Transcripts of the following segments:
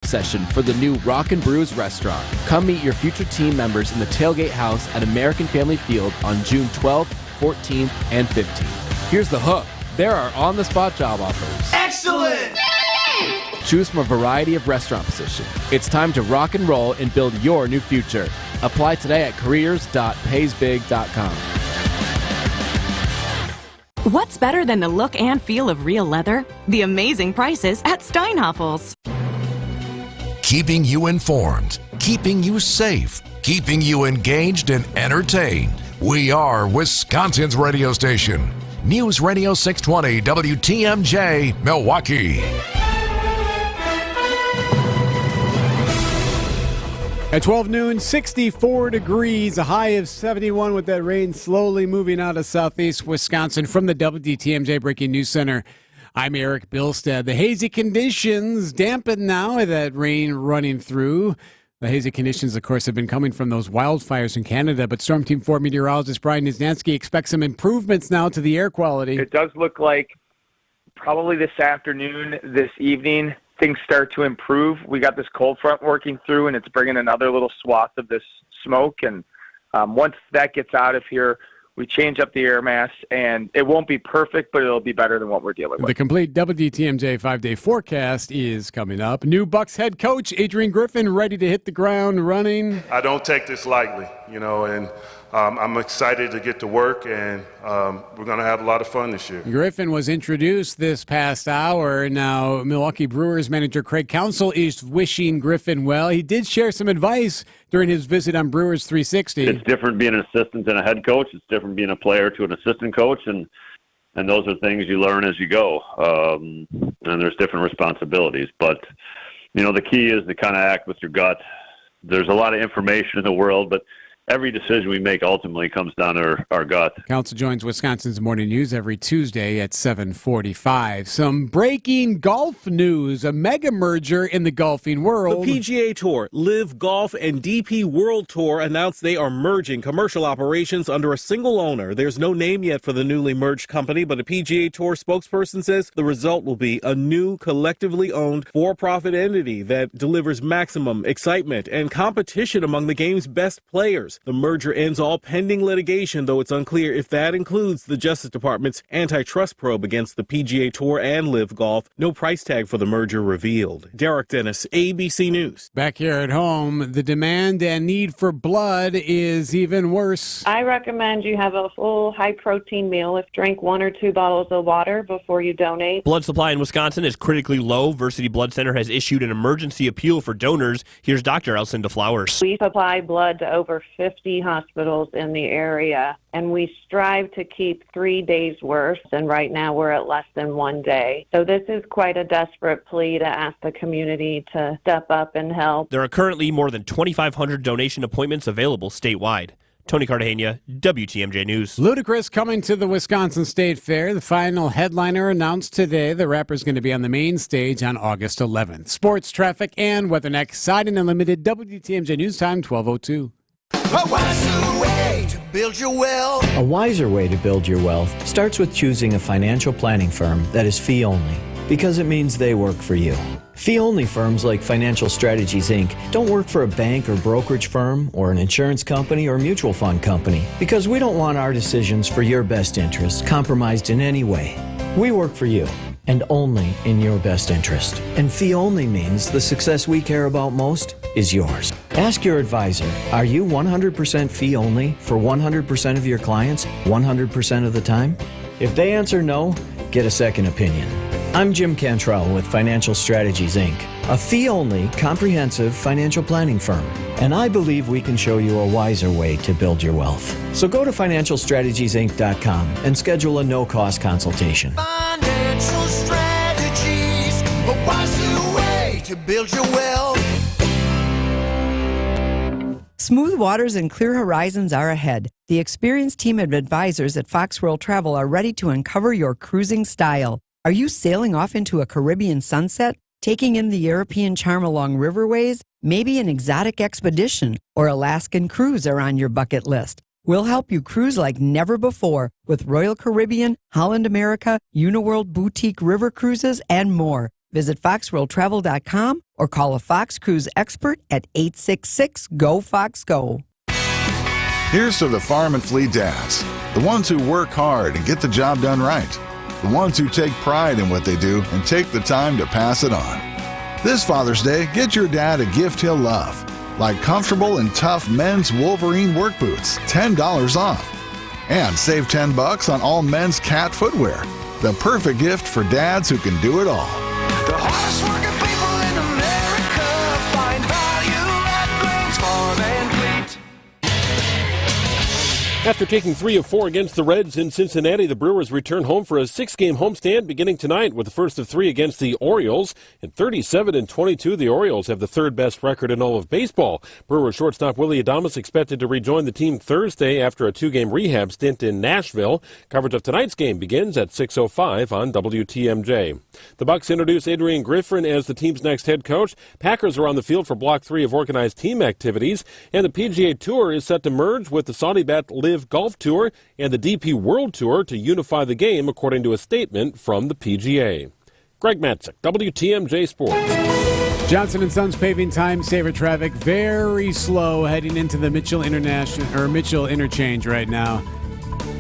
session for the new Rock and Brews restaurant. Come meet your future team members in the Tailgate House at American Family Field on June 12th, 14th, and 15th. Here's the hook. There are on-the-spot job offers. Excellent! Choose from a variety of restaurant positions. It's time to rock and roll and build your new future. Apply today at careers.paysbig.com. What's better than the look and feel of real leather? The amazing prices at Steinhafels. Keeping you informed, keeping you safe, keeping you engaged and entertained. We are Wisconsin's radio station. News Radio 620 WTMJ, Milwaukee. At 12 noon, 64 degrees, a high of 71 with that rain slowly moving out of southeast Wisconsin. From the WTMJ Breaking News Center, I'm Eric Bilstead. The hazy conditions dampened now with that rain running through. The hazy conditions, of course, have been coming from those wildfires in Canada, but Storm Team 4 meteorologist Brian Niznansky expects some improvements now to the air quality. It does look like probably this afternoon, this evening, things start to improve. We got this cold front working through, and it's bringing another little swath of this smoke. And once that gets out of here, we change up the air mass, and it won't be perfect, but it'll be better than what we're dealing with. The complete WTMJ 5-day forecast is coming up. New Bucks head coach Adrian Griffin ready to hit the ground running. I don't take this lightly, and I'm excited to get to work, and we're going to have a lot of fun this year. Griffin was introduced this past hour. Now, Milwaukee Brewers manager Craig Counsell is wishing Griffin well. He did share some advice during his visit on Brewers 360. It's different being an assistant than a head coach. It's different being a player to an assistant coach, and those are things you learn as you go. And there's different responsibilities. But, the key is to kind of act with your gut. There's a lot of information in the world, but every decision we make ultimately comes down to our gut. Counsell joins Wisconsin's Morning News every Tuesday at 7:45. Some breaking golf news, a mega merger in the golfing world. The PGA Tour, LIV Golf, and DP World Tour announced they are merging commercial operations under a single owner. There's no name yet for the newly merged company, but a PGA Tour spokesperson says the result will be a new collectively owned for-profit entity that delivers maximum excitement and competition among the game's best players. The merger ends all pending litigation, though it's unclear if that includes the Justice Department's antitrust probe against the PGA Tour and LIV Golf. No price tag for the merger revealed. Derek Dennis, ABC News. Back here at home, the demand and need for blood is even worse. I recommend you have a full high-protein meal. Drink 1 or 2 bottles of water before you donate. Blood supply in Wisconsin is critically low. Versity Blood Center has issued an emergency appeal for donors. Here's Dr. Alcinda Flowers. We supply blood to over 50 hospitals in the area, and we strive to keep 3 days worth, and right now we're at less than 1 day. So this is quite a desperate plea to ask the community to step up and help. There are currently more than 2,500 donation appointments available statewide. Tony Cartagena, WTMJ News. Ludacris coming to the Wisconsin State Fair. The final headliner announced today. The rapper's going to be on the main stage on August 11th. Sports, traffic, and weather next. Siding Unlimited, WTMJ News Time, 12:02. A wiser way to build your wealth. A wiser way to build your wealth starts with choosing a financial planning firm that is fee-only, because it means they work for you. Fee-only firms like Financial Strategies, Inc. don't work for a bank or brokerage firm or an insurance company or mutual fund company, because we don't want our decisions for your best interest compromised in any way. We work for you, and only in your best interest. And fee-only means the success we care about most is yours. Ask your advisor, are you 100% fee-only for 100% of your clients 100% of the time? If they answer no, get a second opinion. I'm Jim Cantrell with Financial Strategies, Inc., a fee-only, comprehensive financial planning firm. And I believe we can show you a wiser way to build your wealth. So go to financialstrategiesinc.com and schedule a no-cost consultation. Financial strategies, a wiser way to build your wealth. Smooth waters and clear horizons are ahead. The experienced team of advisors at Fox World Travel are ready to uncover your cruising style. Are you sailing off into a Caribbean sunset, taking in the European charm along riverways? Maybe an exotic expedition or Alaskan cruise are on your bucket list. We'll help you cruise like never before with Royal Caribbean, Holland America, Uniworld Boutique River Cruises, and more. Visit foxworldtravel.com or call a Fox Cruise expert at 866-GO-FOX-GO. Here's to the farm and fleet dads, the ones who work hard and get the job done right, the ones who take pride in what they do and take the time to pass it on. This Father's Day, get your dad a gift he'll love, like comfortable and tough men's Wolverine work boots, $10 off. And save $10 on all men's cat footwear, the perfect gift for dads who can do it all. The hardest working people in America find value at Blaine's Farm and Fleet. After taking 3 of 4 against the Reds in Cincinnati, the Brewers return home for a 6-game homestand beginning tonight with the first of 3 against the Orioles. At 37-22, the Orioles have the third best record in all of baseball. Brewers shortstop Willie Adames expected to rejoin the team Thursday after a 2-game rehab stint in Nashville. Coverage of tonight's game begins at 6:05 on WTMJ. The Bucs introduce Adrian Griffin as the team's next head coach. Packers are on the field for Block 3 of organized team activities, and the PGA Tour is set to merge with the Saudi-backed Live Golf Tour and the DP World Tour to unify the game, according to a statement from the PGA. Greg Matzik, WTMJ Sports. Johnson & Sons paving time saver traffic very slow heading into the Mitchell Interchange right now.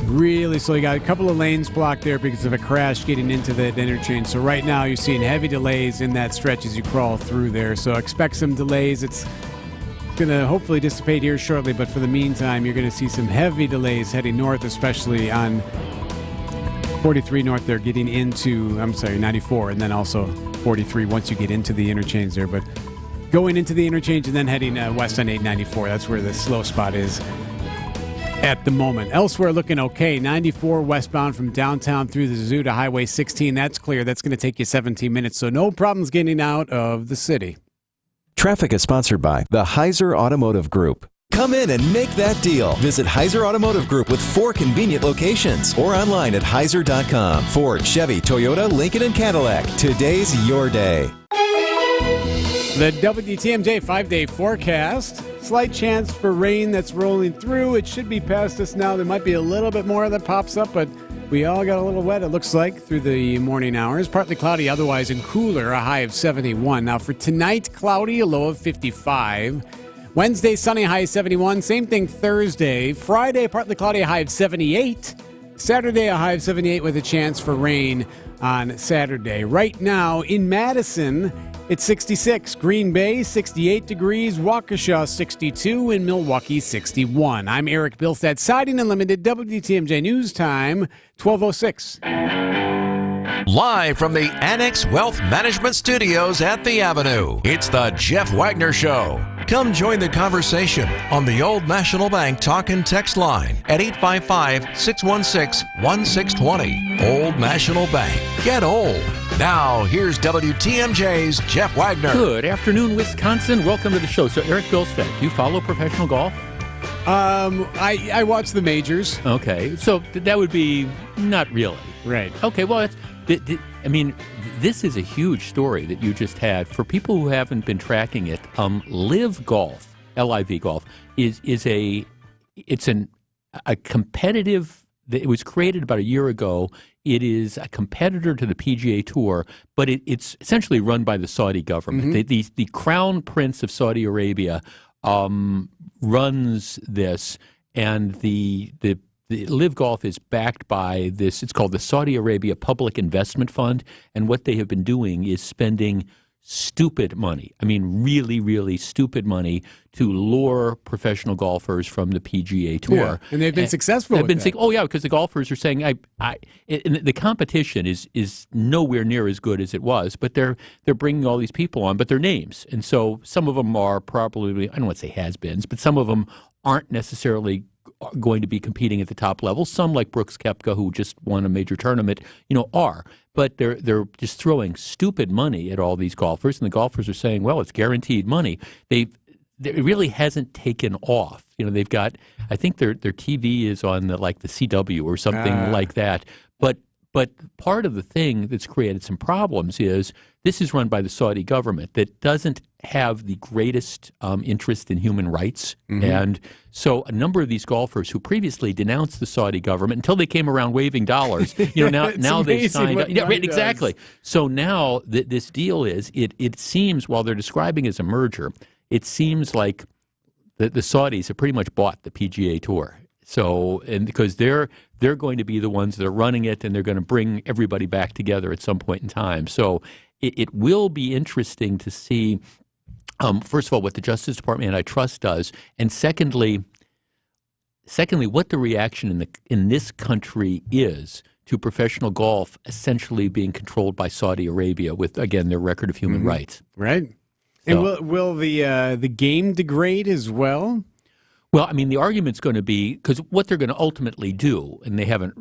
Really slow. You got a couple of lanes blocked there because of a crash getting into the interchange. So right now you're seeing heavy delays in that stretch as you crawl through there. So expect some delays. It's going to hopefully dissipate here shortly, but for the meantime, you're going to see some heavy delays heading north, especially on 43 north there, getting into, 94, and then also 43 once you get into the interchange there. But going into the interchange and then heading west on 894, that's where the slow spot is at the moment. Elsewhere, looking okay. 94 westbound from downtown through the zoo to Highway 16. That's clear. That's going to take you 17 minutes, so no problems getting out of the city. Traffic is sponsored by the Heiser Automotive Group. Come in and make that deal. Visit Heiser Automotive Group with 4 convenient locations or online at heiser.com. Ford, Chevy, Toyota, Lincoln, and Cadillac. Today's your day. The WTMJ 5-day forecast. Slight chance for rain that's rolling through. It should be past us now. There might be a little bit more that pops up, but we all got a little wet, it looks like, through the morning hours. Partly cloudy otherwise and cooler, a high of 71. Now for tonight, cloudy, a low of 55. Wednesday, sunny, high of 71. Same thing Thursday. Friday, partly cloudy, a high of 78. Saturday, a high of 78 with a chance for rain on Saturday. Right now in Madison, it's 66. Green Bay, 68 degrees. Waukesha, 62. And Milwaukee, 61. I'm Eric Bilstead, Siding Unlimited, WTMJ News Time, 12:06. Live from the Annex Wealth Management Studios at the Avenue, it's the Jeff Wagner Show. Come join the conversation on the Old National Bank talk and text line at 855-616-1620. Old National Bank. Get old. Now, here's WTMJ's Jeff Wagner. Good afternoon, Wisconsin. Welcome to the show. So, Eric Bilstead, do you follow professional golf? I watch the majors. Okay. So, that would be not really. Right. Okay. Well, this is a huge story that you just had. For people who haven't been tracking it, Live Golf, LIV Golf, is a competitive. It was created about a year ago. It is a competitor to the PGA Tour, but it's essentially run by the Saudi government. Mm-hmm. The Crown Prince of Saudi Arabia runs this, and the Live Golf is backed by this. It's called the Saudi Arabia Public Investment Fund, and what they have been doing is spending stupid money. I mean, really, really stupid money to lure professional golfers from the PGA Tour. Yeah, and they've been successful. They've been because the golfers are saying, the competition is nowhere near as good as it was, but they're bringing all these people on, but they're names, and so some of them are probably, I don't want to say has-beens, but some of them aren't necessarily going to be competing at the top level. Some, like Brooks Koepka, who just won a major tournament, are. But they're just throwing stupid money at all these golfers, and the golfers are saying, well, it's guaranteed money. It really hasn't taken off. They've got, I think their TV is on the CW or something like that. But But part of the thing that's created some problems is this is run by the Saudi government that doesn't have the greatest interest in human rights. Mm-hmm. And so a number of these golfers who previously denounced the Saudi government until they came around waving dollars, now they've signed up. Yeah, right, exactly. So now this deal is, it seems, while they're describing it as a merger, it seems like the Saudis have pretty much bought the PGA Tour. So, and because they're going to be the ones that are running it, and they're going to bring everybody back together at some point in time. So it will be interesting to see, first of all, what the Justice Department antitrust does, and secondly, what the reaction in this country is to professional golf essentially being controlled by Saudi Arabia with, again, their record of human rights. Right. So, and will the game degrade as well? Well, I mean, the argument's going to be, because what they're going to ultimately do, and they haven't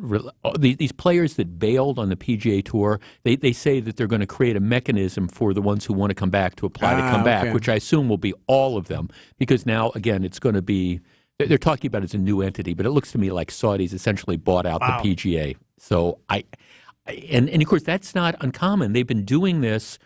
these players that bailed on the PGA Tour, they say that they're going to create a mechanism for the ones who want to come back to apply to come back, which I assume will be all of them, because now, again, it's going to be, they're talking about it as a new entity, but it looks to me like Saudis essentially bought out the PGA. So and of course, that's not uncommon. They've been doing this.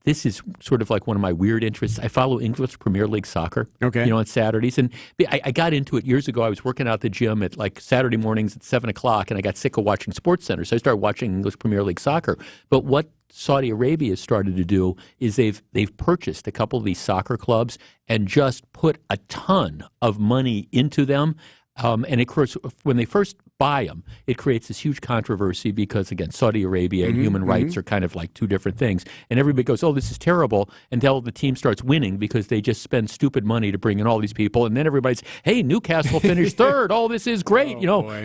This is sort of like one of my weird interests. I follow English Premier League soccer, on Saturdays. And I got into it years ago. I was working out at the gym at like Saturday mornings at 7 o'clock, and I got sick of watching SportsCenter. So I started watching English Premier League soccer. But what Saudi Arabia has started to do is they've purchased a couple of these soccer clubs and just put a ton of money into them. And of course, when they first buy them, it creates this huge controversy because, again, Saudi Arabia and human rights are kind of like two different things. And everybody goes, oh, this is terrible, until the team starts winning because they just spend stupid money to bring in all these people. And then everybody's, hey, Newcastle finished third. Oh, this is great.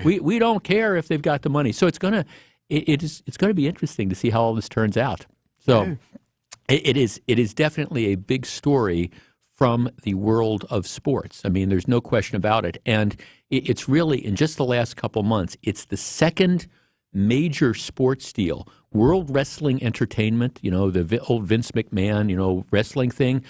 We don't care if they've got the money. So it's going to be interesting to see how all this turns out. So it is definitely a big story from the world of sports. I mean, there's no question about it. And it's really, in just the last couple months, it's the second major sports deal. World Wrestling Entertainment, the old Vince McMahon, wrestling thing,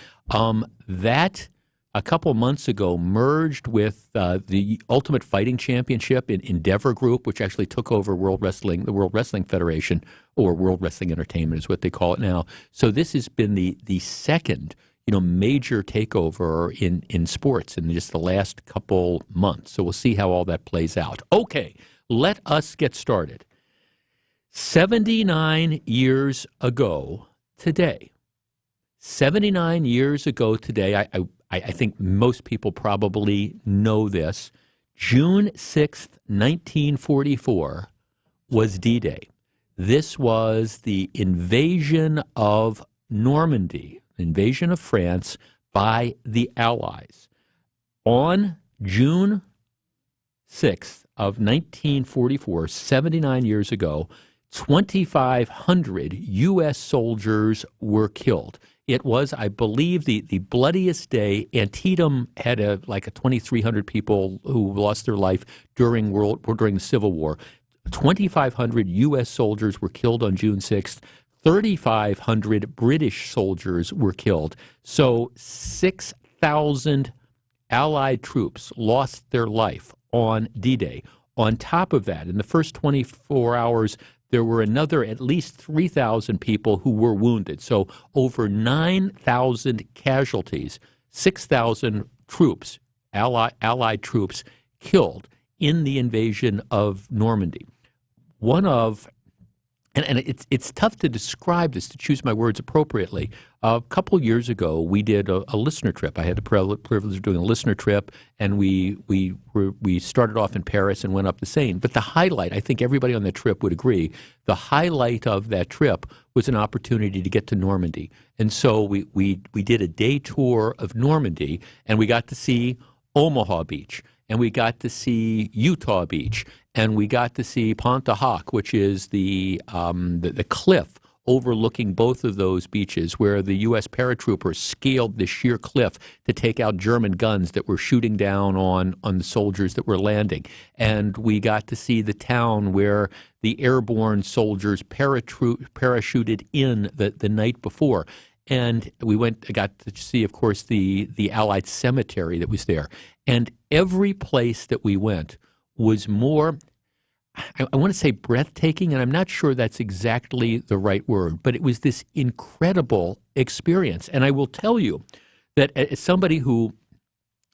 that a couple months ago merged with the Ultimate Fighting Championship in Endeavor Group, which actually took over the World Wrestling Federation, or World Wrestling Entertainment is what they call it now. So this has been the second major takeover in sports in just the last couple months. So we'll see how all that plays out. Okay, let us get started. 79 years ago today, I think most people probably know this, June 6th, 1944 was D-Day. This was the invasion of Normandy, invasion of France by the Allies. On June 6th of 1944, 79 years ago, 2,500 U.S. soldiers were killed. It was, I believe, the bloodiest day. Antietam had 2,300 people who lost their life during the Civil War. 2,500 U.S. soldiers were killed on June 6th. 3,500 British soldiers were killed. So 6,000 Allied troops lost their life on D-Day. On top of that, in the first 24 hours, there were another at least 3,000 people who were wounded. So over 9,000 casualties, 6,000 troops, Allied troops, killed in the invasion of Normandy. And it's tough to describe this, to choose my words appropriately. A couple years ago, we did a listener trip. I had the privilege of doing a listener trip, and we started off in Paris and went up the Seine. But the highlight, I think everybody on that trip would agree, the highlight of that trip was an opportunity to get to Normandy. And so we did a day tour of Normandy, and we got to see Omaha Beach, and we got to see Utah Beach, and we got to see Pont de Hoc, which is the cliff overlooking both of those beaches, where the U.S. paratroopers scaled the sheer cliff to take out German guns that were shooting down on the soldiers that were landing. And we got to see the town where the airborne soldiers parachuted in the night before. And I got to see, of course, the Allied cemetery that was there. And every place that we went was more, I want to say breathtaking, and I'm not sure that's exactly the right word, but it was this incredible experience. And I will tell you that as somebody who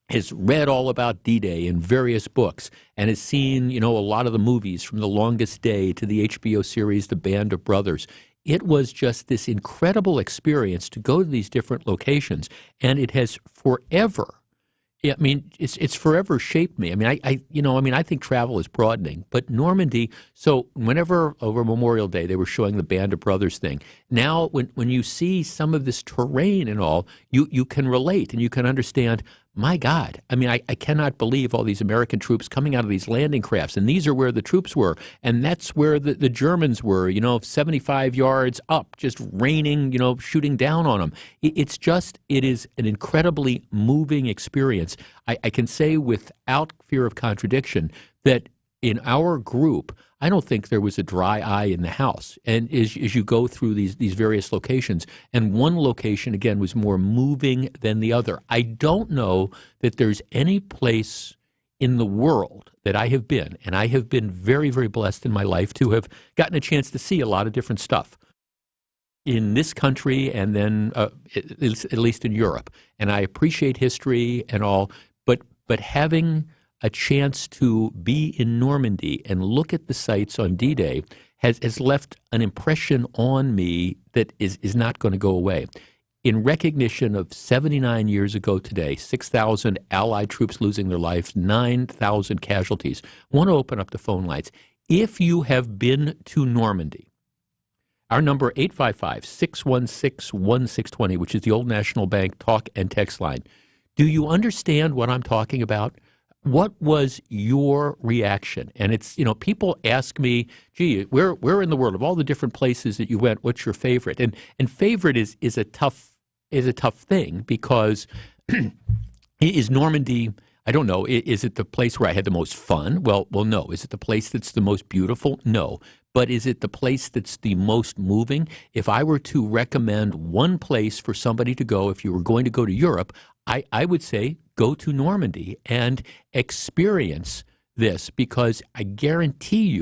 has read all about D-Day in various books and has seen, a lot of the movies from The Longest Day to the HBO series The Band of Brothers, it was just this incredible experience to go to these different locations, and it has forever. I mean, it's forever shaped me. I mean, I think travel is broadening, but Normandy. So whenever over Memorial Day they were showing the Band of Brothers thing, now when you see some of this terrain and all, you can relate and you can understand. My God, I mean, I cannot believe all these American troops coming out of these landing crafts, and these are where the troops were, and that's where the Germans were, 75 yards up, just raining, shooting down on them. It is an incredibly moving experience. I can say without fear of contradiction that in our group, I don't think there was a dry eye in the house. And as you go through these various locations, and one location, again, was more moving than the other. I don't know that there's any place in the world that I have been, and I have been very, very blessed in my life to have gotten a chance to see a lot of different stuff in this country and then at least in Europe. And I appreciate history and all, but having a chance to be in Normandy and look at the sites on D-Day has left an impression on me that is not going to go away. In recognition of 79 years ago today, 6,000 Allied troops losing their lives, 9,000 casualties, I want to open up the phone lines. If you have been to Normandy, our number 855-616-1620, which is the Old National Bank talk and text line. Do you understand what I'm talking about? What was your reaction? And it's, people ask me, gee, where in the world, of all the different places that you went, what's your favorite? And favorite is a tough thing because is Normandy, I don't know, is it the place where I had the most fun? Well, no. Is it the place that's the most beautiful? No. But is it the place that's the most moving? If I were to recommend one place for somebody to go, if you were going to go to Europe, I would say go to Normandy and experience this, because I guarantee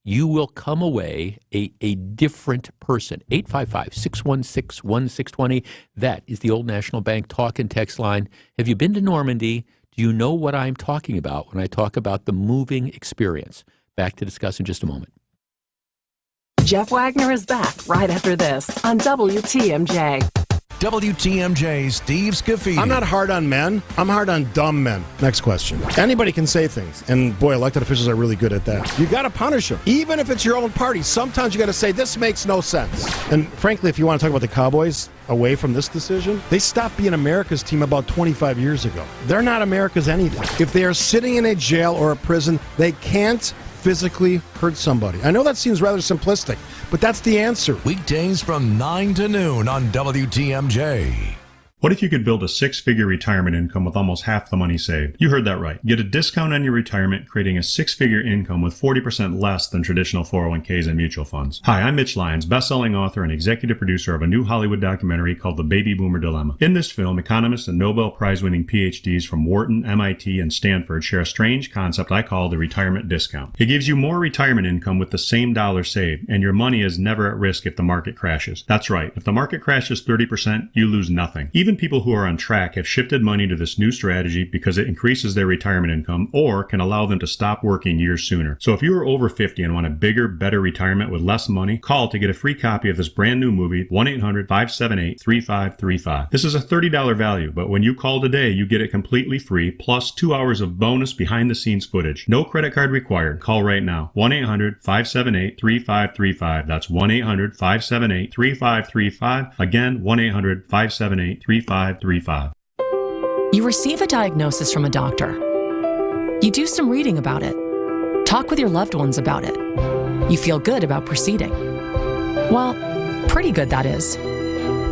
you will come away a different person. 855-616-1620. That is the Old National Bank talk and text line. Have you been to Normandy? Do you know what I'm talking about when I talk about the moving experience? Back to discuss in just a moment. Jeff Wagner is back right after this on WTMJ. WTMJ's Steve Scafidi. I'm not hard on men. I'm hard on dumb men. Next question. Anybody can say things, and boy, elected officials are really good at that. You got to punish them. Even if it's your own party, sometimes you got to say, this makes no sense. And frankly, if you want to talk about the Cowboys away from this decision, they stopped being America's team about 25 years ago. They're not America's anything. If they are sitting in a jail or a prison, they can't physically hurt somebody. I know that seems rather simplistic, but that's the answer. Weekdays from 9 to noon on WTMJ. What if you could build a six-figure retirement income with almost half the money saved? You heard that right. Get a discount on your retirement, creating a six-figure income with 40% less than traditional 401ks and mutual funds. Hi, I'm Mitch Lyons, best-selling author and executive producer of a new Hollywood documentary called The Baby Boomer Dilemma. In this film, economists and Nobel Prize-winning PhDs from Wharton, MIT, and Stanford share a strange concept I call the retirement discount. It gives you more retirement income with the same dollar saved, and your money is never at risk if the market crashes. That's right. If the market crashes 30%, you lose nothing. Even people who are on track have shifted money to this new strategy because it increases their retirement income or can allow them to stop working years sooner. So if you are over 50 and want a bigger, better retirement with less money, call to get a free copy of this brand new movie, 1-800-578-3535. This is a $30 value, but when you call today, you get it completely free, plus 2 hours of bonus behind-the-scenes footage. No credit card required. Call right now. 1-800-578-3535. That's 1-800-578-3535. Again, 1-800-578-3535. You receive a diagnosis from a doctor. You do some reading about it. Talk with your loved ones about it. You feel good about proceeding. Well, pretty good, that is.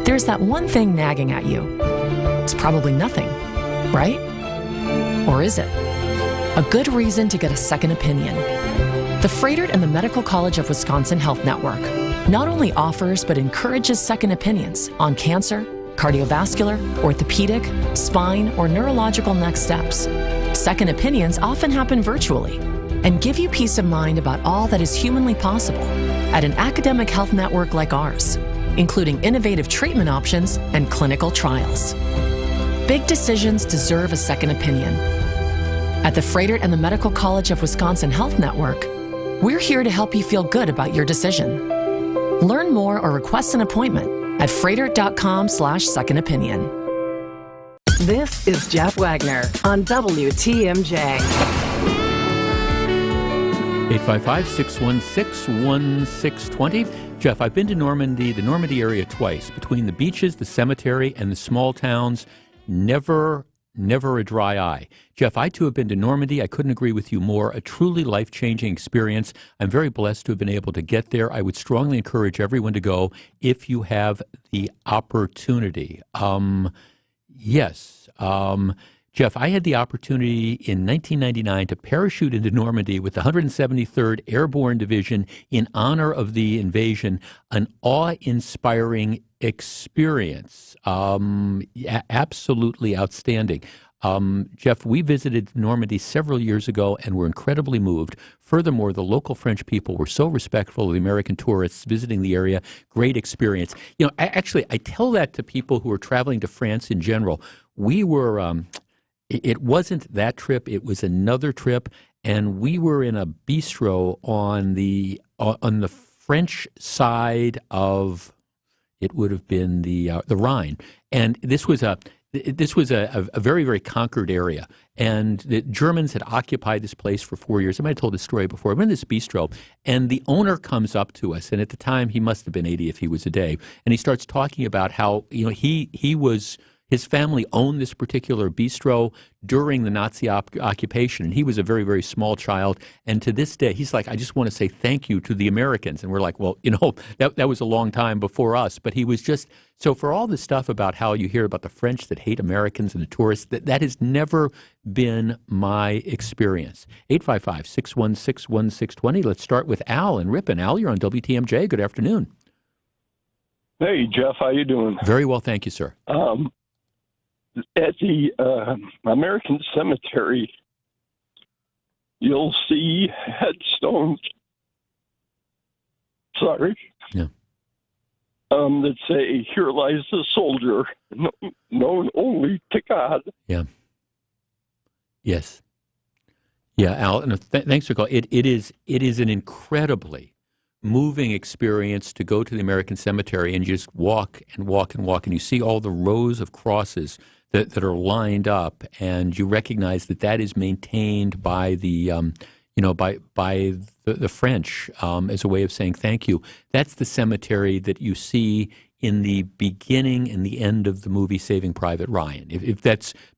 There's that one thing nagging at you. It's probably nothing, right? Or is it? A good reason to get a second opinion. The Froedtert and the Medical College of Wisconsin Health Network not only offers but encourages second opinions on cancer, cardiovascular, orthopedic, spine, or neurological next steps. Second opinions often happen virtually, and give you peace of mind about all that is humanly possible at an academic health network like ours, including innovative treatment options and clinical trials. Big decisions deserve a second opinion. At the Froedtert and the Medical College of Wisconsin Health Network, we're here to help you feel good about your decision. Learn more or request an appointment at froedtert.com/second opinion. This is Jeff Wagner on WTMJ. 855-616-1620. Jeff, I've been to Normandy, the Normandy area twice, between the beaches, the cemetery, and the small towns. Never a dry eye. Jeff, I too have been to Normandy. I couldn't agree with you more. A truly life-changing experience. I'm very blessed to have been able to get there. I would strongly encourage everyone to go if you have the opportunity. Yes. Jeff, I had the opportunity in 1999 to parachute into Normandy with the 173rd Airborne Division in honor of the invasion, an awe-inspiring experience. Absolutely outstanding. Jeff, we visited Normandy several years ago and were incredibly moved. Furthermore, the local French people were so respectful of the American tourists visiting the area. Great experience. You know, actually, I tell that to people who are traveling to France in general. We were... It wasn't that trip. It was another trip, and we were in a bistro on the French side of, it would have been the Rhine, and this was a very, very conquered area, and the Germans had occupied this place for 4 years. I might have told this story before. I'm in this bistro, and the owner comes up to us, and at the time he must have been 80 if he was a day, and he starts talking about how his family owned this particular bistro during the Nazi occupation, and he was a very, very small child. And to this day, he's like, I just want to say thank you to the Americans. And we're like, well, that was a long time before us. But he was just, so for all the stuff about how you hear about the French that hate Americans and the tourists, that has never been my experience. 855-616-1620. Let's start with Al in Ripon. Al, you're on WTMJ. Good afternoon. Hey, Jeff, how you doing? Very well, thank you, sir. At the American Cemetery, you'll see headstones. Yeah. That say, "Here lies the soldier, known only to God." Yeah. Yes. Yeah, Al. And thanks for calling. It is an incredibly moving experience to go to the American Cemetery and just walk and walk and walk, and you see all the rows of crosses that are lined up, and you recognize that is maintained by the by the French as a way of saying thank you. That's the cemetery that you see in the beginning and the end of the movie Saving Private Ryan.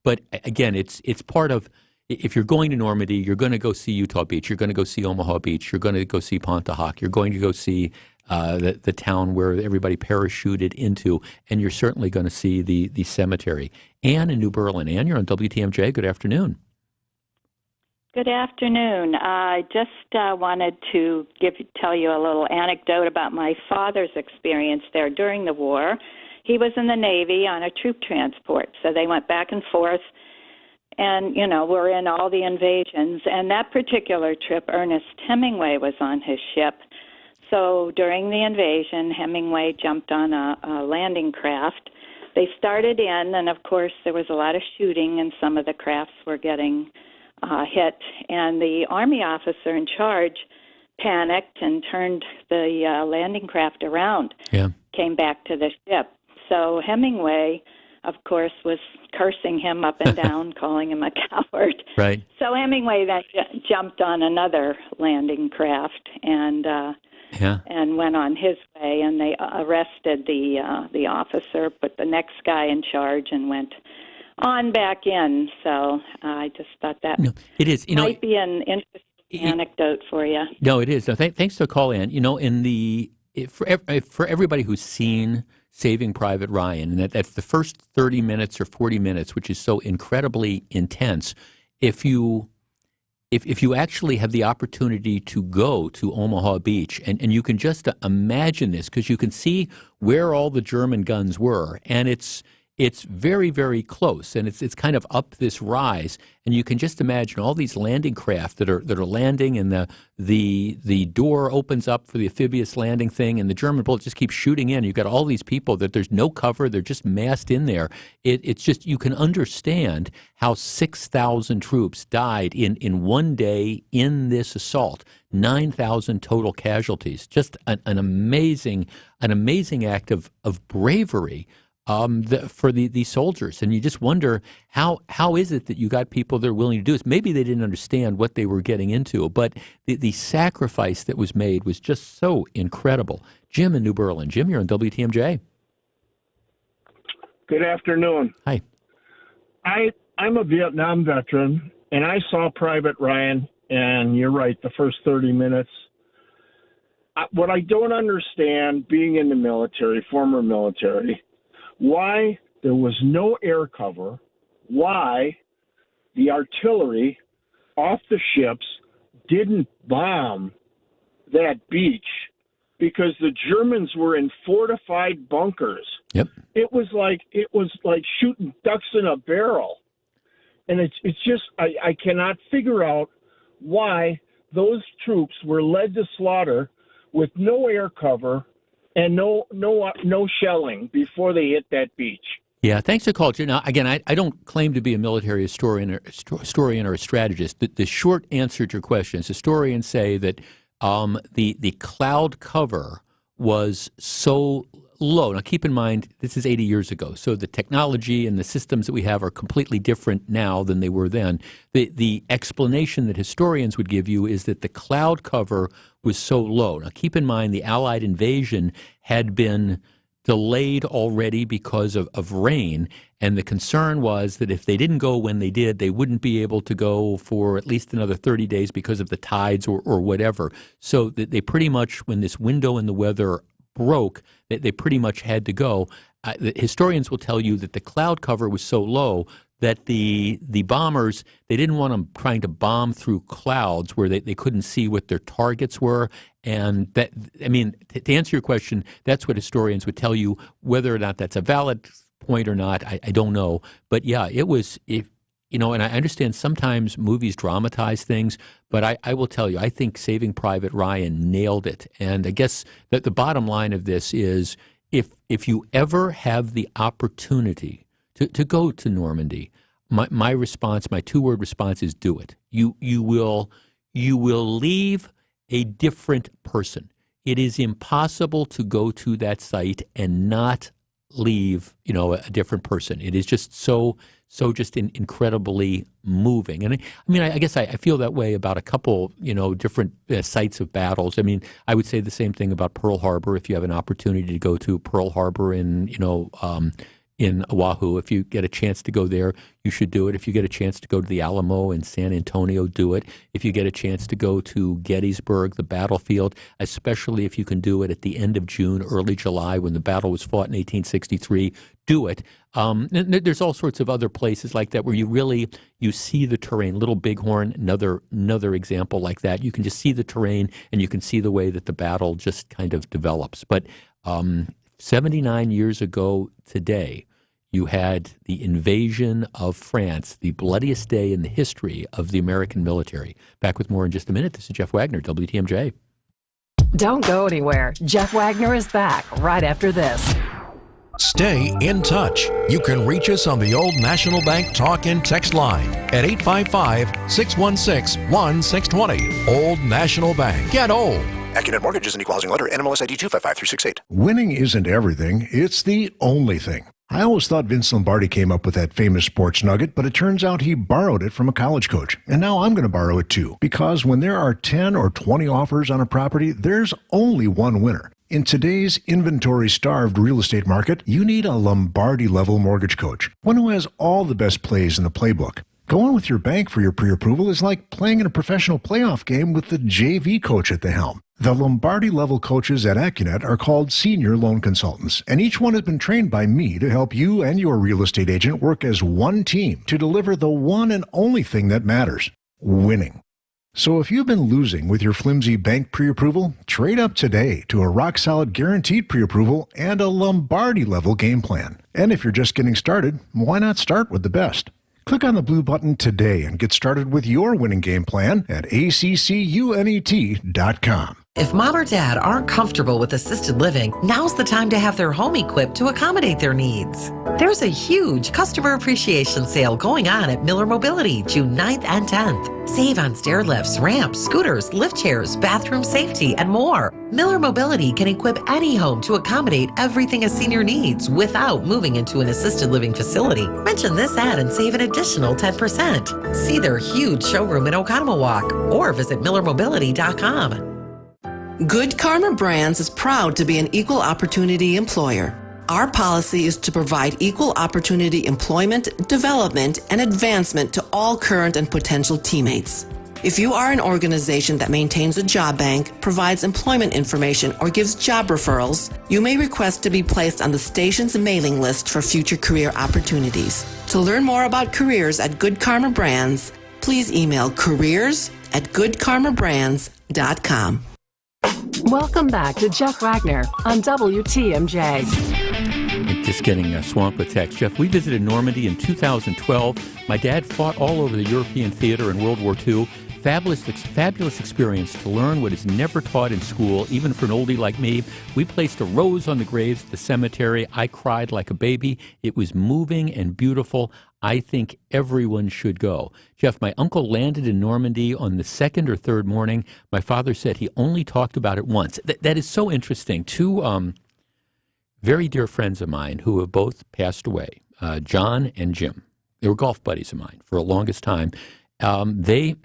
But again, it's part of. If you're going to Normandy, you're going to go see Utah Beach. You're going to go see Omaha Beach. You're going to go see Pontotoc. You're going to go see the town where everybody parachuted into, and you're certainly going to see the cemetery. Ann in New Berlin. Ann, you're on WTMJ. Good afternoon. Good afternoon. I just wanted to tell you a little anecdote about my father's experience there during the war. He was in the Navy on a troop transport, so they went back and forth. And, we're in all the invasions. And that particular trip, Ernest Hemingway was on his ship. So during the invasion, Hemingway jumped on a landing craft. They started in, and of course there was a lot of shooting, and some of the crafts were getting hit. And the Army officer in charge panicked and turned the landing craft around, came back to the ship. So Hemingway, of course, was cursing him up and down, calling him a coward. Right. So Hemingway then jumped on another landing craft and went on his way, and they arrested the officer, put the next guy in charge, and went on back in. So I just thought that might be an interesting anecdote for you. No, it is. No, thanks for the call, Ann. For everybody who's seen Saving Private Ryan, and that's the first 30 minutes or 40 minutes, which is so incredibly intense. If you actually have the opportunity to go to Omaha Beach, and you can just imagine this, because you can see where all the German guns were, and it's it's very, very close, and it's kind of up this rise, and you can just imagine all these landing craft that are landing, and the door opens up for the amphibious landing thing, and the German bullet just keeps shooting in. You've got all these people that there's no cover; they're just massed in there. It's just, you can understand how 6,000 troops died in one day in this assault. 9,000 total casualties. Just an amazing act of bravery. For these soldiers, and you just wonder how is it that you got people that are willing to do this? Maybe they didn't understand what they were getting into, but the sacrifice that was made was just so incredible. Jim in New Berlin. Jim, you're on WTMJ. Good afternoon. Hi. I'm a Vietnam veteran, and I saw Private Ryan, and you're right, the first 30 minutes. What I don't understand, being in the military, former military, why there was no air cover, why the artillery off the ships didn't bomb that beach, because the Germans were in fortified bunkers. Yep. It was like shooting ducks in a barrel. And it's just, I cannot figure out why those troops were led to slaughter with no air cover and no shelling before they hit that beach. Yeah, thanks for calling. Now, again, I don't claim to be a military historian or a strategist. The short answer to your question is historians say that the cloud cover was so low. Now, keep in mind, this is 80 years ago, so the technology and the systems that we have are completely different now than they were then. The explanation that historians would give you is that the cloud cover was so low. Now, keep in mind, the Allied invasion had been delayed already because of rain, and the concern was that if they didn't go when they did, they wouldn't be able to go for at least another 30 days because of the tides or whatever. So they pretty much, when this window in the weather broke, they pretty much had to go. The historians will tell you that the cloud cover was so low that the bombers, they didn't want them trying to bomb through clouds where they couldn't see what their targets were. And that, I mean, to answer your question, that's what historians would tell you. Whether or not that's a valid point or not, I don't know. But yeah, it was, and I understand sometimes movies dramatize things, but I will tell you, I think Saving Private Ryan nailed it. And I guess that the bottom line of this is, if you ever have the opportunity to go to Normandy, my response, my two-word response is do it. You will leave a different person. It is impossible to go to that site and not leave, a different person. It is just so just incredibly moving. And I guess I feel that way about a couple, different sites of battles. I mean, I would say the same thing about Pearl Harbor. If you have an opportunity to go to Pearl Harbor in Oahu, if you get a chance to go there, you should do it. If you get a chance to go to the Alamo in San Antonio, do it. If you get a chance to go to Gettysburg, the battlefield, especially if you can do it at the end of June, early July, when the battle was fought in 1863, do it. And there's all sorts of other places like that where you see the terrain. Little Bighorn, another example like that. You can just see the terrain, and you can see the way that the battle just kind of develops. But 79 years ago today, you had the invasion of France, the bloodiest day in the history of the American military. Back with more in just a minute. This is Jeff Wagner, WTMJ. Don't go anywhere. Jeff Wagner is back right after this. Stay in touch. You can reach us on the Old National Bank talk and text line at 855-616-1620. Old National Bank. Get old. AccuNet Mortgage is an equal housing lender. NMLS ID 255368. Winning isn't everything. It's the only thing. I always thought Vince Lombardi came up with that famous sports nugget, but it turns out he borrowed it from a college coach. And now I'm going to borrow it too. Because when there are 10 or 20 offers on a property, there's only one winner. In today's inventory-starved real estate market, you need a Lombardi-level mortgage coach. One who has all the best plays in the playbook. Going with your bank for your pre-approval is like playing in a professional playoff game with the JV coach at the helm. The Lombardi-level coaches at AccuNet are called senior loan consultants, and each one has been trained by me to help you and your real estate agent work as one team to deliver the one and only thing that matters, winning. So if you've been losing with your flimsy bank pre-approval, trade up today to a rock-solid guaranteed pre-approval and a Lombardi-level game plan. And if you're just getting started, why not start with the best? Click on the blue button today and get started with your winning game plan at accunet.com. If mom or dad aren't comfortable with assisted living, now's the time to have their home equipped to accommodate their needs. There's a huge customer appreciation sale going on at Miller Mobility June 9th and 10th. Save on stair lifts, ramps, scooters, lift chairs, bathroom safety, and more. Miller Mobility can equip any home to accommodate everything a senior needs without moving into an assisted living facility. Mention this ad and save an additional 10%. See their huge showroom in Oconomowoc or visit millermobility.com. Good Karma Brands is proud to be an equal opportunity employer. Our policy is to provide equal opportunity employment, development, and advancement to all current and potential teammates. If you are an organization that maintains a job bank, provides employment information, or gives job referrals, you may request to be placed on the station's mailing list for future career opportunities. To learn more about careers at Good Karma Brands, please email careers@goodkarmabrands.com. Welcome back to Jeff Wagner on WTMJ. Just getting swamped with text. Jeff, we visited Normandy in 2012. My dad fought all over the European theater in World War II. Fabulous experience to learn what is never taught in school, even for an oldie like me. We placed a rose on the graves at the cemetery. I cried like a baby. It was moving and beautiful. I think everyone should go. Jeff, my uncle landed in Normandy on the second or third morning. My father said he only talked about it once. That is so interesting. Two very dear friends of mine who have both passed away, John and Jim. They were golf buddies of mine for the longest time. They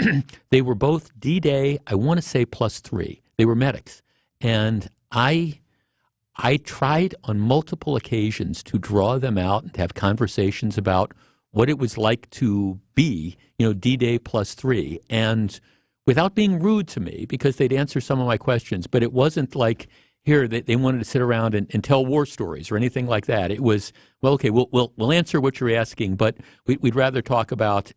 were both D-Day, I want to say +3. They were medics. And I tried on multiple occasions to draw them out and to have conversations about what it was like to be, D-Day +3. And without being rude to me, because they'd answer some of my questions, but it wasn't like, here, they wanted to sit around and tell war stories or anything like that. It was, well, okay, we'll answer what you're asking, but we'd rather talk about,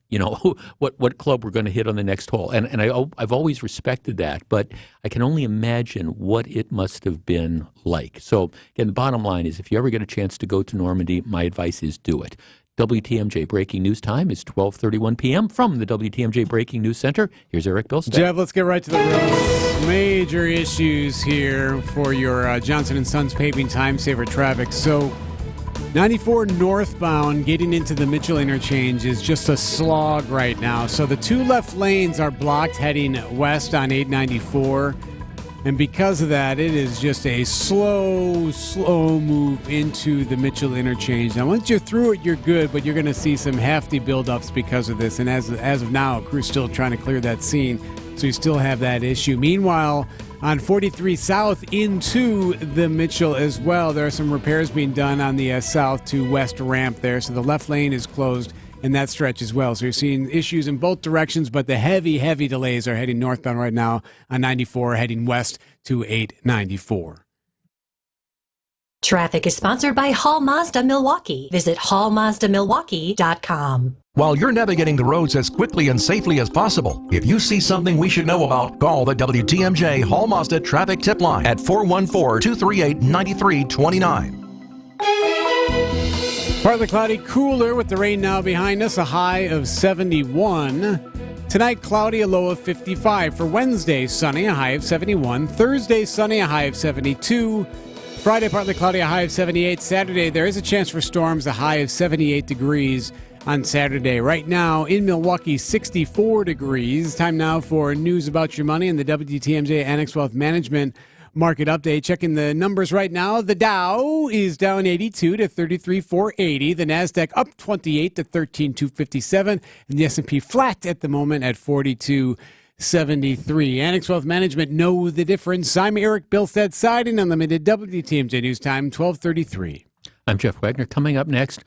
what club we're going to hit on the next hole. And I've always respected that, but I can only imagine what it must have been like. So, again, the bottom line is if you ever get a chance to go to Normandy, my advice is do it. WTMJ Breaking News time is 12:31 p.m. From the WTMJ Breaking News Center. Here's Eric Bilstead. Jeff, let's get right to the roads. Major issues here for your Johnson & Sons paving time saver traffic. So 94 northbound getting into the Mitchell interchange is just a slog right now. So the two left lanes are blocked heading west on 894. And because of that, it is just a slow move into the Mitchell interchange. Now, once you're through it, you're good, but you're going to see some hefty buildups because of this. And as of now, crew's still trying to clear that scene, so you still have that issue. Meanwhile, on 43 South into the Mitchell as well, there are some repairs being done on the south to west ramp there, so the left lane is closed in that stretch as well. So you're seeing issues in both directions, but the heavy delays are heading northbound right now on 94, heading west to 894. Traffic is sponsored by Hall Mazda Milwaukee. Visit hallmazdamilwaukee.com. While you're navigating the roads as quickly and safely as possible, if you see something we should know about, call the WTMJ Hall Mazda Traffic Tip Line at 414-238-9329. Partly cloudy, cooler with the rain now behind us, a high of 71. Tonight, cloudy, a low of 55. For Wednesday, sunny, a high of 71. Thursday, sunny, a high of 72. Friday, partly cloudy, a high of 78. Saturday, there is a chance for storms, a high of 78 degrees on Saturday. Right now, in Milwaukee, 64 degrees. Time now for news about your money and the WTMJ Annex Wealth Management market update. Checking the numbers right now. The Dow is down 82 to 33,480. The Nasdaq up 28 to 13,257, and the S&P flat at the moment at 4273. Annex Wealth Management know the difference. I'm Eric Bilstead, Siding Unlimited, WTMJ News Time 12:33. I'm Jeff Wagner. Coming up next,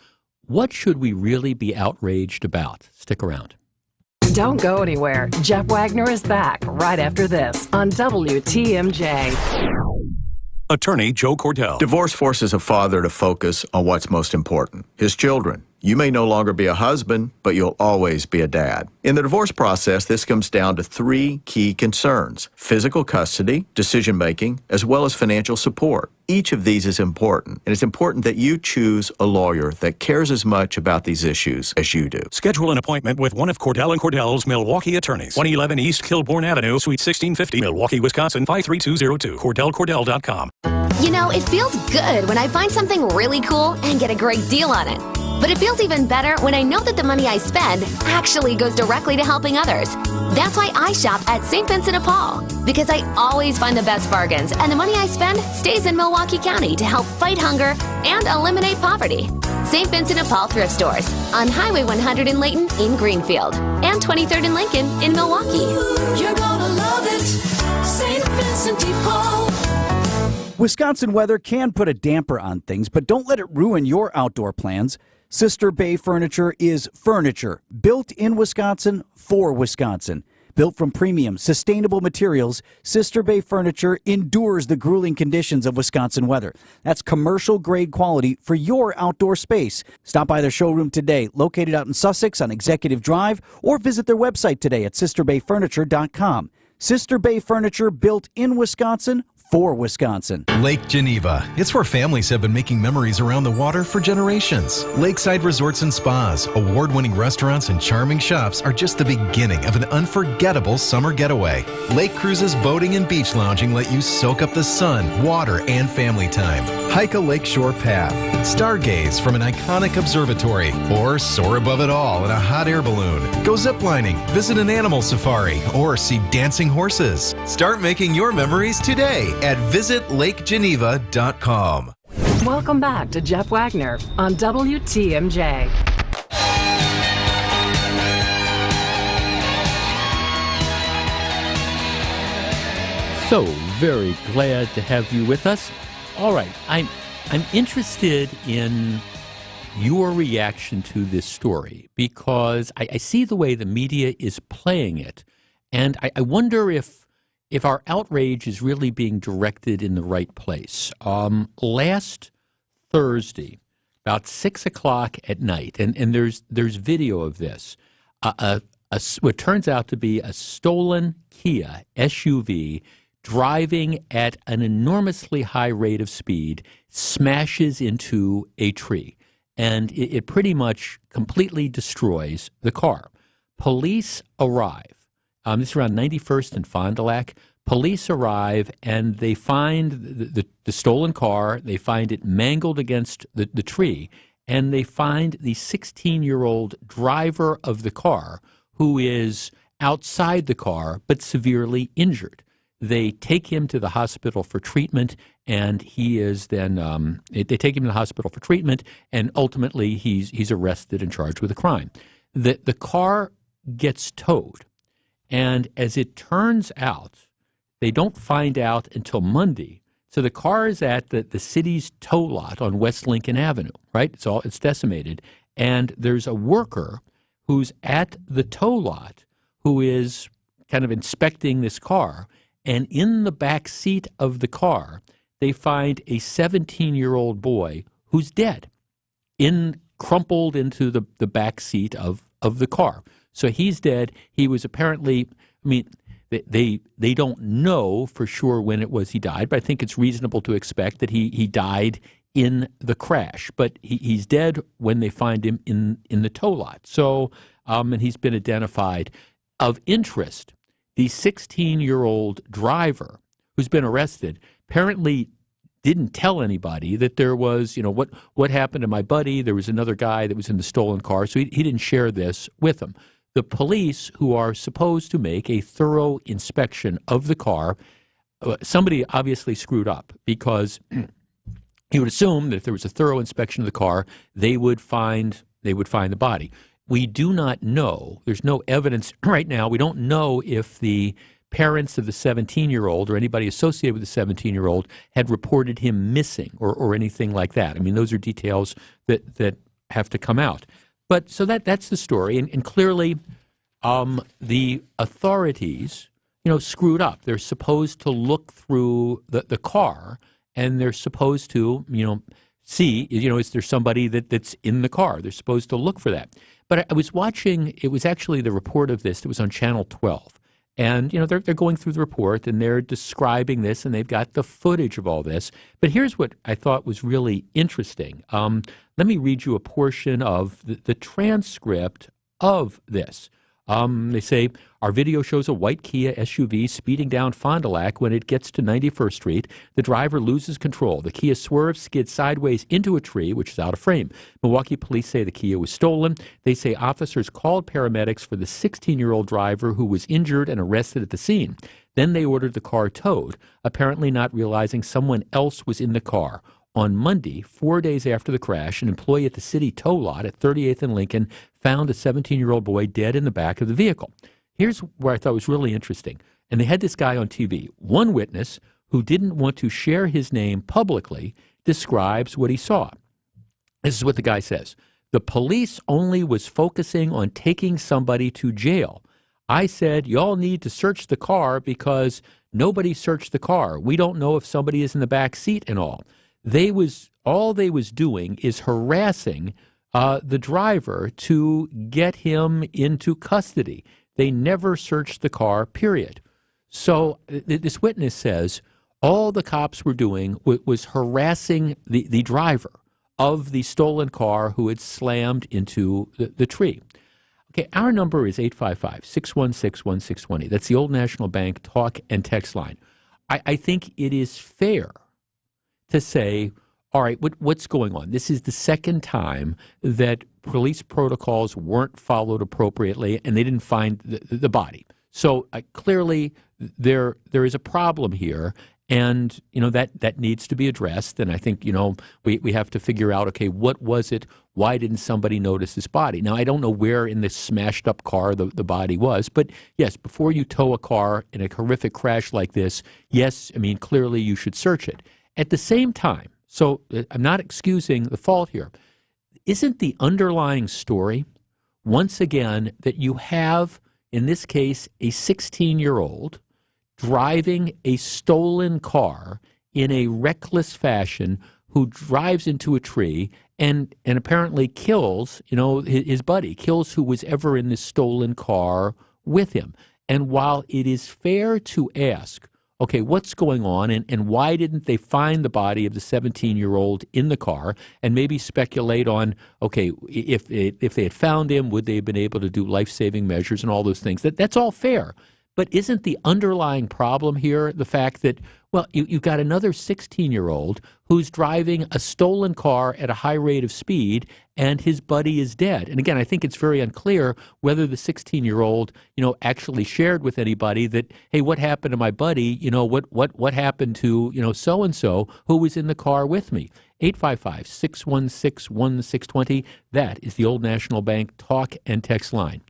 what should we really be outraged about? Stick around. Don't go anywhere. Jeff Wagner is back right after this on WTMJ. Attorney Joe Cordell. Divorce forces a father to focus on what's most important, his children. You may no longer be a husband, but you'll always be a dad. In the divorce process, this comes down to 3 key concerns: physical custody, decision-making, as well as financial support. Each of these is important, and it's important that you choose a lawyer that cares as much about these issues as you do. Schedule an appointment with one of Cordell & Cordell's Milwaukee attorneys. 111 East Kilbourne Avenue, Suite 1650, Milwaukee, Wisconsin, 53202. CordellCordell.com. You know, it feels good when I find something really cool and get a great deal on it. But it feels even better when I know that the money I spend actually goes directly to helping others. That's why I shop at St. Vincent de Paul, because I always find the best bargains, and the money I spend stays in Milwaukee County to help fight hunger and eliminate poverty. St. Vincent de Paul thrift stores on Highway 100 in Layton in Greenfield and 23rd and Lincoln in Milwaukee. You're gonna love it, St. Vincent de Paul. Wisconsin weather can put a damper on things, but don't let it ruin your outdoor plans. Sister Bay Furniture is furniture built in Wisconsin for Wisconsin. Built from premium, sustainable materials, Sister Bay Furniture endures the grueling conditions of Wisconsin weather. That's commercial-grade quality for your outdoor space. Stop by their showroom today, located out in Sussex on Executive Drive, or visit their website today at sisterbayfurniture.com. Sister Bay Furniture, built in Wisconsin for Wisconsin. Lake Geneva. It's where families have been making memories around the water for generations. Lakeside resorts and spas, award-winning restaurants, and charming shops are just the beginning of an unforgettable summer getaway. Lake cruises, boating, and beach lounging let you soak up the sun, water, and family time. Hike a lakeshore path, stargaze from an iconic observatory, or soar above it all in a hot air balloon. Go ziplining, visit an animal safari, or see dancing horses. Start making your memories today at visitlakegeneva.com. Welcome back to Jeff Wagner on WTMJ. So very glad to have you with us. All right, I'm interested in your reaction to this story because I see the way the media is playing it, and I wonder if our outrage is really being directed in the right place. Last Thursday, about 6 o'clock at night, and there's video of this, what turns out to be a stolen Kia SUV driving at an enormously high rate of speed smashes into a tree, and it pretty much completely destroys the car. Police arrive. This is around 91st and Fond du Lac. Police arrive and they find the stolen car. They find it mangled against the tree, and they find the 16-year-old driver of the car who is outside the car but severely injured. They take him to the hospital for treatment, and he is then they take him to the hospital for treatment, and ultimately he's arrested and charged with a crime. The car gets towed. And as it turns out, they don't find out until Monday. So the car is at the city's tow lot on West Lincoln Avenue, right? It's decimated. And there's a worker who's at the tow lot who is kind of inspecting this car. And in the back seat of the car, they find a 17-year-old boy who's dead, crumpled into the back seat of the car. So he's dead. He was apparently, they don't know for sure when it was he died, but I think it's reasonable to expect that he died in the crash. But he's dead when they find him in the tow lot. So, and he's been identified. Of interest, the 16-year-old driver who's been arrested apparently didn't tell anybody that there was, what happened to my buddy. There was another guy that was in the stolen car, so he didn't share this with them. The police, who are supposed to make a thorough inspection of the car, somebody obviously screwed up because you would assume that if there was a thorough inspection of the car, they would find the body. We do not know. There's no evidence right now. We don't know if the parents of the 17-year-old or anybody associated with the 17-year-old had reported him missing or anything like that. Those are details that have to come out. But so that's the story, and clearly the authorities, screwed up. They're supposed to look through the car, and they're supposed to, see, is there somebody that's in the car? They're supposed to look for that. But I was watching, it was actually the report of this that was on Channel 12. And, they're going through the report and they're describing this and they've got the footage of all this. But here's what I thought was really interesting. Let me read you a portion of the transcript of this. They say, our video shows a white Kia SUV speeding down Fond du Lac. When it gets to 91st Street, the driver loses control. The Kia swerves, skids sideways into a tree, which is out of frame. Milwaukee police say the Kia was stolen. They say officers called paramedics for the 16-year-old driver who was injured and arrested at the scene. Then they ordered the car towed, apparently not realizing someone else was in the car. On Monday, 4 days after the crash, an employee at the city tow lot at 38th and Lincoln found a 17-year-old boy dead in the back of the vehicle. Here's where I thought was really interesting. And they had this guy on TV. One witness who didn't want to share his name publicly describes what he saw. This is what the guy says. The police only was focusing on taking somebody to jail. I said, y'all need to search the car because nobody searched the car. We don't know if somebody is in the back seat and all. All they was doing is harassing the driver to get him into custody. They never searched the car, period. So this witness says all the cops were doing was harassing the driver of the stolen car who had slammed into the tree. Okay, our number is 855-616-1620. That's the Old National Bank talk and text line. I think it is fair to say, all right, what's going on? This is the second time that police protocols weren't followed appropriately and they didn't find the body. So clearly there is a problem here, and that needs to be addressed. And I think we have to figure out, okay, what was it? Why didn't somebody notice this body? Now, I don't know where in this smashed up car the body was, but yes, before you tow a car in a horrific crash like this, yes, clearly you should search it. At the same time, so I'm not excusing the fault here, isn't the underlying story, once again, that you have, in this case, a 16-year-old driving a stolen car in a reckless fashion who drives into a tree and apparently kills, his buddy, kills who was ever in this stolen car with him. And while it is fair to ask, okay, what's going on, and why didn't they find the body of the 17-year-old in the car, and maybe speculate on, okay, if they had found him, would they have been able to do life-saving measures and all those things? That's all fair. But isn't the underlying problem here the fact that, well, you've got another 16-year-old who's driving a stolen car at a high rate of speed, and his buddy is dead? And again, I think it's very unclear whether the 16-year-old, actually shared with anybody that, hey, what happened to my buddy? What happened to, so-and-so who was in the car with me? 855-616-1620. That is the Old National Bank talk and text line.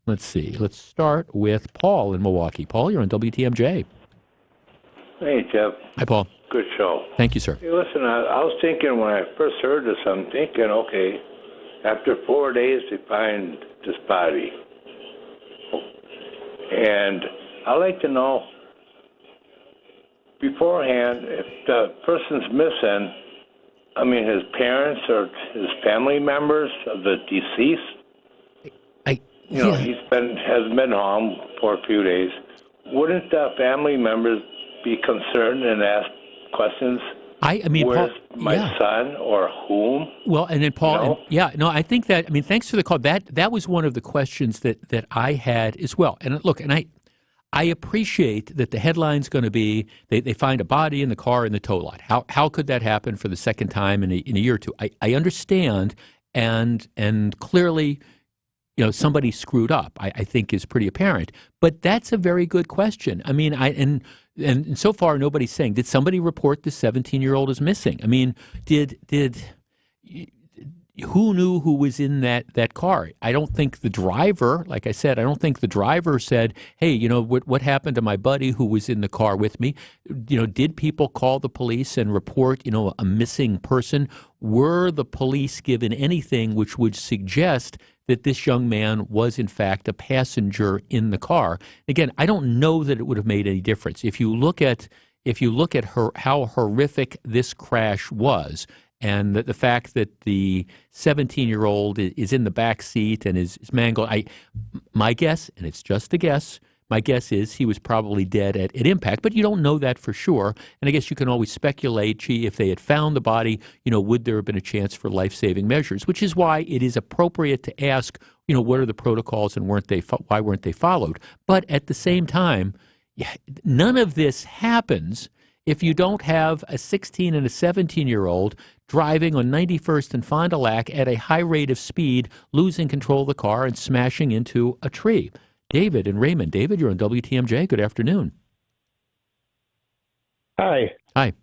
Let's see. Let's start with Paul in Milwaukee. Paul, you're on WTMJ. Hey, Jeff. Hi, Paul. Good show. Thank you, sir. Hey, listen, I was thinking when I first heard this, I'm thinking, okay, after 4 days they find this body. And I'd like to know beforehand if the person's missing, his parents or his family members of the deceased. He hasn't been home for a few days. Wouldn't the family members be concerned and ask questions? Where's Paul, my son or whom? Well, and then Paul, I think that, thanks for the call. That was one of the questions that I had as well. And look, and I appreciate that the headline's going to be they find a body in the car in the tow lot. How could that happen for the second time in a year or two? I understand, and clearly, somebody screwed up, I think is pretty apparent. But that's a very good question. And so far nobody's saying, did somebody report the 17-year-old is missing? Who knew who was in that car? I don't think the driver, like I said, said, hey, what happened to my buddy who was in the car with me? Did people call the police and report, a missing person? Were the police given anything which would suggest that this young man was in fact a passenger in the car? Again, I don't know that it would have made any difference. If you look at how horrific this crash was, And the fact that the 17-year-old is in the back seat and is mangled, my guess, and it's just a guess, my guess is he was probably dead at impact, but you don't know that for sure. And I guess you can always speculate, gee, if they had found the body, would there have been a chance for life-saving measures, which is why it is appropriate to ask, what are the protocols and why weren't they followed? But at the same time, none of this happens if you don't have a 16 and a 17-year-old driving on 91st and Fond du Lac at a high rate of speed, losing control of the car and smashing into a tree. David and Raymond. David, you're on WTMJ. Good afternoon. Hi. Hi.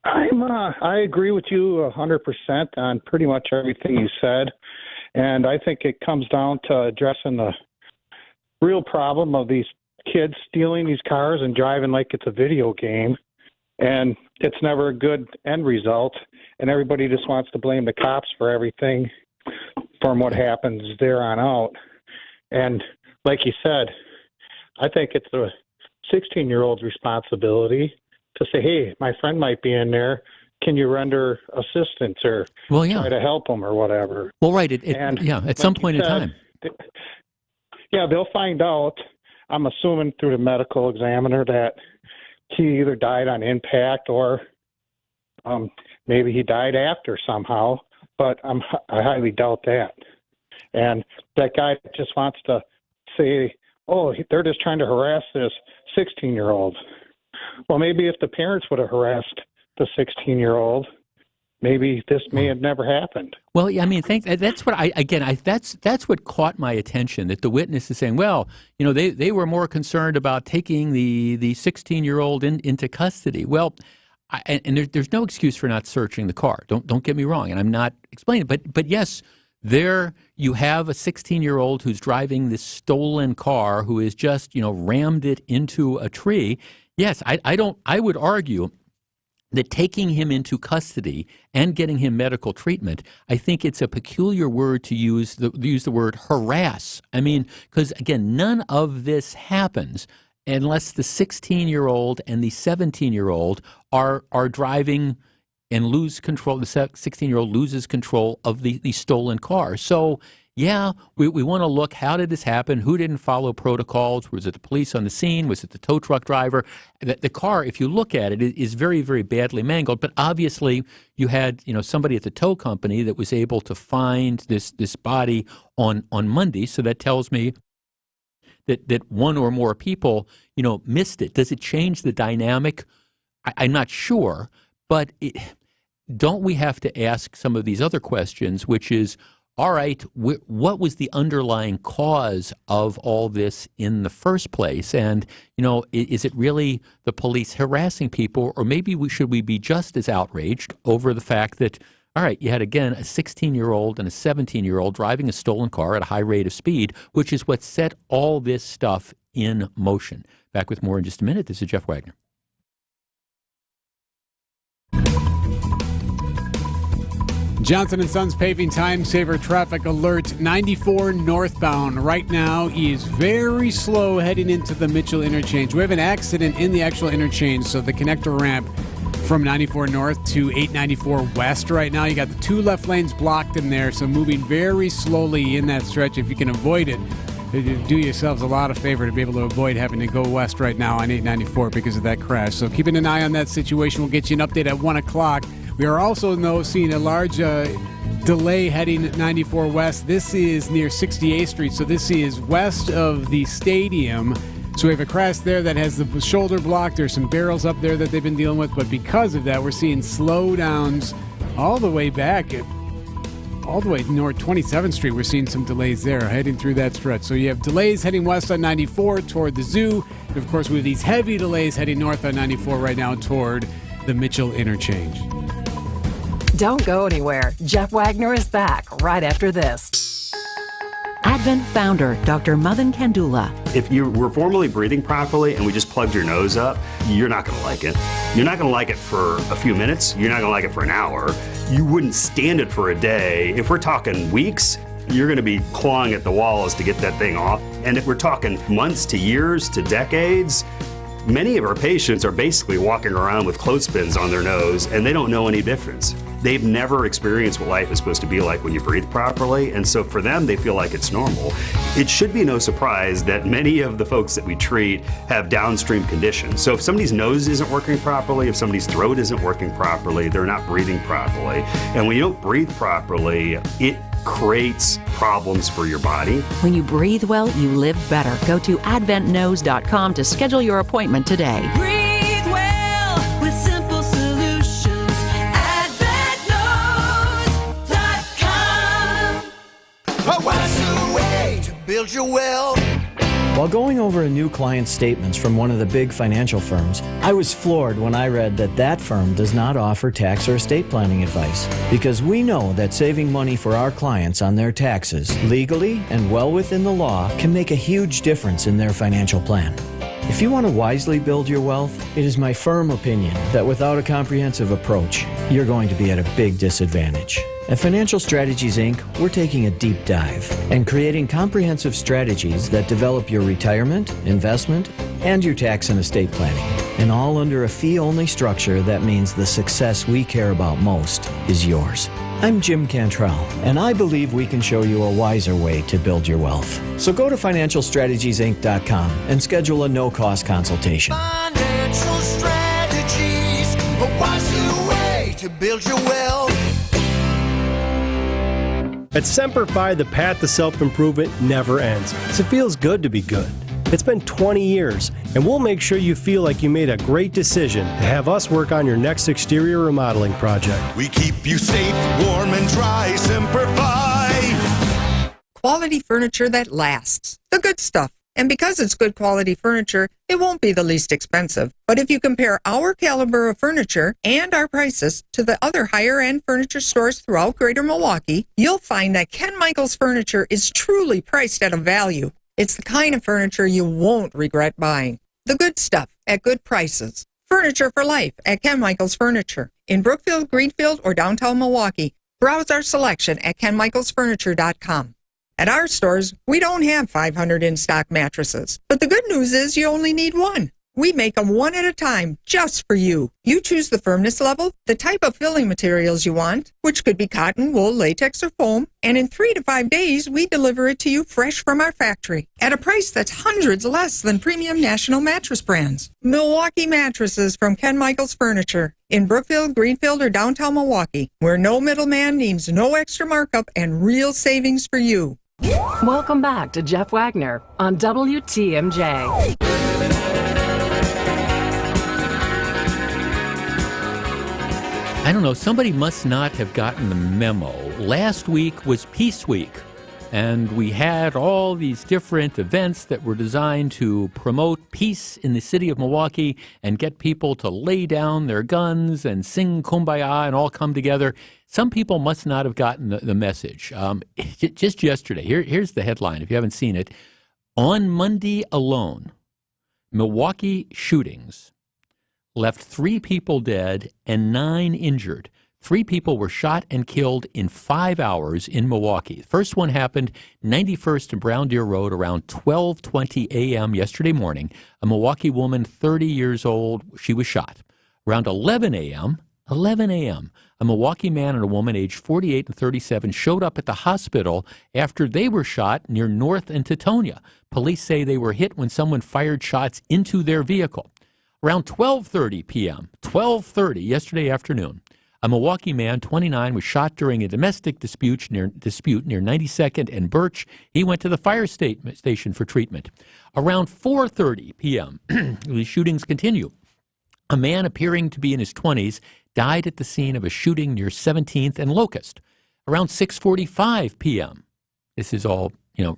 I agree with you 100% on pretty much everything you said, and I think it comes down to addressing the real problem of these kids stealing these cars and driving like it's a video game, and it's never a good end result, and everybody just wants to blame the cops for everything from what happens there on out. And like you said, I think it's the 16-year-old's responsibility to say, hey, my friend might be in there. Can you render assistance or try to help them or whatever? Well, right. At some point in time. Yeah, they'll find out, I'm assuming through the medical examiner, that he either died on impact or maybe he died after somehow, but I highly doubt that. And that guy just wants to say, oh, they're just trying to harass this 16-year-old. Well, maybe if the parents would have harassed the 16-year-old, maybe this may have never happened. Well, I mean, that's what that's what caught my attention, that the witness is saying, well, they were more concerned about taking the 16-year-old into custody. Well, and there's no excuse for not searching the car. Don't get me wrong, and I'm not explaining, but yes, there you have a 16-year-old who's driving this stolen car who has just rammed it into a tree. Yes, I would argue that taking him into custody and getting him medical treatment, I think it's a peculiar word to use the word harass. I mean, because again, none of this happens unless the 16-year-old and the 17-year-old are driving and lose control. The 16-year-old loses control of the stolen car. So, yeah, we want to look, how did this happen? Who didn't follow protocols? Was it the police on the scene? Was it the tow truck driver? The car, if you look at it, is very, very badly mangled. But obviously, you had somebody at the tow company that was able to find this body on Monday. So that tells me that one or more people missed it. Does it change the dynamic? I'm not sure, but don't we have to ask some of these other questions, which is, all right, what was the underlying cause of all this in the first place? And, is it really the police harassing people, or maybe should we be just as outraged over the fact that, all right, you had, again, a 16-year-old and a 17-year-old driving a stolen car at a high rate of speed, which is what set all this stuff in motion. Back with more in just a minute. This is Jeff Wagner. Johnson & Sons Paving Time Saver Traffic Alert. 94 northbound right now is very slow heading into the Mitchell interchange. We have an accident in the actual interchange, so the connector ramp from 94 north to 894 west right now. You got the two left lanes blocked in there, so moving very slowly in that stretch. If you can avoid it, do yourselves a lot of favor to be able to avoid having to go west right now on 894 because of that crash. So keeping an eye on that situation. We'll get you an update at 1 o'clock. We are also seeing a large delay heading 94 west. This is near 68th Street, so this is west of the stadium. So we have a crash there that has the shoulder blocked. There's some barrels up there that they've been dealing with, but because of that, we're seeing slowdowns all the way back, all the way north 27th Street. We're seeing some delays there heading through that stretch. So you have delays heading west on 94 toward the zoo. And of course, we have these heavy delays heading north on 94 right now toward the Mitchell interchange. Don't go anywhere. Jeff Wagner is back right after this. Advent founder, Dr. Madan Kandula. If you were formerly breathing properly and we just plugged your nose up, you're not going to like it. You're not going to like it for a few minutes. You're not going to like it for an hour. You wouldn't stand it for a day. If we're talking weeks, you're going to be clawing at the walls to get that thing off. And if we're talking months to years to decades, Many of our patients are basically walking around with clothespins on their nose, and they don't know any difference. They've never experienced what life is supposed to be like when you breathe properly, and so for them, they feel like it's normal. It should be no surprise that many of the folks that we treat have downstream conditions. So if somebody's nose isn't working properly, if somebody's throat isn't working properly, they're not breathing properly. And when you don't breathe properly, it creates problems for your body. When you breathe well, you live better. Go to adventknows.com to schedule your appointment today. Breathe well with simple solutions. AdventKnows.com. What's the way to build your wealth? While going over a new client's statements from one of the big financial firms, I was floored when I read that firm does not offer tax or estate planning advice. Because we know that saving money for our clients on their taxes, legally and well within the law, can make a huge difference in their financial plan. If you want to wisely build your wealth, it is my firm opinion that without a comprehensive approach, you're going to be at a big disadvantage. At Financial Strategies, Inc., we're taking a deep dive and creating comprehensive strategies that develop your retirement, investment, and your tax and estate planning. And all under a fee-only structure that means the success we care about most is yours. I'm Jim Cantrell, and I believe we can show you a wiser way to build your wealth. So go to FinancialStrategiesInc.com and schedule a no-cost consultation. Financial strategies, a wiser way to build your wealth. At Semper Fi, the path to self-improvement never ends. So it feels good to be good. It's been 20 years, and we'll make sure you feel like you made a great decision to have us work on your next exterior remodeling project. We keep you safe, warm, and dry. Semper Fi. Quality furniture that lasts. The good stuff. And because it's good quality furniture, it won't be the least expensive. But if you compare our caliber of furniture and our prices to the other higher-end furniture stores throughout Greater Milwaukee, you'll find that Ken Michaels Furniture is truly priced at a value. It's the kind of furniture you won't regret buying. The good stuff at good prices. Furniture for life at Ken Michaels Furniture. In Brookfield, Greenfield, or downtown Milwaukee, browse our selection at KenMichaelsFurniture.com. At our stores, we don't have 500 in-stock mattresses. But the good news is you only need one. We make them one at a time, just for you. You choose the firmness level, the type of filling materials you want, which could be cotton, wool, latex, or foam, and in 3 to 5 days, we deliver it to you fresh from our factory at a price that's hundreds less than premium national mattress brands. Milwaukee mattresses from Ken Michaels Furniture in Brookfield, Greenfield, or downtown Milwaukee, where no middleman means no extra markup and real savings for you. Welcome back to Jeff Wagner on WTMJ. I don't know, somebody must not have gotten the memo. Last week was Peace Week, and we had all these different events that were designed to promote peace in the city of Milwaukee and get people to lay down their guns and sing Kumbaya and all come together. Some people must not have gotten the message. Just yesterday, here's the headline, if you haven't seen it. On Monday alone, Milwaukee shootings left 3 people dead and 9 injured. 3 people were shot and killed in 5 hours in Milwaukee. The first one happened 91st and Brown Deer Road around 12:20 a.m. yesterday morning. A Milwaukee woman, 30 years old, she was shot. Around 11 a.m., a Milwaukee man and a woman aged 48 and 37 showed up at the hospital after they were shot near North and Teutonia. Police say they were hit when someone fired shots into their vehicle. Around 12:30 p.m., 12:30 yesterday afternoon, a Milwaukee man, 29, was shot during a domestic dispute near 92nd and Birch. He went to the fire station for treatment. Around 4:30 p.m., these shootings continue. A man appearing to be in his 20s died at the scene of a shooting near 17th and Locust. Around 6:45 p.m., this is all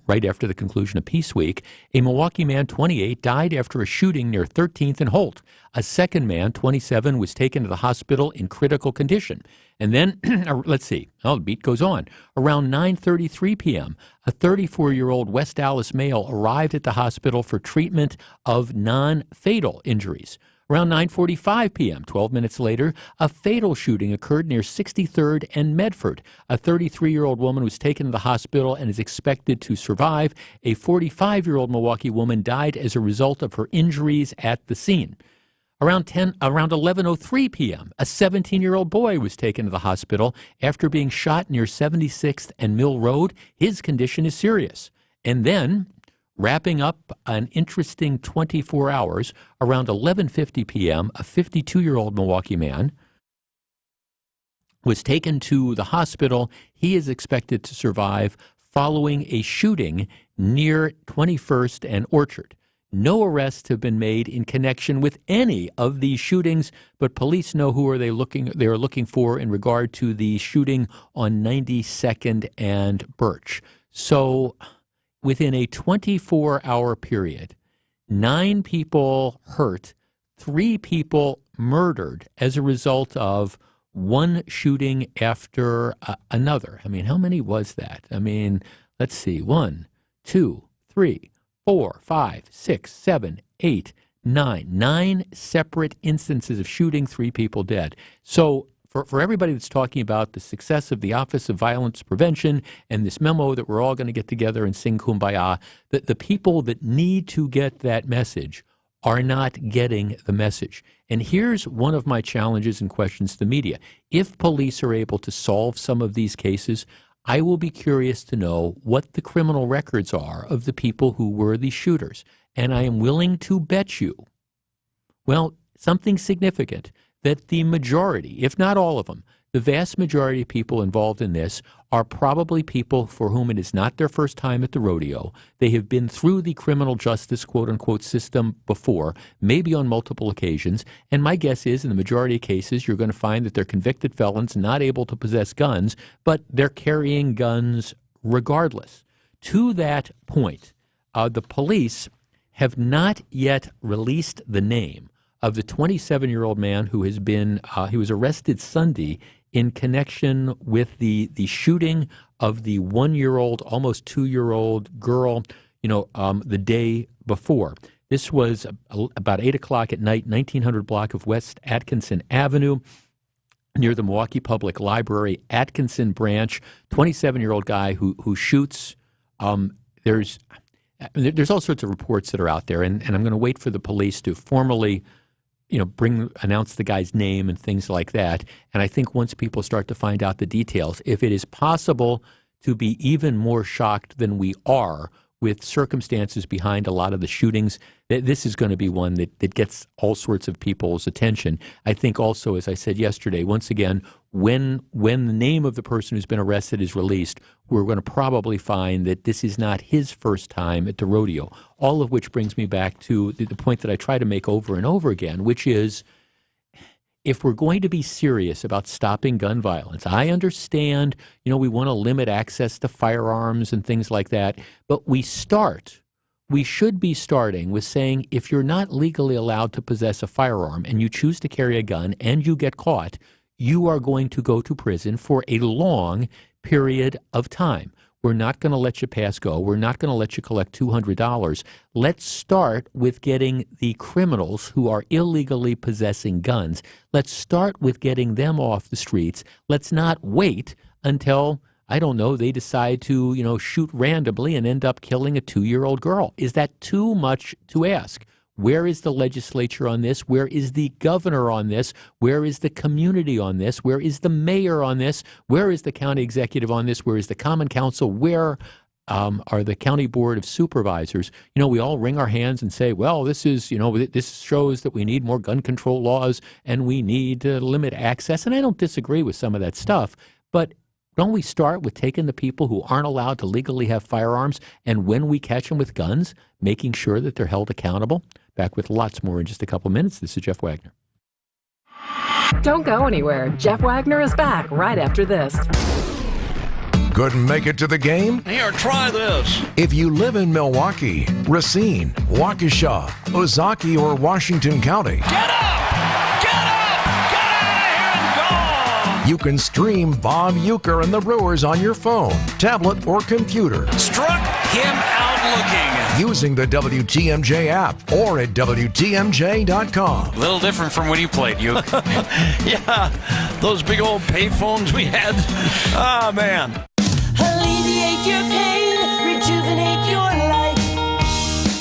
right after the conclusion of Peace Week, a Milwaukee man, 28, died after a shooting near 13th and Holt. A second man, 27, was taken to the hospital in critical condition. And then, the beat goes on. Around 9:33 p.m., a 34-year-old West Dallas male arrived at the hospital for treatment of non-fatal injuries. Around 9:45 p.m., 12 minutes later, a fatal shooting occurred near 63rd and Medford. A 33-year-old woman was taken to the hospital and is expected to survive. A 45-year-old Milwaukee woman died as a result of her injuries at the scene. Around 11:03 p.m., a 17-year-old boy was taken to the hospital after being shot near 76th and Mill Road. His condition is serious. And then, wrapping up an interesting 24 hours, around 11:50 p.m., a 52-year-old Milwaukee man was taken to the hospital. He is expected to survive following a shooting near 21st and Orchard. No arrests have been made in connection with any of these shootings, but police know who they are looking for in regard to the shooting on 92nd and Birch. So within a 24-hour period, 9 people hurt, 3 people murdered as a result of one shooting after another. I mean, how many was that? I mean, let's see, 1, 2, 3, 4, 5, 6, 7, 8, 9. 9 separate instances of shooting, 3 people dead. So for everybody that's talking about the success of the Office of Violence Prevention and this memo that we're all going to get together and sing Kumbaya, the people that need to get that message are not getting the message. And here's one of my challenges and questions to the media. If police are able to solve some of these cases, I will be curious to know what the criminal records are of the people who were the shooters. And I am willing to bet you, well, something significant, that the majority, if not all of them, the vast majority of people involved in this are probably people for whom it is not their first time at the rodeo. They have been through the criminal justice quote-unquote system before, maybe on multiple occasions, and my guess is in the majority of cases you're going to find that they're convicted felons not able to possess guns, but they're carrying guns regardless. To that point, the police have not yet released the name of the 27-year-old man who has been he was arrested Sunday in connection with the shooting of the 1-year-old, almost 2-year-old girl, the day before. This was about 8 o'clock at night, 1900 block of West Atkinson Avenue, near the Milwaukee Public Library, Atkinson branch. 27-year-old guy who shoots. There's all sorts of reports that are out there, and I'm going to wait for the police to formally announce the guy's name and things like that. And I think once people start to find out the details, if it is possible to be even more shocked than we are with circumstances behind a lot of the shootings, this is going to be one that gets all sorts of people's attention. I think also, as I said yesterday, once again, when the name of the person who's been arrested is released, we're going to probably find that this is not his first time at the rodeo. All of which brings me back to the point that I try to make over and over again, which is, if we're going to be serious about stopping gun violence, I understand, we want to limit access to firearms and things like that, but we should be starting with saying, if you're not legally allowed to possess a firearm and you choose to carry a gun and you get caught, you are going to go to prison for a long period of time. We're not going to let you pass go. We're not going to let you collect $200. Let's start with getting the criminals who are illegally possessing guns. Let's start with getting them off the streets. Let's not wait until, I don't know, they decide to, shoot randomly and end up killing a 2-year-old girl. Is that too much to ask? Where is the legislature on this? Where is the governor on this? Where is the community on this? Where is the mayor on this? Where is the county executive on this? Where is the common council? Where are the county board of supervisors? We all wring our hands and say, well, this shows that we need more gun control laws and we need to limit access. And I don't disagree with some of that stuff, but don't we start with taking the people who aren't allowed to legally have firearms, and when we catch them with guns, making sure that they're held accountable? Back with lots more in just a couple minutes. This is Jeff Wagner. Don't go anywhere. Jeff Wagner is back right after this. Couldn't make it to the game? Here, try this. If you live in Milwaukee, Racine, Waukesha, Ozaukee, or Washington County, Get up! Get up! Get out of here and go! You can stream Bob Uecker and the Brewers on your phone, tablet, or computer. Struck him out looking. Using the WTMJ app or at WTMJ.com. A little different from when you played, you. Yeah, those big old payphones we had. Ah, man. Alleviate your pain, rejuvenate your life.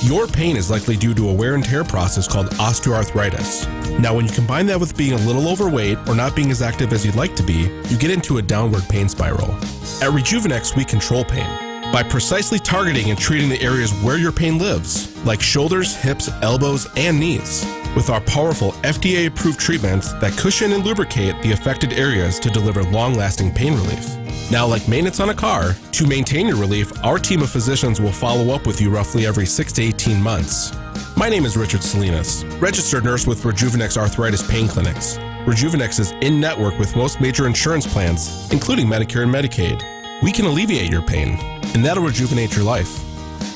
Your pain is likely due to a wear and tear process called osteoarthritis. Now, when you combine that with being a little overweight or not being as active as you'd like to be, you get into a downward pain spiral. At Rejuvenex, we control pain by precisely targeting and treating the areas where your pain lives, like shoulders, hips, elbows, and knees, with our powerful FDA-approved treatments that cushion and lubricate the affected areas to deliver long-lasting pain relief. Now, like maintenance on a car, to maintain your relief, our team of physicians will follow up with you roughly every 6 to 18 months. My name is Richard Salinas, registered nurse with Rejuvenex Arthritis Pain Clinics. Rejuvenex is in-network with most major insurance plans, including Medicare and Medicaid. We can alleviate your pain, and that'll rejuvenate your life.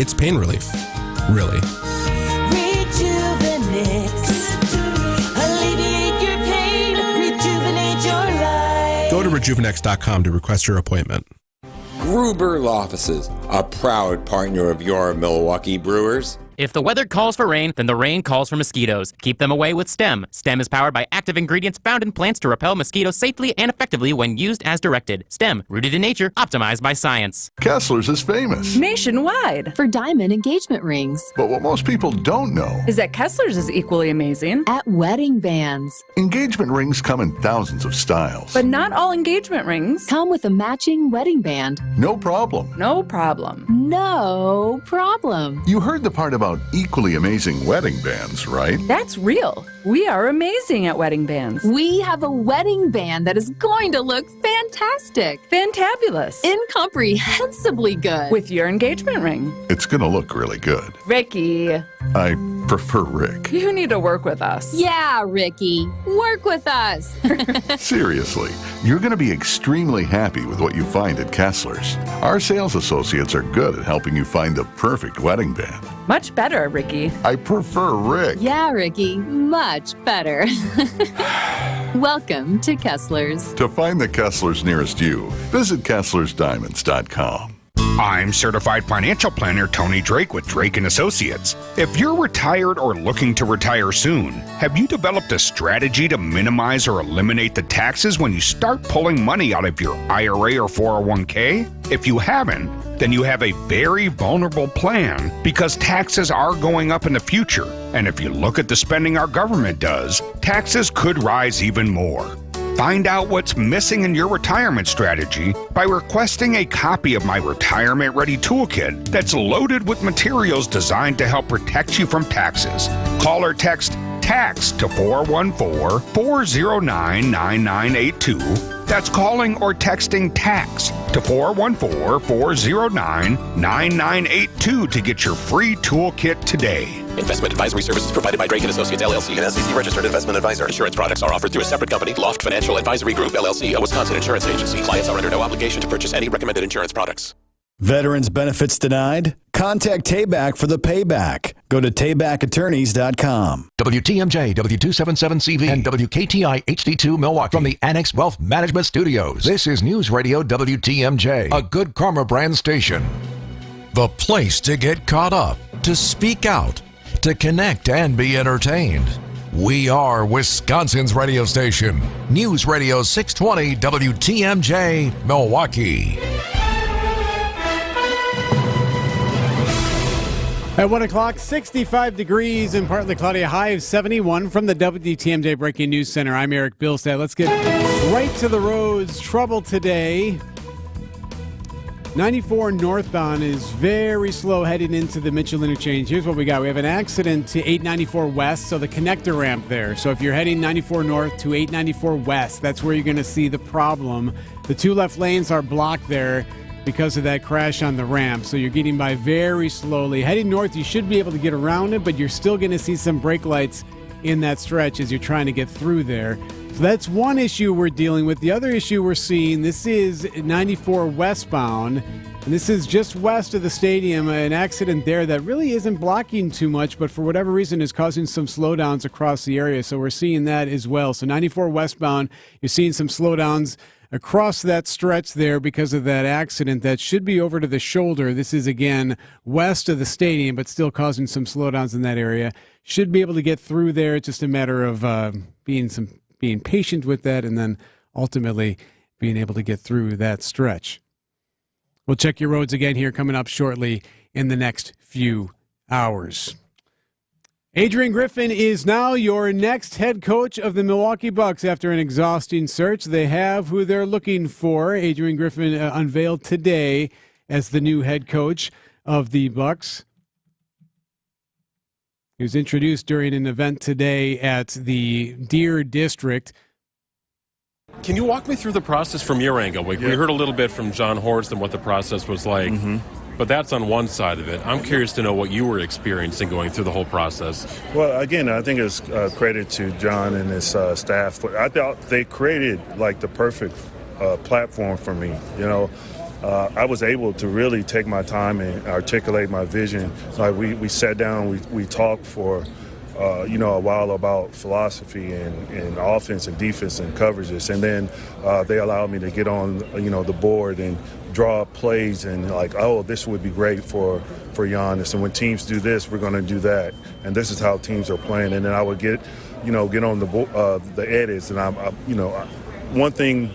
It's pain relief. Really. Rejuvenex. Alleviate your pain, rejuvenate your life. Go to rejuvenex.com to request your appointment. Gruber Offices, a proud partner of your Milwaukee Brewers. If the weather calls for rain, then the rain calls for mosquitoes. Keep them away with STEM. STEM is powered by active ingredients found in plants to repel mosquitoes safely and effectively when used as directed. STEM, rooted in nature, optimized by science. Kessler's is famous nationwide for diamond engagement rings. But what most people don't know is that Kessler's is equally amazing at wedding bands. Engagement rings come in thousands of styles. But not all engagement rings come with a matching wedding band. No problem. No problem. No problem. You heard the part about equally amazing wedding bands, right? That's real. We are amazing at wedding bands. We have a wedding band that is going to look fantastic. Fantabulous. Incomprehensibly good. With your engagement ring. It's going to look really good. Ricky. I prefer Rick. You need to work with us. Yeah, Ricky. Work with us. Seriously, you're going to be extremely happy with what you find at Kessler's. Our sales associates are good at helping you find the perfect wedding band. Much better, Ricky. I prefer Rick. Yeah, Ricky. Much better. Welcome to Kessler's. To find the Kessler's nearest you, visit KesslersDiamonds.com. I'm certified financial planner Tony Drake with Drake & Associates. If you're retired or looking to retire soon, have you developed a strategy to minimize or eliminate the taxes when you start pulling money out of your IRA or 401k? If you haven't, then you have a very vulnerable plan because taxes are going up in the future. And if you look at the spending our government does, taxes could rise even more. Find out what's missing in your retirement strategy by requesting a copy of my Retirement Ready Toolkit that's loaded with materials designed to help protect you from taxes. Call or text TAX to 414-409-9982. That's calling or texting TAX to 414-409-9982 to get your free toolkit today. Investment advisory services provided by Drake & Associates, LLC, an SEC-registered investment advisor. Insurance products are offered through a separate company, Loft Financial Advisory Group, LLC, a Wisconsin insurance agency. Clients are under no obligation to purchase any recommended insurance products. Veterans benefits denied? Contact Tayback for the payback. Go to taybackattorneys.com. WTMJ, W277CV, and WKTI HD2 Milwaukee. From the Annex Wealth Management Studios, this is News Radio WTMJ, a Good Karma brand station. The place to get caught up, to speak out, to connect and be entertained. We are Wisconsin's radio station, News Radio 620 WTMJ, Milwaukee. At 1 o'clock, 65 degrees and partly cloudy, a high of 71 from the WTMJ Breaking News Center. I'm Eric Bilstead. Let's get right to the roads. Trouble today. 94 northbound is very slow heading into the Mitchell interchange. Here's what we got. We have an accident to 894 west, so the connector ramp there. So if you're heading 94 north to 894 west, that's where you're going to see the problem. The two left lanes are blocked there because of that crash on the ramp. So you're getting by very slowly. Heading north, you should be able to get around it, but you're still going to see some brake lights in that stretch as you're trying to get through there. So that's one issue we're dealing with. The other issue we're seeing, this is 94 westbound, and this is just west of the stadium, an accident there that really isn't blocking too much, but for whatever reason is causing some slowdowns across the area. So we're seeing that as well. So 94 westbound, you're seeing some slowdowns across that stretch there because of that accident. That should be over to the shoulder. This is, again, west of the stadium, but still causing some slowdowns in that area. Should be able to get through there. It's just a matter of being patient with that and then ultimately being able to get through that stretch. We'll check your roads again here coming up shortly in the next few hours. Adrian Griffin is now your next head coach of the Milwaukee Bucks after an exhausting search. They have who they're looking for. Adrian Griffin unveiled today as the new head coach of the Bucks. He was introduced during an event today at the Deer District. Can you walk me through the process from your angle? We heard a little bit from John Horst and what the process was like. But that's on one side of it. I'm curious to know what you were experiencing going through the whole process. Well, again, I think it's credit to John and his staff. I thought they created like the perfect platform for me. You know, I was able to really take my time and articulate my vision. Like we sat down, we talked for a while about philosophy and offense and defense and coverages, and then they allowed me to get on the board and draw plays and like, oh, this would be great for Giannis, and when teams do this, we're going to do that, and this is how teams are playing. And then I would get on the edits, and one thing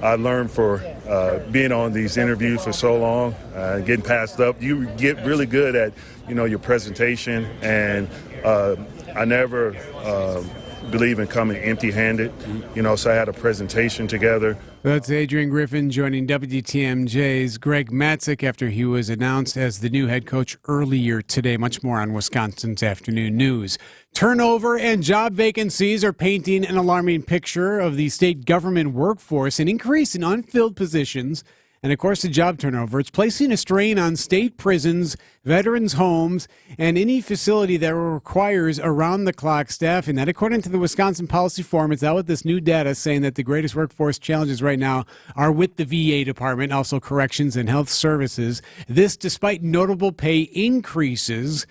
I learned for being on these interviews for so long, getting passed up, you get really good at your presentation, and I never believe in coming empty-handed, so I had a presentation together. That's Adrian Griffin joining WTMJ's Greg Matzik after he was announced as the new head coach earlier today. Much more on Wisconsin's Afternoon News. Turnover and job vacancies are painting an alarming picture of the state government workforce, an increase in unfilled positions. And, of course, the job turnover, it's placing a strain on state prisons, veterans' homes, and any facility that requires around-the-clock staffing. That, according to the Wisconsin Policy Forum, it's out with this new data saying that the greatest workforce challenges right now are with the VA department, also corrections and health services. This despite notable pay increases.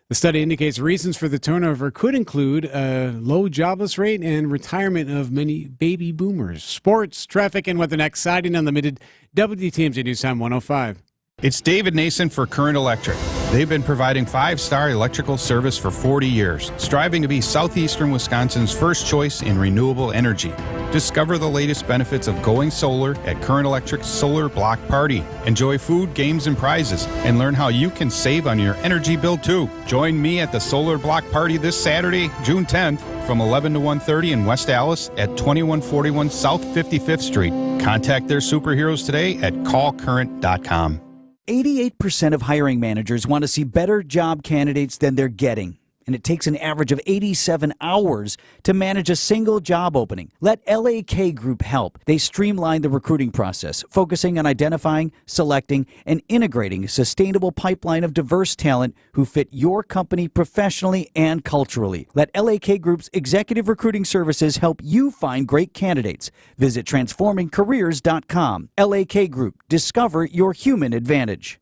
The study indicates reasons for the turnover could include a low jobless rate and retirement of many baby boomers. Sports, traffic, and weather next. Siding Unlimited, WTMJ News Time 105. It's David Nason for Current Electric. They've been providing 5-star electrical service for 40 years, striving to be southeastern Wisconsin's first choice in renewable energy. Discover the latest benefits of going solar at Current Electric's Solar Block Party. Enjoy food, games, and prizes, and learn how you can save on your energy bill too. Join me at the Solar Block Party this Saturday, June 10th, from 11 to 1:30 in West Allis at 2141 South 55th Street. Contact their superheroes today at callcurrent.com. 88% of hiring managers want to see better job candidates than they're getting. And it takes an average of 87 hours to manage a single job opening. Let LAK Group help. They streamline the recruiting process, focusing on identifying, selecting, and integrating a sustainable pipeline of diverse talent who fit your company professionally and culturally. Let LAK Group's executive recruiting services help you find great candidates. Visit transformingcareers.com. LAK Group. Discover your human advantage.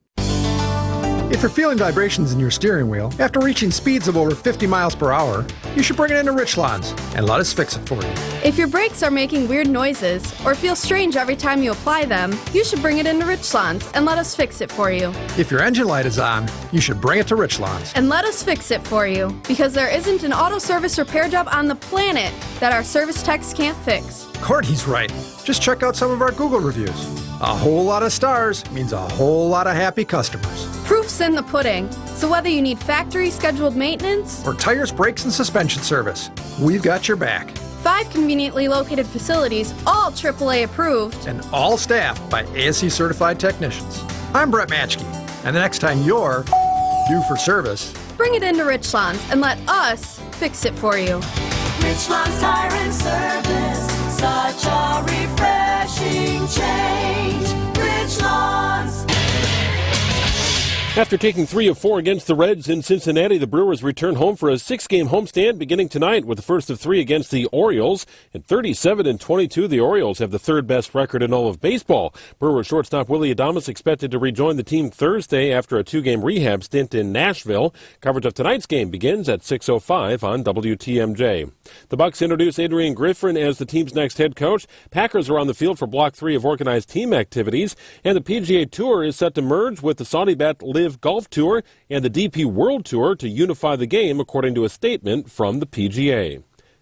If you're feeling vibrations in your steering wheel after reaching speeds of over 50 miles per hour, you should bring it into Richlands and let us fix it for you. If your brakes are making weird noises or feel strange every time you apply them, you should bring it into Richlands and let us fix it for you. If your engine light is on, you should bring it to Richlands and let us fix it for you, because there isn't an auto service repair job on the planet that our service techs can't fix. Courtney's right. Just check out some of our Google reviews. A whole lot of stars means a whole lot of happy customers. Proof's in the pudding. So whether you need factory scheduled maintenance or tires, brakes, and suspension service, we've got your back. 5 conveniently located facilities, all AAA approved, and all staffed by ASE certified technicians. I'm Brett Matchke, and the next time you're due for service, bring it into Richlands and let us fix it for you. Richlands Tire and Service, such a refreshing change. Richlands. After taking 3 of 4 against the Reds in Cincinnati, the Brewers return home for a 6-game homestand beginning tonight with the first of 3 against the Orioles. At 37-22, the Orioles have the third-best record in all of baseball. Brewers shortstop Willie Adames expected to rejoin the team Thursday after a 2-game rehab stint in Nashville. Coverage of tonight's game begins at 6:05 on WTMJ. The Bucs introduce Adrian Griffin as the team's next head coach. Packers are on the field for Block 3 of organized team activities, and the PGA Tour is set to merge with the Saudi-backed Live Golf Tour and the DP World Tour to unify the game, according to a statement from the PGA.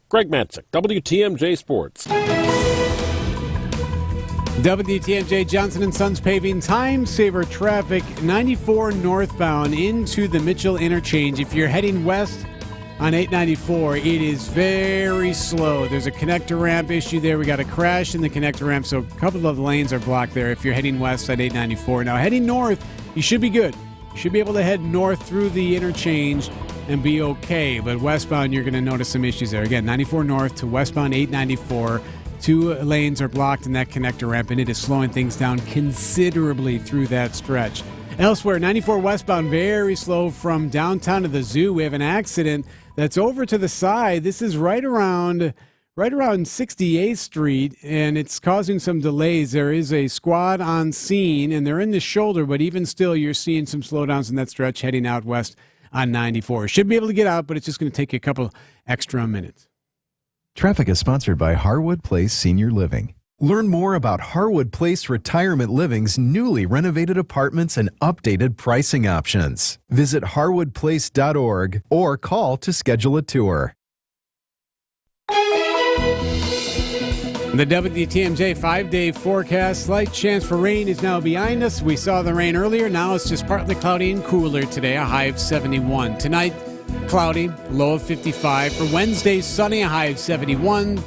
Greg Matzik, WTMJ Sports. WTMJ Johnson & Sons paving time saver traffic 94 northbound into the Mitchell interchange. If you're heading west on 894, it is very slow. There's a connector ramp issue there. We got a crash in the connector ramp, so a couple of lanes are blocked there if you're heading west at 894. Now, heading north, you should be good. You should be able to head north through the interchange and be okay, but westbound, you're going to notice some issues there. Again, 94 north to westbound 894. 2 lanes are blocked in that connector ramp, and it is slowing things down considerably through that stretch. Elsewhere, 94 westbound, very slow from downtown to the zoo. We have an accident that's over to the side. This is right around 68th Street, and it's causing some delays. There is a squad on scene, and they're in the shoulder, but even still, you're seeing some slowdowns in that stretch heading out west on 94. Should be able to get out, but it's just going to take you a couple extra minutes. Traffic is sponsored by Harwood Place Senior Living. Learn more about Harwood Place Retirement Living's newly renovated apartments and updated pricing options. Visit harwoodplace.org or call to schedule a tour. The WTMJ 5-day forecast. Slight chance for rain is now behind us. We saw the rain earlier. Now it's just partly cloudy and cooler today, a high of 71. Tonight, cloudy, low of 55. For Wednesday, sunny, a high of 71.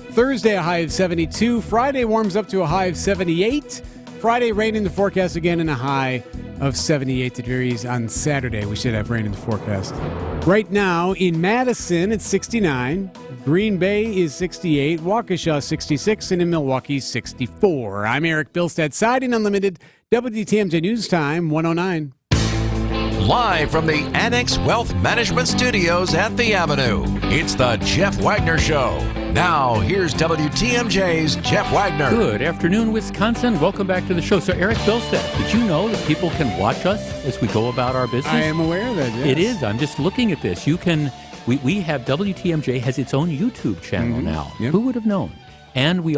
Thursday, a high of 72. Friday warms up to a high of 78. Friday, rain in the forecast again and a high of 78 degrees on Saturday. We should have rain in the forecast. Right now in Madison, it's 69. Green Bay is 68. Waukesha, 66. And in Milwaukee, 64. I'm Eric Bilstead, Siding Unlimited, WTMJ News Time, 109. Live from the Annex Wealth Management Studios at the Avenue, it's the Jeff Wagner Show. Now, here's WTMJ's Jeff Wagner. Good afternoon, Wisconsin. Welcome back to the show. So, Eric Bilstead, did you know that people can watch us as we go about our business? I am aware of that, yes. It is. I'm just looking at this. You can. We have WTMJ has its own YouTube channel now. Yep. Who would have known? And we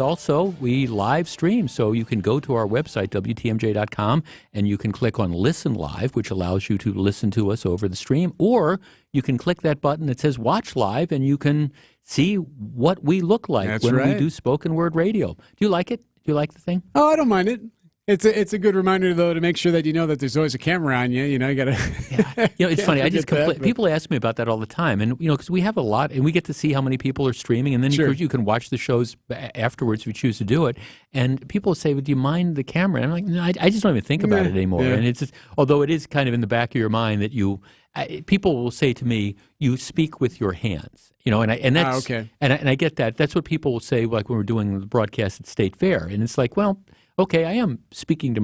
live stream, so you can go to our website, WTMJ.com, and you can click on Listen Live, which allows you to listen to us over the stream, or you can click that button that says Watch Live, and you can see what we look like we do spoken word radio. Do you like it? Do you like the thing? Oh, I don't mind it. It's a good reminder, though, to make sure that you know that there's always a camera on you. You know, you got to... It's funny. I just people ask me about that all the time. And, because we have a lot, and we get to see how many people are streaming. And then you can watch the shows afterwards if you choose to do it. And people say, well, do you mind the camera? And I'm like, no, I just don't even think about it anymore. Yeah. And it's just, although it is kind of in the back of your mind that people will say to me, you speak with your hands. And that's and I get that. That's what people will say, like when we're doing the broadcast at State Fair. And it's like, well, okay, I am speaking to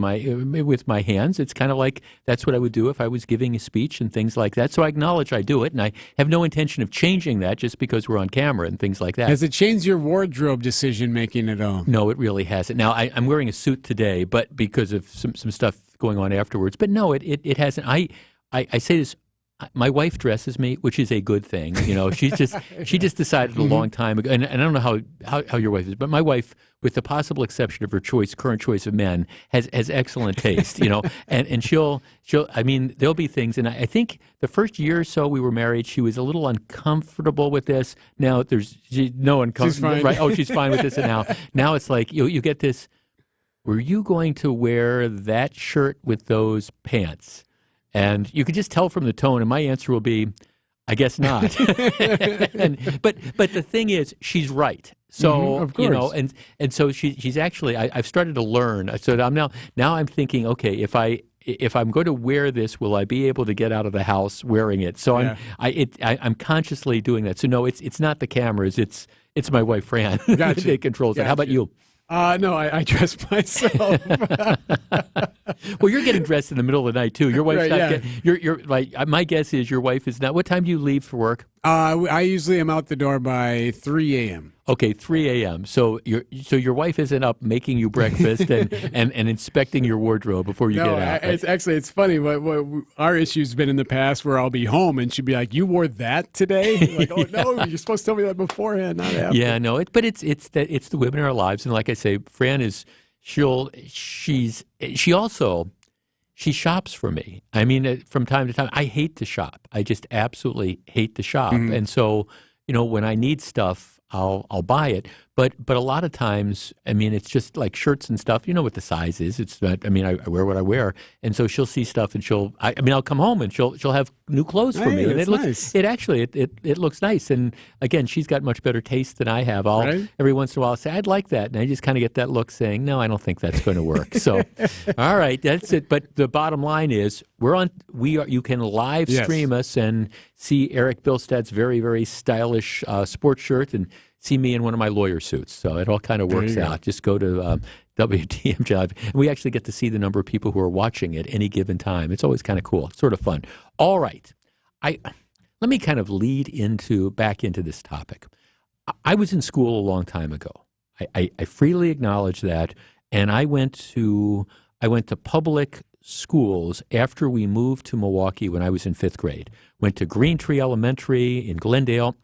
with my hands. It's kind of like that's what I would do if I was giving a speech and things like that. So I acknowledge I do it, and I have no intention of changing that just because we're on camera and things like that. Has it changed your wardrobe decision-making at all? No, it really hasn't. Now, I'm wearing a suit today, but because of some stuff going on afterwards. But no, it hasn't. I say this. My wife dresses me, which is a good thing. She just decided a long time ago, and I don't know how your wife is, but my wife, with the possible exception of her current choice of men, has excellent taste. And she'll there'll be things, and I think the first year or so we were married, she was a little uncomfortable with this. Now no uncomfortable, right? Oh, she's fine with this, and now it's like you get this. Were you going to wear that shirt with those pants? And you could just tell from the tone, and my answer will be, I guess not. but the thing is, she's right. So of course. And so she's actually. I've started to learn. So I'm thinking, okay, if I'm going to wear this, will I be able to get out of the house wearing it? So I'm consciously doing that. So no, it's not the cameras. It's my wife Fran that controls it. How about you? No, I dress myself. Well, you're getting dressed in the middle of the night too. Your wife's Right, not. yeah. You're like my guess is your wife is not. What time do you leave for work? I usually am out the door by 3 a.m. Okay, 3 a.m. So your wife isn't up making you breakfast and inspecting your wardrobe before you get out. Right? It's funny. What our issue's been in the past where I'll be home and she'll be like, "You wore that today?" Like, "Oh no, you're supposed to tell me that beforehand, not after." Yeah, no. But it's the women in our lives, and like I say, Fran is she shops for me. I mean, from time to time, I hate to shop. I just absolutely hate to shop, and so when I need stuff, I'll buy it. But a lot of times, I mean, it's just like shirts and stuff. You know what the size is. It's not. I mean, I wear what I wear, and so she'll see stuff, and I'll come home and she'll have new clothes for me, and it looks nice. It looks nice. And again, she's got much better taste than I have. Every once in a while say I'd like that, and I just kind of get that look saying no, I don't think that's going to work. So, all right, that's it. But the bottom line is you can live stream us and see Eric Bilstad's very, very stylish sports shirt and see me in one of my lawyer suits. So it all kind of works out. Just go to WTMJ Live. And we actually get to see the number of people who are watching at any given time. It's always kind of cool. It's sort of fun. All right. Let me kind of lead back into this topic. I was in school a long time ago. I freely acknowledge that. And I went to public schools after we moved to Milwaukee when I was in 5th grade. Went to Green Tree Elementary in Glendale,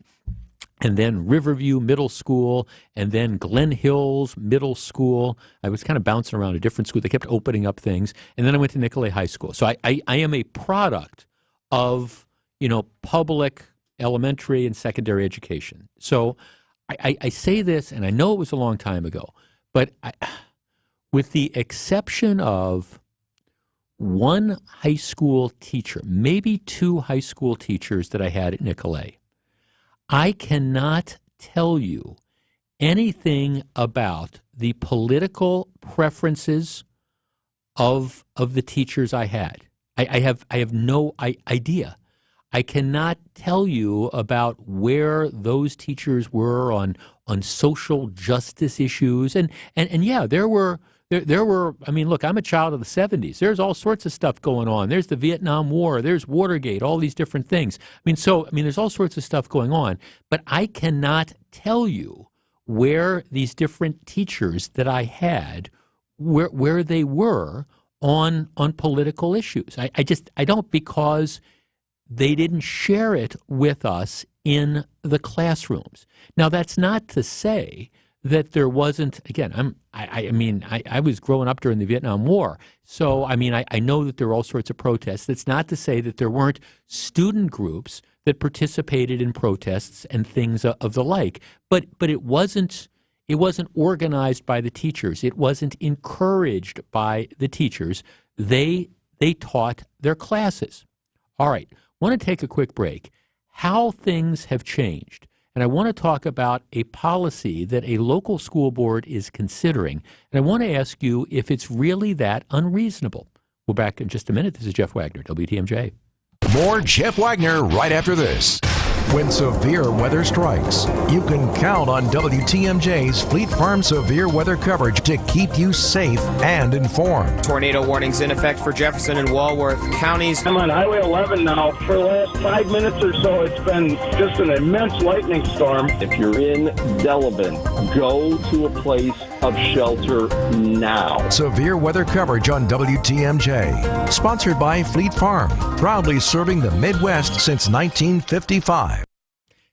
and then Riverview Middle School, and then Glen Hills Middle School. I was kind of bouncing around a different school. They kept opening up things. And then I went to Nicolet High School. So I am a product of, public elementary and secondary education. So I say this, and I know it was a long time ago, but with the exception of one high school teacher, maybe 2 high school teachers that I had at Nicolet, I cannot tell you anything about the political preferences of the teachers I had. I have no idea. I cannot tell you about where those teachers were on social justice issues. And yeah, there were, I mean, look, I'm a child of the 70s. There's all sorts of stuff going on. There's the Vietnam War. There's Watergate, all these different things. There's all sorts of stuff going on. But I cannot tell you where these different teachers that I had, where they were on political issues. I don't, because they didn't share it with us in the classrooms. Now, that's not to say that there wasn't, again, I was growing up during the Vietnam War, so I know that there were all sorts of protests. That's not to say that there weren't student groups that participated in protests and things of the like, but it wasn't organized by the teachers. It wasn't encouraged by the teachers. They taught their classes. All right, I want to take a quick break. How things have changed. And I want to talk about a policy that a local school board is considering. And I want to ask you if it's really that unreasonable. We're back in just a minute. This is Jeff Wagner, WTMJ. More Jeff Wagner right after this. When severe weather strikes, you can count on WTMJ's Fleet Farm severe weather coverage to keep you safe and informed. Tornado warnings in effect for Jefferson and Walworth counties. I'm on Highway 11 now. For the last 5 minutes or so, it's been just an immense lightning storm. If you're in Delavan, go to a place of shelter now. Severe weather coverage on WTMJ. Sponsored by Fleet Farm, proudly serving the Midwest since 1955.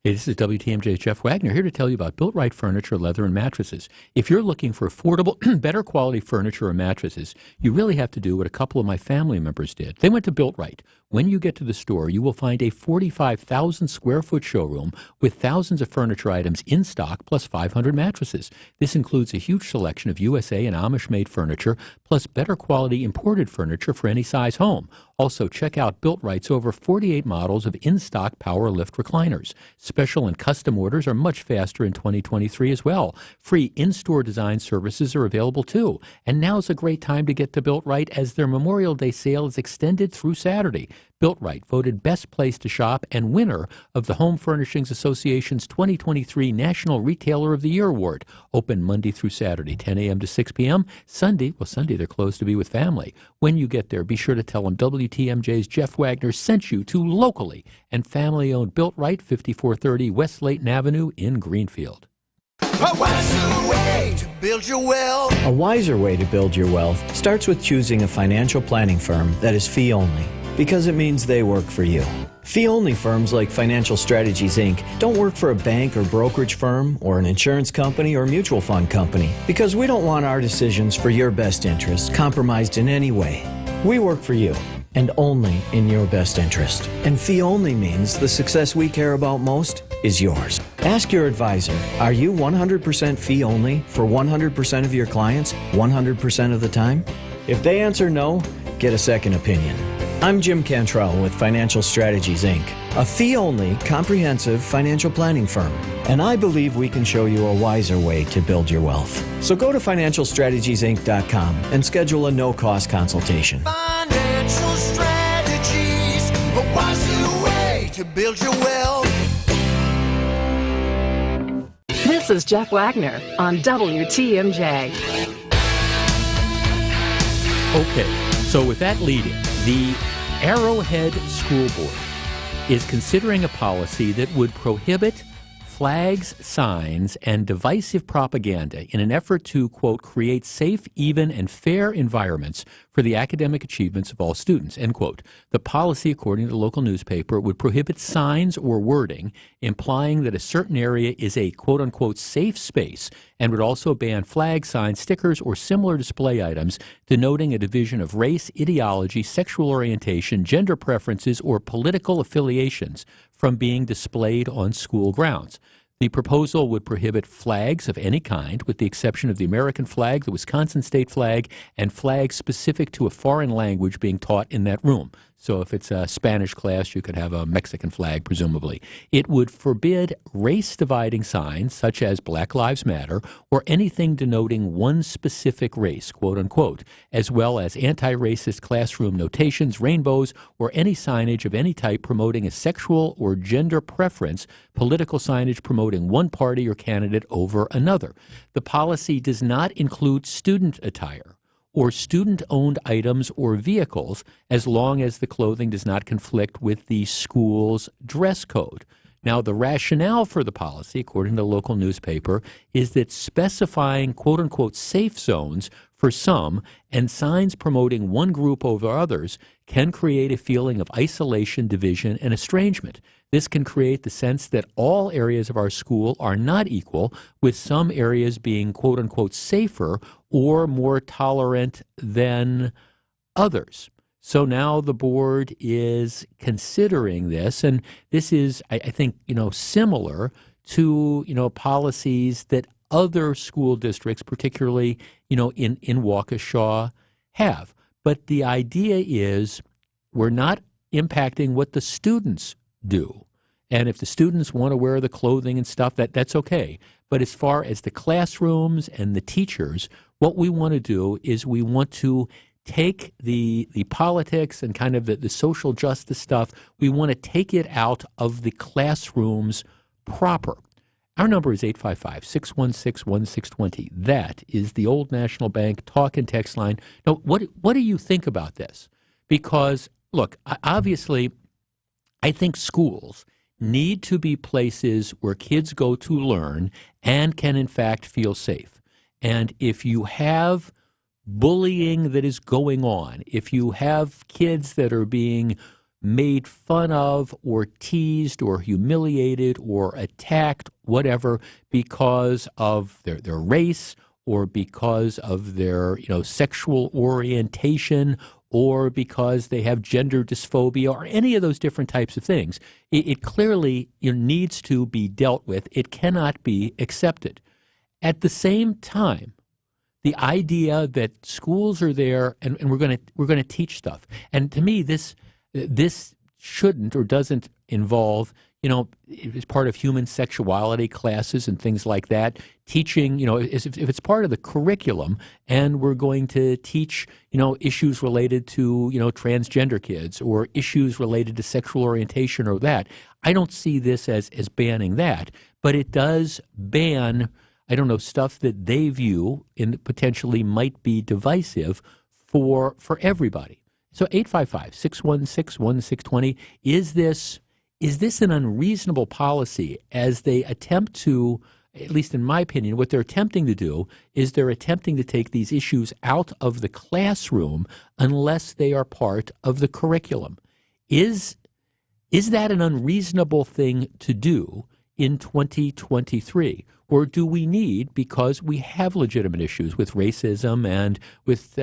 Hey, this is WTMJ's Jeff Wagner here to tell you about Built Right Furniture, Leather, and Mattresses. If you're looking for affordable, better quality furniture or mattresses, you really have to do what a couple of my family members did. They went to Built Right. When you get to the store, you will find a 45,000 square foot showroom with thousands of furniture items in stock plus 500 mattresses. This includes a huge selection of USA and Amish-made furniture plus better quality imported furniture for any size home. Also, check out Built Right's over 48 models of in-stock power lift recliners. Special and custom orders are much faster in 2023 as well. Free in-store design services are available too. And now's a great time to get to Built Right as their Memorial Day sale is extended through Saturday. Built Right, voted best place to shop and winner of the Home Furnishings Association's 2023 National Retailer of the Year Award. Open Monday through Saturday, 10 a.m. to 6 p.m. Sunday they're closed to be with family. When you get there, be sure to tell them WTMJ's Jeff Wagner sent you to locally and family-owned Built Right, 5430 West Layton Avenue in Greenfield. A wiser way to build your wealth. A wiser way to build your wealth starts with choosing a financial planning firm that is fee only, because it means they work for you. Fee-only firms like Financial Strategies, Inc. don't work for a bank or brokerage firm or an insurance company or mutual fund company, because we don't want our decisions for your best interests compromised in any way. We work for you, and only in your best interest. And fee-only means the success we care about most is yours. Ask your advisor, are you 100% fee-only for 100% of your clients 100% of the time? If they answer no, get a second opinion. I'm Jim Cantrell with Financial Strategies, Inc., a fee-only, comprehensive financial planning firm. And I believe we can show you a wiser way to build your wealth. So go to financialstrategiesinc.com and schedule a no-cost consultation. Financial strategies, a wiser way to build your wealth. This is Jeff Wagner on WTMJ. Okay, so with that lead-in, the Arrowhead School Board is considering a policy that would prohibit flags, signs, and divisive propaganda in an effort to, quote, create safe, even, and fair environments for the academic achievements of all students, end quote. The policy, according to the local newspaper, would prohibit signs or wording implying that a certain area is a, quote, unquote, safe space, and would also ban flags, signs, stickers, or similar display items denoting a division of race, ideology, sexual orientation, gender preferences, or political affiliations from being displayed on school grounds. The proposal would prohibit flags of any kind, with the exception of the American flag, the Wisconsin state flag, and flags specific to a foreign language being taught in that room. So if it's a Spanish class, you could have a Mexican flag, presumably. It would forbid race-dividing signs, such as Black Lives Matter, or anything denoting one specific race, quote unquote, as well as anti-racist classroom notations, rainbows, or any signage of any type promoting a sexual or gender preference, political signage promoting one party or candidate over another. The policy does not include student attire or student-owned items or vehicles, as long as the clothing does not conflict with the school's dress code. Now, the rationale for the policy, according to the local newspaper, is that specifying quote-unquote safe zones for some and signs promoting one group over others can create a feeling of isolation, division, and estrangement. This can create the sense that all areas of our school are not equal, with some areas being quote-unquote safer or more tolerant than others. So now the board is considering this, and this is, I think, similar to, policies that other school districts, particularly, in Waukesha, have. But the idea is we're not impacting what the students do. And if the students want to wear the clothing and stuff, that's okay. But as far as the classrooms and the teachers, what we want to do is we want to take the politics and kind of the social justice stuff, we want to take it out of the classrooms proper. Our number is 855-616-1620. That is the Old National Bank talk and text line. Now, what do you think about this? Because, look, obviously, I think schools need to be places where kids go to learn and can, in fact, feel safe. And if you have bullying that is going on, if you have kids that are being made fun of or teased or humiliated or attacked, whatever, because of their race or because of their sexual orientation or because they have gender dysphoria or any of those different types of things, it clearly needs to be dealt with. It cannot be accepted. At the same time, the idea that schools are there and we're going to teach stuff, and to me this shouldn't or doesn't involve as part of human sexuality classes and things like that, teaching, if it's part of the curriculum and we're going to teach, issues related to, transgender kids or issues related to sexual orientation or that, I don't see this as banning that. But it does ban, stuff that they view and potentially might be divisive for everybody. So 855-616-1620, is this an unreasonable policy as they attempt to, at least in my opinion, what they're attempting to do is they're attempting to take these issues out of the classroom unless they are part of the curriculum. Is that an unreasonable thing to do in 2023? Or do we need, because we have legitimate issues with racism and with,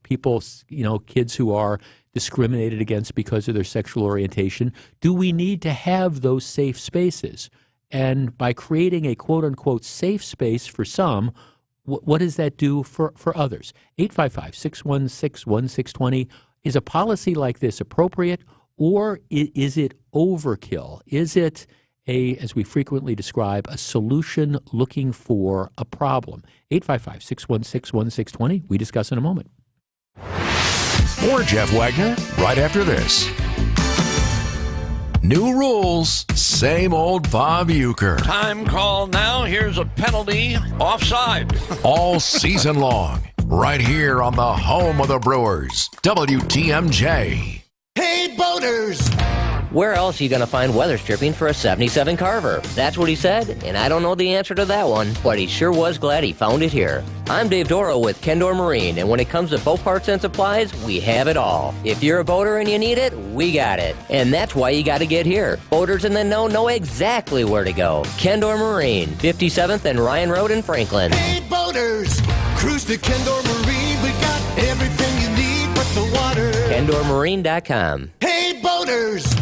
people, kids who are discriminated against because of their sexual orientation, do we need to have those safe spaces? And by creating a quote-unquote safe space for some, what does that do for others? 855-616-1620, is a policy like this appropriate, or is it overkill? Is it as we frequently describe, a solution looking for a problem? 855-616-1620. We discuss in a moment. More Jeff Wagner right after this. New rules, same old Bob Uecker. Time call now. Here's a penalty. Offside. All season long, right here on the home of the Brewers, WTMJ. Hey, boaters! Where else are you going to find weather stripping for a 77 Carver? That's what he said, and I don't know the answer to that one, but he sure was glad he found it here. I'm Dave Doro with Kendor Marine, and when it comes to boat parts and supplies, we have it all. If you're a boater and you need it, we got it. And that's why you got to get here. Boaters in the know exactly where to go. Kendor Marine, 57th and Ryan Road in Franklin. Hey, boaters! Cruise to Kendor Marine. We got everything you need but the water. KendorMarine.com. Hey, boaters!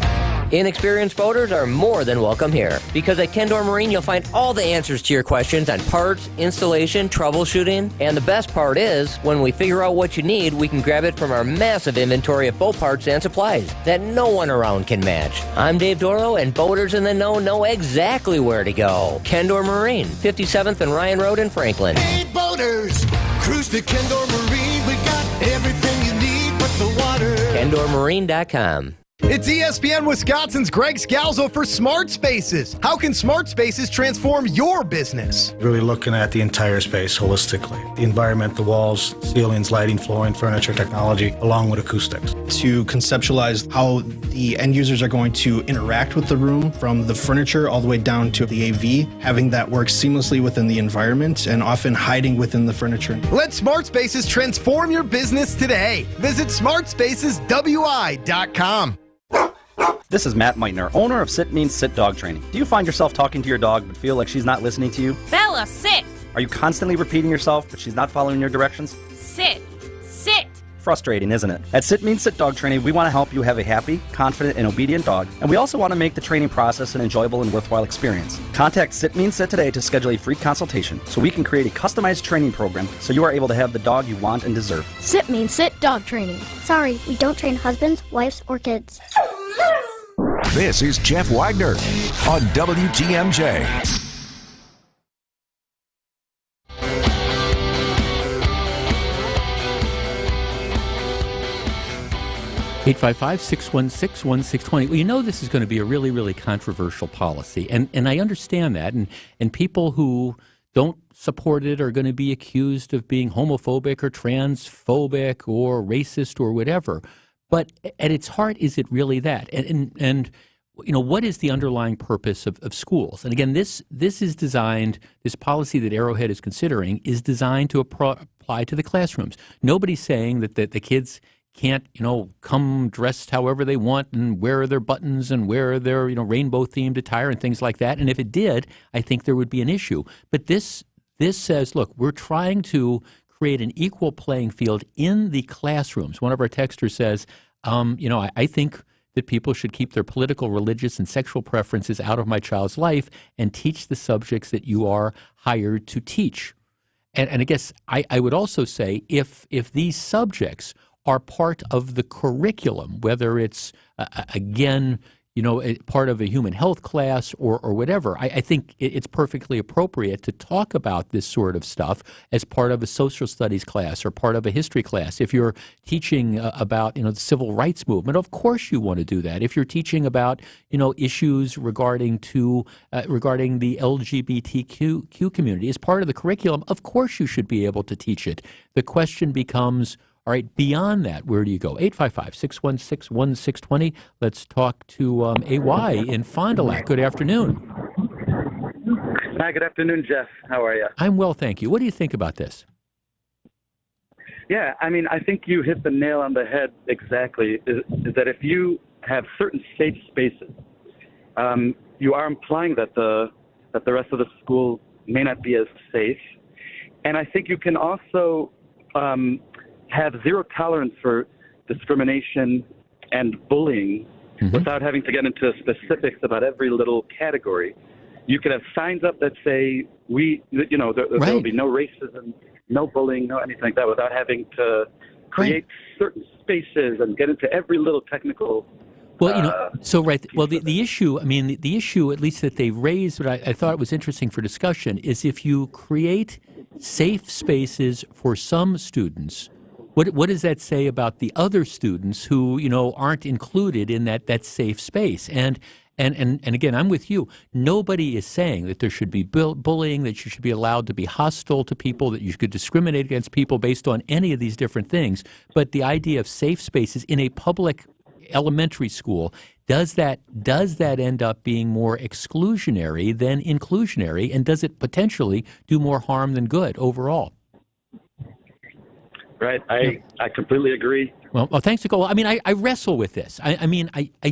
Inexperienced boaters are more than welcome here, because at Kendor Marine you'll find all the answers to your questions on parts, installation, troubleshooting, and the best part is, when we figure out what you need, we can grab it from our massive inventory of boat parts and supplies that no one around can match. I'm Dave Doro, and boaters in the know exactly where to go. Kendor Marine, 57th and Ryan Road in Franklin. Hey, boaters! Cruise to Kendor Marine. We got everything you need but the water. KendorMarine.com. It's ESPN Wisconsin's Greg Scalzo for Smart Spaces. How can Smart Spaces transform your business? Really looking at the entire space holistically. The environment, the walls, ceilings, lighting, flooring, furniture, technology, along with acoustics. To conceptualize how the end users are going to interact with the room, from the furniture all the way down to the AV, having that work seamlessly within the environment and often hiding within the furniture. Let Smart Spaces transform your business today. Visit smartspaceswi.com. This is Matt Meitner, owner of Sit Means Sit Dog Training. Do you find yourself talking to your dog but feel like she's not listening to you? Bella, sit! Are you constantly repeating yourself but she's not following your directions? Sit! Sit! Frustrating, isn't it? At Sit Means Sit Dog Training, we want to help you have a happy, confident, and obedient dog, and we also want to make the training process an enjoyable and worthwhile experience. Contact Sit Means Sit today to schedule a free consultation so we can create a customized training program so you are able to have the dog you want and deserve. Sit Means Sit Dog Training. Sorry, we don't train husbands, wives, or kids. This is Jeff Wagner on WTMJ. Eight 855-616-1620. Well, you know this is going to be a really, really controversial policy, and I understand that, and people who don't support it are going to be accused of being homophobic or transphobic or racist or whatever. But at its heart, is it really that? And what is the underlying purpose of schools? And again, this is designed, this policy that Arrowhead is considering is designed to apply to the classrooms. Nobody's saying that the kids can't, come dressed however they want and wear their buttons and wear their, rainbow-themed attire and things like that. And if it did, I think there would be an issue. But this says, look, we're trying to create an equal playing field in the classrooms. One of our texters says, I think that people should keep their political, religious, and sexual preferences out of my child's life and teach the subjects that you are hired to teach. And I guess I would also say if these subjects are part of the curriculum, whether it's, again, part of a human health class or whatever. I think it's perfectly appropriate to talk about this sort of stuff as part of a social studies class or part of a history class. If you're teaching about the civil rights movement, of course you want to do that. If you're teaching about issues regarding the LGBTQ community as part of the curriculum, of course you should be able to teach it. The question becomes, all right, beyond that, where do you go? 855-616-1620. Let's talk to AY in Fond du Lac. Good afternoon. Hi, good afternoon, Jeff. How are you? I'm well, thank you. What do you think about this? Yeah, I mean, I think you hit the nail on the head exactly, is that if you have certain safe spaces, you are implying that the rest of the school may not be as safe. And I think you can also have zero tolerance for discrimination and bullying without having to get into specifics about every little category. You could have signs up that say, there will be no racism, no bullying, no anything like that, without having to create certain spaces and get into every little technical. Well, the issue, the issue, at least that they raised, but I thought it was interesting for discussion, is if you create safe spaces for some students, what does that say about the other students who, aren't included in that safe space? And again, I'm with you. Nobody is saying that there should be bullying, that you should be allowed to be hostile to people, that you could discriminate against people based on any of these different things. But the idea of safe spaces in a public elementary school, does that end up being more exclusionary than inclusionary, and does it potentially do more harm than good overall? Right. I completely agree. Well, thanks, Nicole. I wrestle with this. I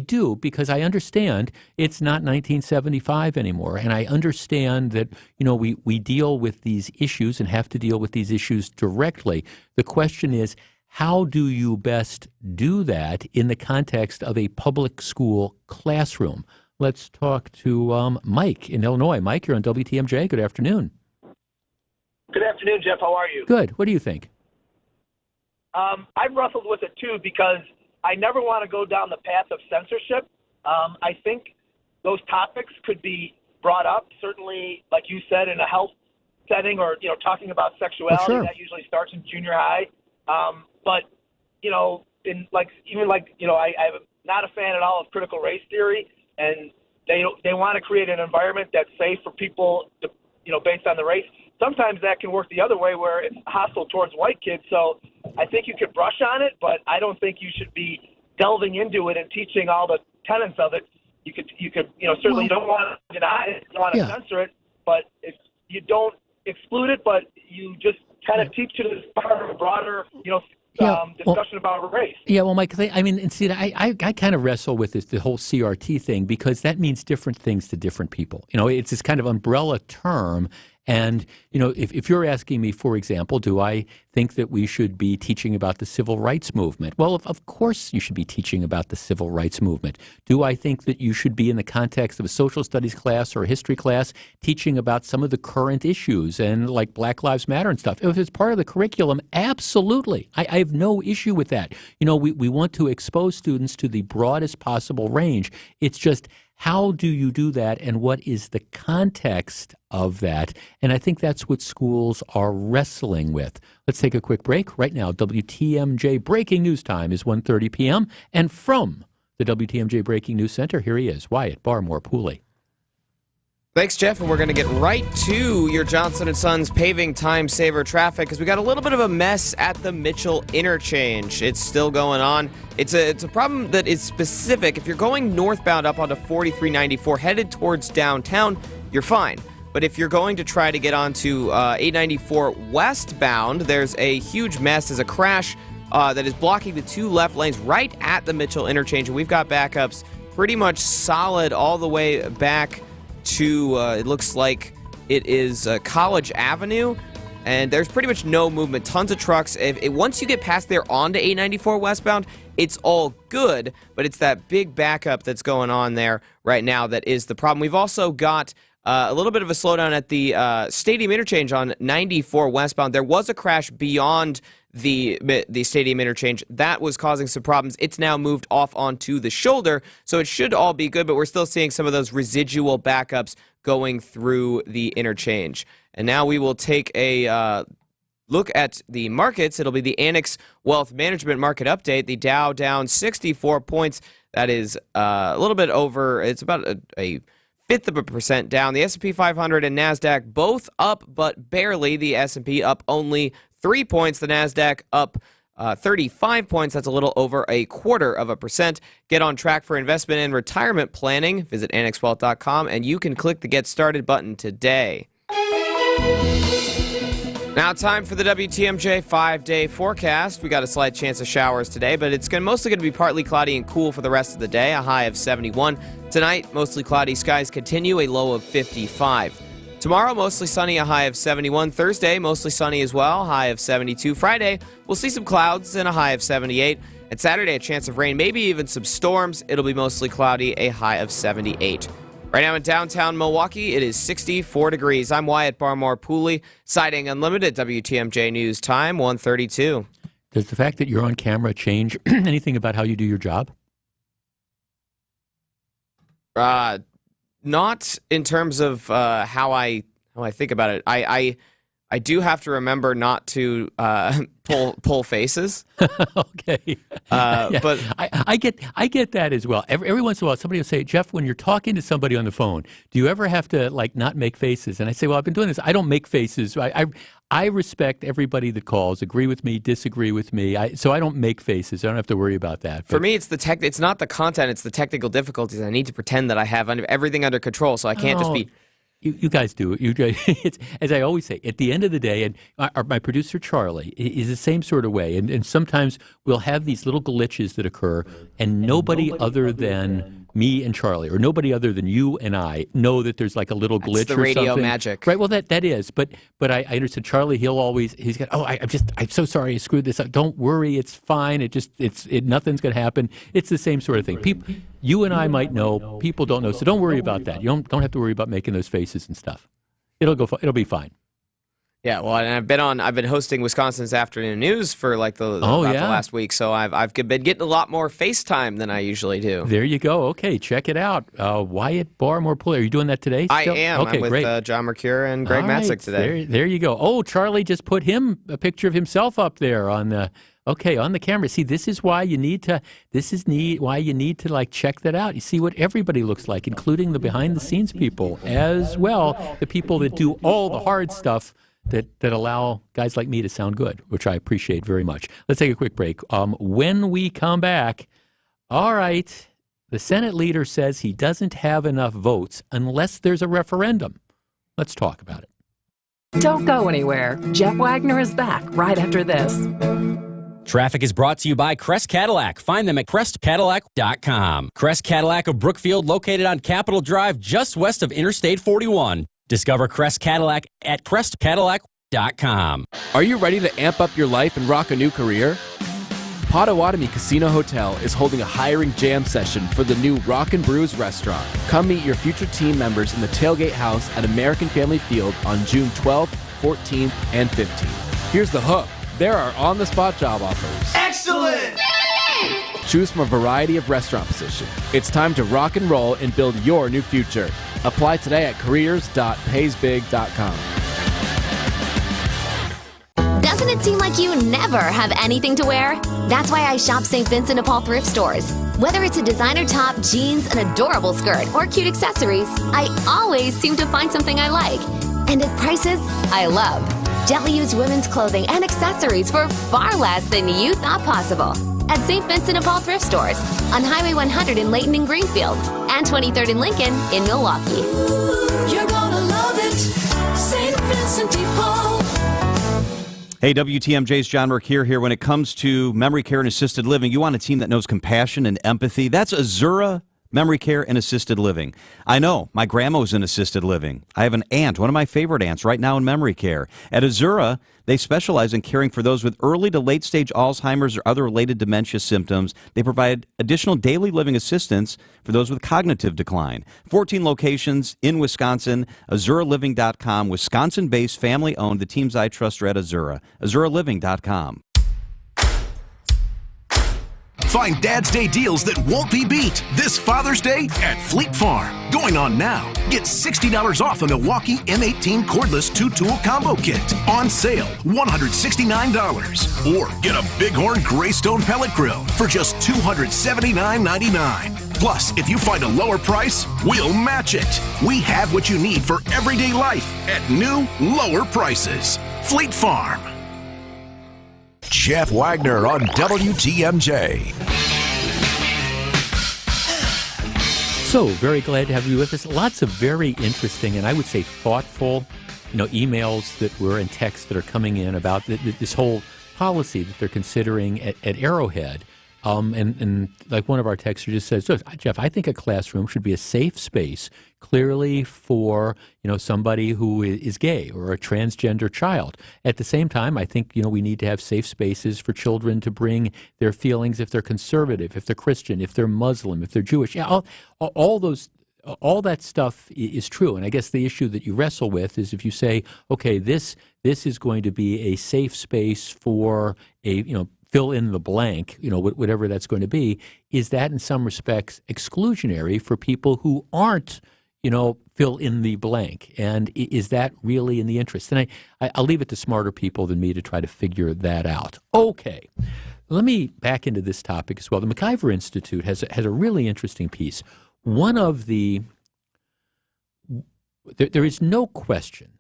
do, because I understand it's not 1975 anymore, and I understand that, we deal with these issues and have to deal with these issues directly. The question is, how do you best do that in the context of a public school classroom? Let's talk to Mike in Illinois. Mike, you're on WTMJ. Good afternoon. Good afternoon, Jeff. How are you? Good. What do you think? I've wrestled with it, too, because I never want to go down the path of censorship. I think those topics could be brought up, certainly, like you said, in a health setting or, talking about sexuality. Sure. That usually starts in junior high. But, I'm not a fan at all of critical race theory, and they want to create an environment that's safe for people, based on the race. Sometimes that can work the other way where it's hostile towards white kids. So I think you could brush on it, but I don't think you should be delving into it and teaching all the tenets of it. You could, certainly you don't want to deny it, you don't want to censor it, but if you don't exclude it, but you just kind of teach it as part of a broader, discussion about race. Yeah, well, Mike, I kind of wrestle with the whole CRT thing, because that means different things to different people. It's this kind of umbrella term. And, if you're asking me, for example, do I think that we should be teaching about the civil rights movement? Well, of course you should be teaching about the civil rights movement. Do I think that you should be in the context of a social studies class or a history class teaching about some of the current issues and like Black Lives Matter and stuff? If it's part of the curriculum, absolutely. I have no issue with that. We want to expose students to the broadest possible range. It's just, how do you do that, and what is the context of that? And I think that's what schools are wrestling with. Let's take a quick break. Right now, WTMJ Breaking News Time is 1:30 p.m. And from the WTMJ Breaking News Center, here he is, Wyatt Barmore-Pooley. Thanks, Jeff, and we're going to get right to your Johnson & Sons paving time saver traffic, because we got a little bit of a mess at the Mitchell interchange. It's still going on. It's a problem that is specific. If you're going northbound up onto 4394 headed towards downtown, you're fine. But if you're going to try to get onto 894 westbound, there's a huge mess. There's a crash that is blocking the two left lanes right at the Mitchell interchange, and we've got backups pretty much solid all the way back to, it looks like it is College Avenue, and there's pretty much no movement. Tons of trucks. Once you get past there onto 894 westbound, it's all good, but it's that big backup that's going on there right now that is the problem. We've also got a little bit of a slowdown at the Stadium interchange on 94 westbound. There was a crash beyond the stadium interchange. That was causing some problems. It's now moved off onto the shoulder, so it should all be good, but we're still seeing some of those residual backups going through the interchange. And now we will take a look at the markets. It'll be the Annex Wealth Management Market Update. The Dow down 64 points. That is a little bit over. It's about a 0.5% down. The S&P 500 and NASDAQ both up, but barely. The S&P up only 3 points. The NASDAQ up 35 points. That's a little over 0.25%. Get on track for investment and retirement planning. Visit annexwealth.com, and you can click the Get Started button today. Now time for the WTMJ 5-day forecast. We got a slight chance of showers today, but it's mostly going to be partly cloudy and cool for the rest of the day, a high of 71. Tonight, mostly cloudy skies continue, a low of 55. Tomorrow, mostly sunny, a high of 71. Thursday, mostly sunny as well, high of 72. Friday, we'll see some clouds and a high of 78. And Saturday, a chance of rain, maybe even some storms. It'll be mostly cloudy, a high of 78. Right now in downtown Milwaukee, it is 64 degrees. I'm Wyatt Barmore Pooley, Siding Unlimited, WTMJ News Time, 1:32. Does the fact that you're on camera change anything about how you do your job? Not in terms of how I think about it. I do have to remember not to pull faces. Okay, yeah. But I get that as well. Every once in a while, somebody will say, "Jeff, when you're talking to somebody on the phone, do you ever have to not make faces?" And I say, "Well, I've been doing this. I don't make faces. I respect everybody that calls, agree with me, disagree with me. So I don't make faces. I don't have to worry about that." For me, it's it's not the content; it's the technical difficulties. I need to pretend that I have everything under control, so I can't just be. You guys do. It's, as I always say, at the end of the day, and my producer, Charlie, is the same sort of way. And sometimes we'll have these little glitches that occur, and nobody other than me and Charlie, or nobody other than you and I, know that there's like a little glitch or something. That's the radio magic. Right, well, that is. But I understand Charlie, he's got, I'm so sorry I screwed this up. Don't worry, it's fine. Nothing's going to happen. It's the same sort of thing. People, you and I might know, people don't know, so don't worry about that. You don't have to worry about making those faces and stuff. It'll be fine. Yeah, well, and I've been hosting Wisconsin's Afternoon News for the last week, so I've been getting a lot more FaceTime than I usually do. There you go. Okay, check it out. Wyatt Barmore Pooley. Are you doing that today? I still? am. Okay, I'm with great. John Mercure and Greg Matzik today. There you go. Oh, Charlie just put a picture of himself up there on the camera. See, this is why you need to. Why you need to check that out. You see what everybody looks like, including the behind the scenes people as well, the people that do all the hard stuff that allow guys like me to sound good, which I appreciate very much. Let's take a quick break. When we come back, all right, the Senate leader says he doesn't have enough votes unless there's a referendum. Let's talk about it. Don't go anywhere. Jeff Wagner is back right after this. Traffic is brought to you by Crest Cadillac. Find them at crestcadillac.com. Crest Cadillac of Brookfield, located on Capitol Drive, just west of Interstate 41. Discover Crest Cadillac at crestcadillac.com. Are you ready to amp up your life and rock a new career? Potawatomi Casino Hotel is holding a hiring jam session for the new Rock and Brews restaurant. Come meet your future team members in the Tailgate House at American Family Field on June 12th, 14th, and 15th. Here's the hook. There are on-the-spot job offers. Excellent! Choose from a variety of restaurant positions. It's time to rock and roll and build your new future. Apply today at careers.paysbig.com. Doesn't it seem like you never have anything to wear? That's why I shop St. Vincent de Paul thrift stores. Whether it's a designer top, jeans, an adorable skirt, or cute accessories, I always seem to find something I like. And at prices I love. Gently used women's clothing and accessories for far less than you thought possible. At St. Vincent de Paul thrift stores on Highway 100 in Layton and Greenfield and 23rd and Lincoln in Milwaukee. You're gonna love it, St. Vincent de Paul. Hey, WTMJ's John Mercure here. When it comes to memory care and assisted living, you want a team that knows compassion and empathy. That's Azura Memory Care and Assisted Living. I know, my grandma's in assisted living. I have an aunt, one of my favorite aunts, right now in memory care. At Azura, they specialize in caring for those with early to late stage Alzheimer's or other related dementia symptoms. They provide additional daily living assistance for those with cognitive decline. 14 locations in Wisconsin, AzuraLiving.com, Wisconsin-based, family-owned. The teams I trust are at Azura. AzuraLiving.com. Find Dad's Day deals that won't be beat this Father's Day at Fleet Farm. Going on now. Get $60 off a Milwaukee M18 cordless 2-tool combo kit. On sale, $169. Or get a Bighorn Greystone pellet grill for just $279.99. Plus, if you find a lower price, we'll match it. We have what you need for everyday life at new, lower prices. Fleet Farm. Jeff Wagner on WTMJ. So very glad to have you with us. Lots of very interesting and I would say thoughtful, emails that were and texts that are coming in about this whole policy that they're considering at Arrowhead. And like one of our texters just says, Jeff, I think a classroom should be a safe space clearly for, somebody who is gay or a transgender child. At the same time, I think, we need to have safe spaces for children to bring their feelings if they're conservative, if they're Christian, if they're Muslim, if they're Jewish. Yeah, all that stuff is true. And I guess the issue that you wrestle with is if you say, okay, this is going to be a safe space for a, fill in the blank, whatever that's going to be, is that in some respects exclusionary for people who aren't, fill in the blank? And is that really in the interest? And I'll leave it to smarter people than me to try to figure that out. Okay, let me back into this topic as well. The MacIver Institute has a really interesting piece. There is no question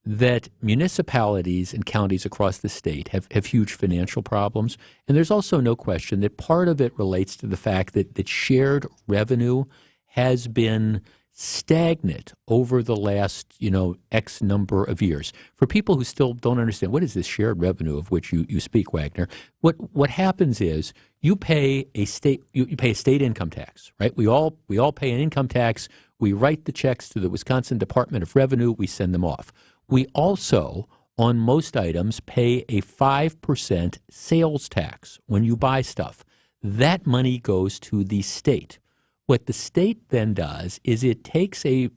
that municipalities and counties across the state have huge financial problems. And there's also no question that part of it relates to the fact that shared revenue has been stagnant over the last, X number of years. For people who still don't understand, what is this shared revenue of which you speak, Wagner? What happens is you pay a state income tax, right? We all pay an income tax. We write the checks to the Wisconsin Department of Revenue. We send them off. We also, on most items, pay a 5% sales tax when you buy stuff. That money goes to the state. What the state then does is it takes a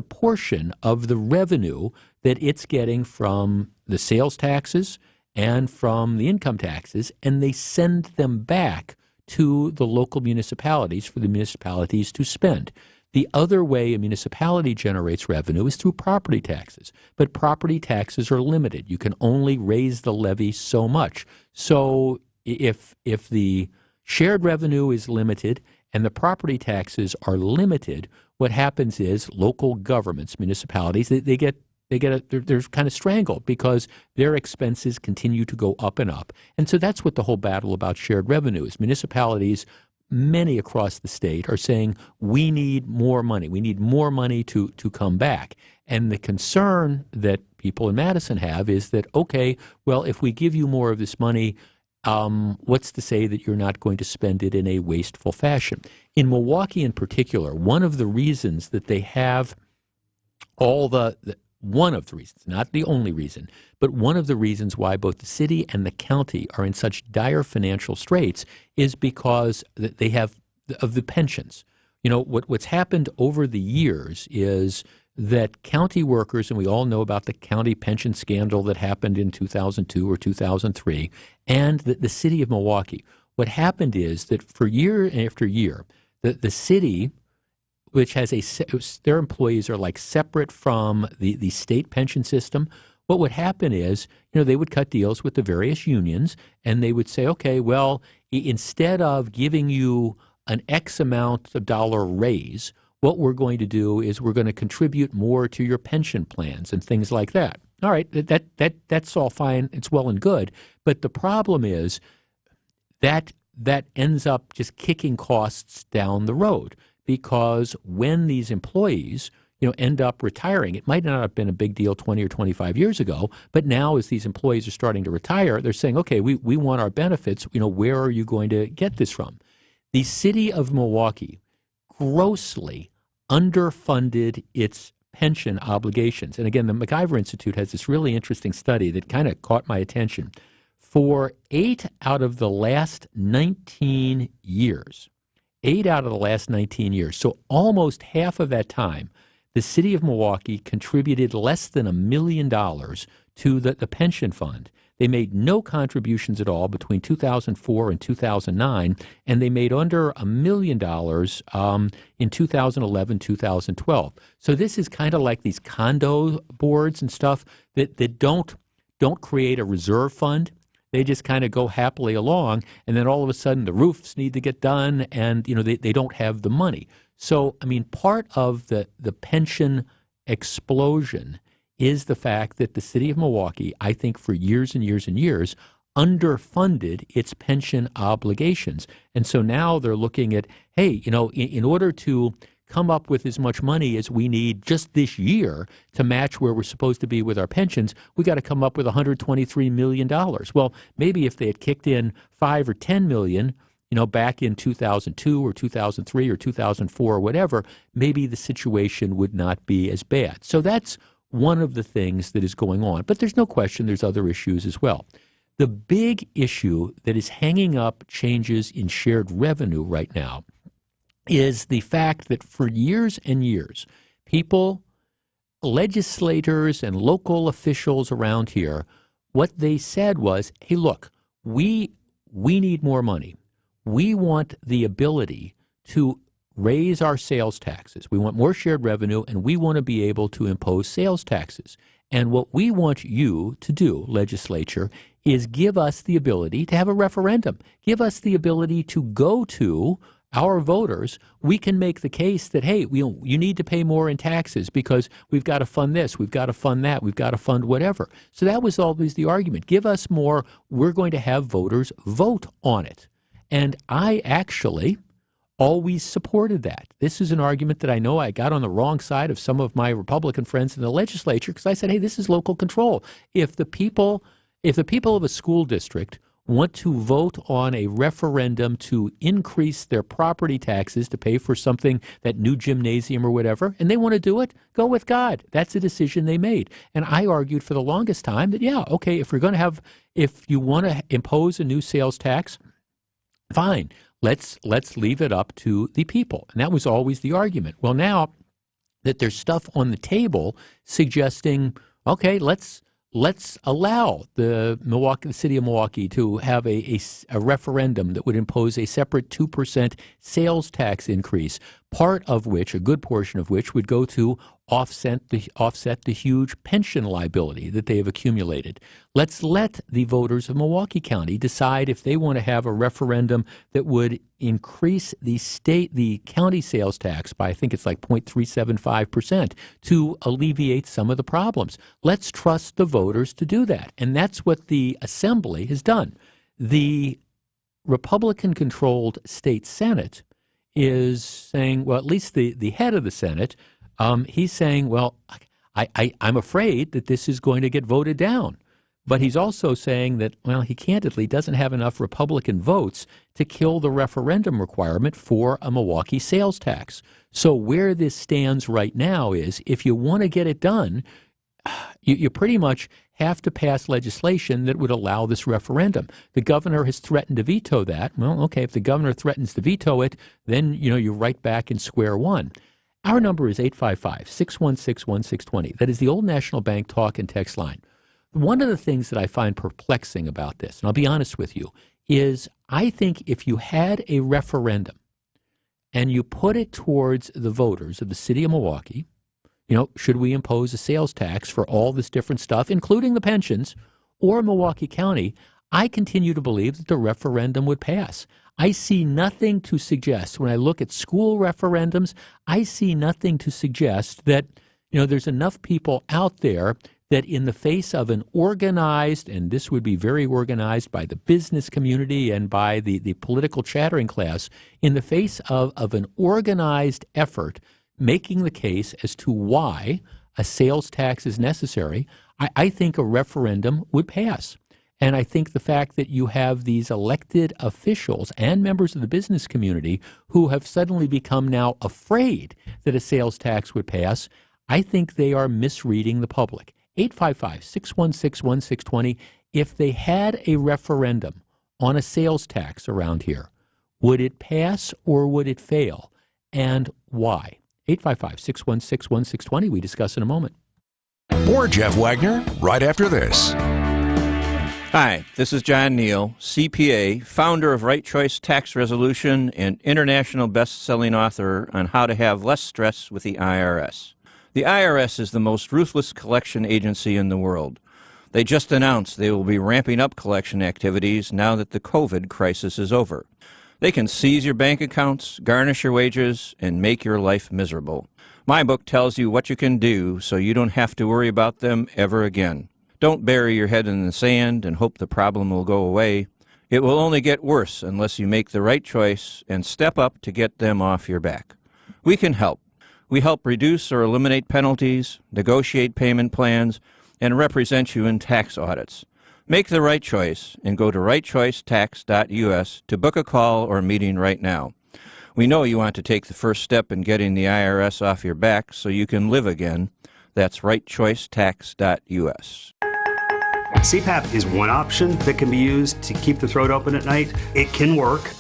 portion of the revenue that it's getting from the sales taxes and from the income taxes, and they send them back to the local municipalities for the municipalities to spend. The other way a municipality generates revenue is through property taxes, but property taxes are limited. You can only raise the levy so much. So if the shared revenue is limited and the property taxes are limited, what happens is local governments, municipalities, they're kind of strangled because their expenses continue to go up and up. And so that's what the whole battle about shared revenue is. Municipalities, many across the state, are saying we need more money. We need more money to come back. And the concern that people in Madison have is that, okay, well, if we give you more of this money, what's to say that you're not going to spend it in a wasteful fashion? In Milwaukee in particular, one of the reasons that they have one of the reasons, not the only reason, but one of the reasons why both the city and the county are in such dire financial straits is because they have of the pensions. What's happened over the years is that county workers, and we all know about the county pension scandal that happened in 2002 or 2003, and the city of Milwaukee. What happened is that for year after year, the city, which has their employees are like separate from the state pension system. What would happen is, they would cut deals with the various unions, and they would say, okay, well, instead of giving you an X amount of dollar raise, what we're going to do is we're going to contribute more to your pension plans and things like that. All right, that's all fine. It's well and good. But the problem is that ends up just kicking costs down the road. Because when these employees, end up retiring, it might not have been a big deal 20 or 25 years ago, but now as these employees are starting to retire, they're saying, okay, we want our benefits. Where are you going to get this from? The city of Milwaukee grossly underfunded its pension obligations. And again, the MacIver Institute has this really interesting study that kind of caught my attention. For 8 out of the last 19 years, so almost half of that time, the city of Milwaukee contributed less than $1 million to the pension fund. They made no contributions at all between 2004 and 2009, and they made under $1 million in 2011, 2012. So this is kind of like these condo boards and stuff that don't create a reserve fund. They just kind of go happily along, and then all of a sudden the roofs need to get done, and they don't have the money. So, I mean, part of the pension explosion is the fact that the city of Milwaukee, I think for years and years and years, underfunded its pension obligations. And so now they're looking at, hey, in order to come up with as much money as we need just this year to match where we're supposed to be with our pensions, we got to come up with $123 million. Well, maybe if they had kicked in $5 or $10 million, back in 2002 or 2003 or 2004 or whatever, maybe the situation would not be as bad. So that's one of the things that is going on. But there's no question there's other issues as well. The big issue that is hanging up changes in shared revenue right now is the fact that for years and years, people, legislators and local officials around here, what they said was, hey, look, we need more money. We want the ability to raise our sales taxes. We want more shared revenue, and we want to be able to impose sales taxes. And what we want you to do, legislature, is give us the ability to have a referendum. Give us the ability to go to our voters. We can make the case that, hey, you need to pay more in taxes because we've got to fund this, we've got to fund that, we've got to fund whatever. So that was always the argument. Give us more. We're going to have voters vote on it. And I actually always supported that. This is an argument that I know I got on the wrong side of some of my Republican friends in the legislature because I said, hey, this is local control. If the people of a school district want to vote on a referendum to increase their property taxes to pay for something, that new gymnasium or whatever, and they want to do it, go with God. That's a decision they made. And I argued for the longest time that, yeah, okay, if you want to impose a new sales tax, fine. Let's leave it up to the people. And that was always the argument. Well, now that there's stuff on the table suggesting, okay, let's allow the city of Milwaukee to have a referendum that would impose a separate 2% sales tax increase, part of which, a good portion of which, would go to offset the huge pension liability that they have accumulated. Let's let the voters of Milwaukee County decide if they want to have a referendum that would increase the county sales tax by, I think it's like 0.375% to alleviate some of the problems. Let's trust the voters to do that. And that's what the Assembly has done. The Republican-controlled state Senate is saying, well, at least the head of the Senate, he's saying, well, I'm afraid that this is going to get voted down. But he's also saying that, well, he candidly doesn't have enough Republican votes to kill the referendum requirement for a Milwaukee sales tax. So where this stands right now is, if you want to get it done, you pretty much have to pass legislation that would allow this referendum. The governor has threatened to veto that. Well, okay, if the governor threatens to veto it, then, you're right back in square one. Our number is 855-616-1620. That is the Old National Bank talk and text line. One of the things that I find perplexing about this, and I'll be honest with you, is I think if you had a referendum and you put it towards the voters of the city of Milwaukee, should we impose a sales tax for all this different stuff, including the pensions, or Milwaukee County, I continue to believe that the referendum would pass. I see nothing to suggest, when I look at school referendums, I see nothing to suggest that, there's enough people out there that in the face of an organized, and this would be very organized by the business community and by the political chattering class, in the face of an organized effort making the case as to why a sales tax is necessary, I think a referendum would pass. And I think the fact that you have these elected officials and members of the business community who have suddenly become now afraid that a sales tax would pass, I think they are misreading the public. 855-616-1620, if they had a referendum on a sales tax around here, would it pass or would it fail? And why? 855-616-1620, we discuss in a moment. More Jeff Wagner right after this. Hi, this is John Neal, CPA, founder of Right Choice Tax Resolution and international best-selling author on how to have less stress with the IRS. The IRS is the most ruthless collection agency in the world. They just announced they will be ramping up collection activities now that the COVID crisis is over. They can seize your bank accounts, garnish your wages, and make your life miserable. My book tells you what you can do so you don't have to worry about them ever again. Don't bury your head in the sand and hope the problem will go away. It will only get worse unless you make the right choice and step up to get them off your back. We can help. We help reduce or eliminate penalties, negotiate payment plans, and represent you in tax audits. Make the right choice and go to rightchoicetax.us to book a call or meeting right now. We know you want to take the first step in getting the IRS off your back so you can live again. That's rightchoicetax.us. CPAP is one option that can be used to keep the throat open at night. It can work.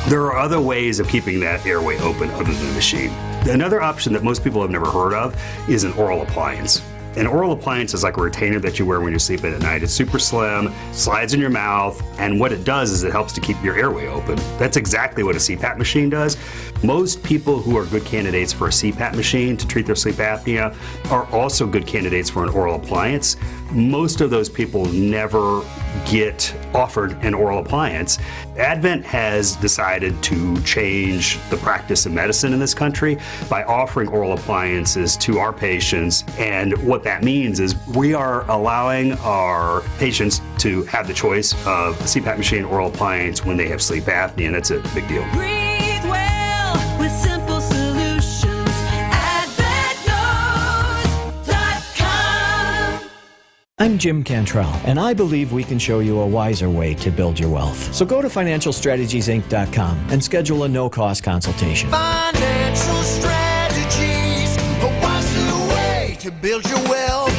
There are other ways of keeping that airway open other than the machine. Another option that most people have never heard of is an oral appliance. An oral appliance is like a retainer that you wear when you sleep at night. It's super slim, slides in your mouth, and what it does is it helps to keep your airway open. That's exactly what a CPAP machine does. Most people who are good candidates for a CPAP machine to treat their sleep apnea are also good candidates for an oral appliance. Most of those people never get offered an oral appliance. Advent has decided to change the practice of medicine in this country by offering oral appliances to our patients. And what that means is we are allowing our patients to have the choice of a CPAP machine oral appliance when they have sleep apnea, and that's a big deal. Breathe well with simple solutions. AdventKnows.com. I'm Jim Cantrell, and I believe we can show you a wiser way to build your wealth. So go to financialstrategiesinc.com and schedule a no-cost consultation. Financial strategies, a wiser way to build your wealth.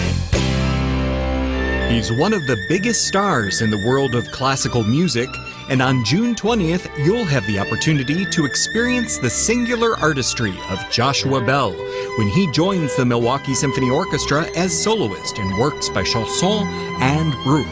He's one of the biggest stars in the world of classical music, and on June 20th, you'll have the opportunity to experience the singular artistry of Joshua Bell when he joins the Milwaukee Symphony Orchestra as soloist in works by Chausson and Bruch.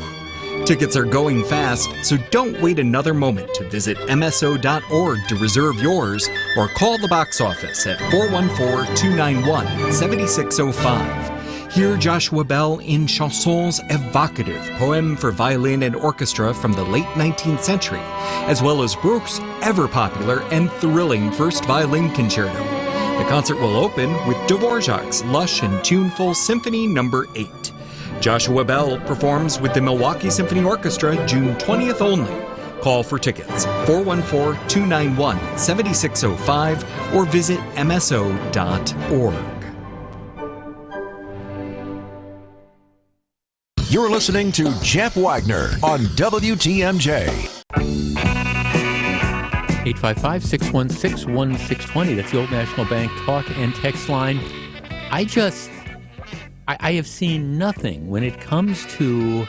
Tickets are going fast, so don't wait another moment to visit mso.org to reserve yours or call the box office at 414-291-7605. Hear Joshua Bell in Chausson's evocative poem for violin and orchestra from the late 19th century, as well as Bruch's ever-popular and thrilling first violin concerto. The concert will open with Dvorak's lush and tuneful Symphony No. 8. Joshua Bell performs with the Milwaukee Symphony Orchestra June 20th only. Call for tickets 414-291-7605 or visit mso.org. You're listening to Jeff Wagner on WTMJ. 855-616-1620. That's the Old National Bank talk and text line. I have seen nothing when it comes to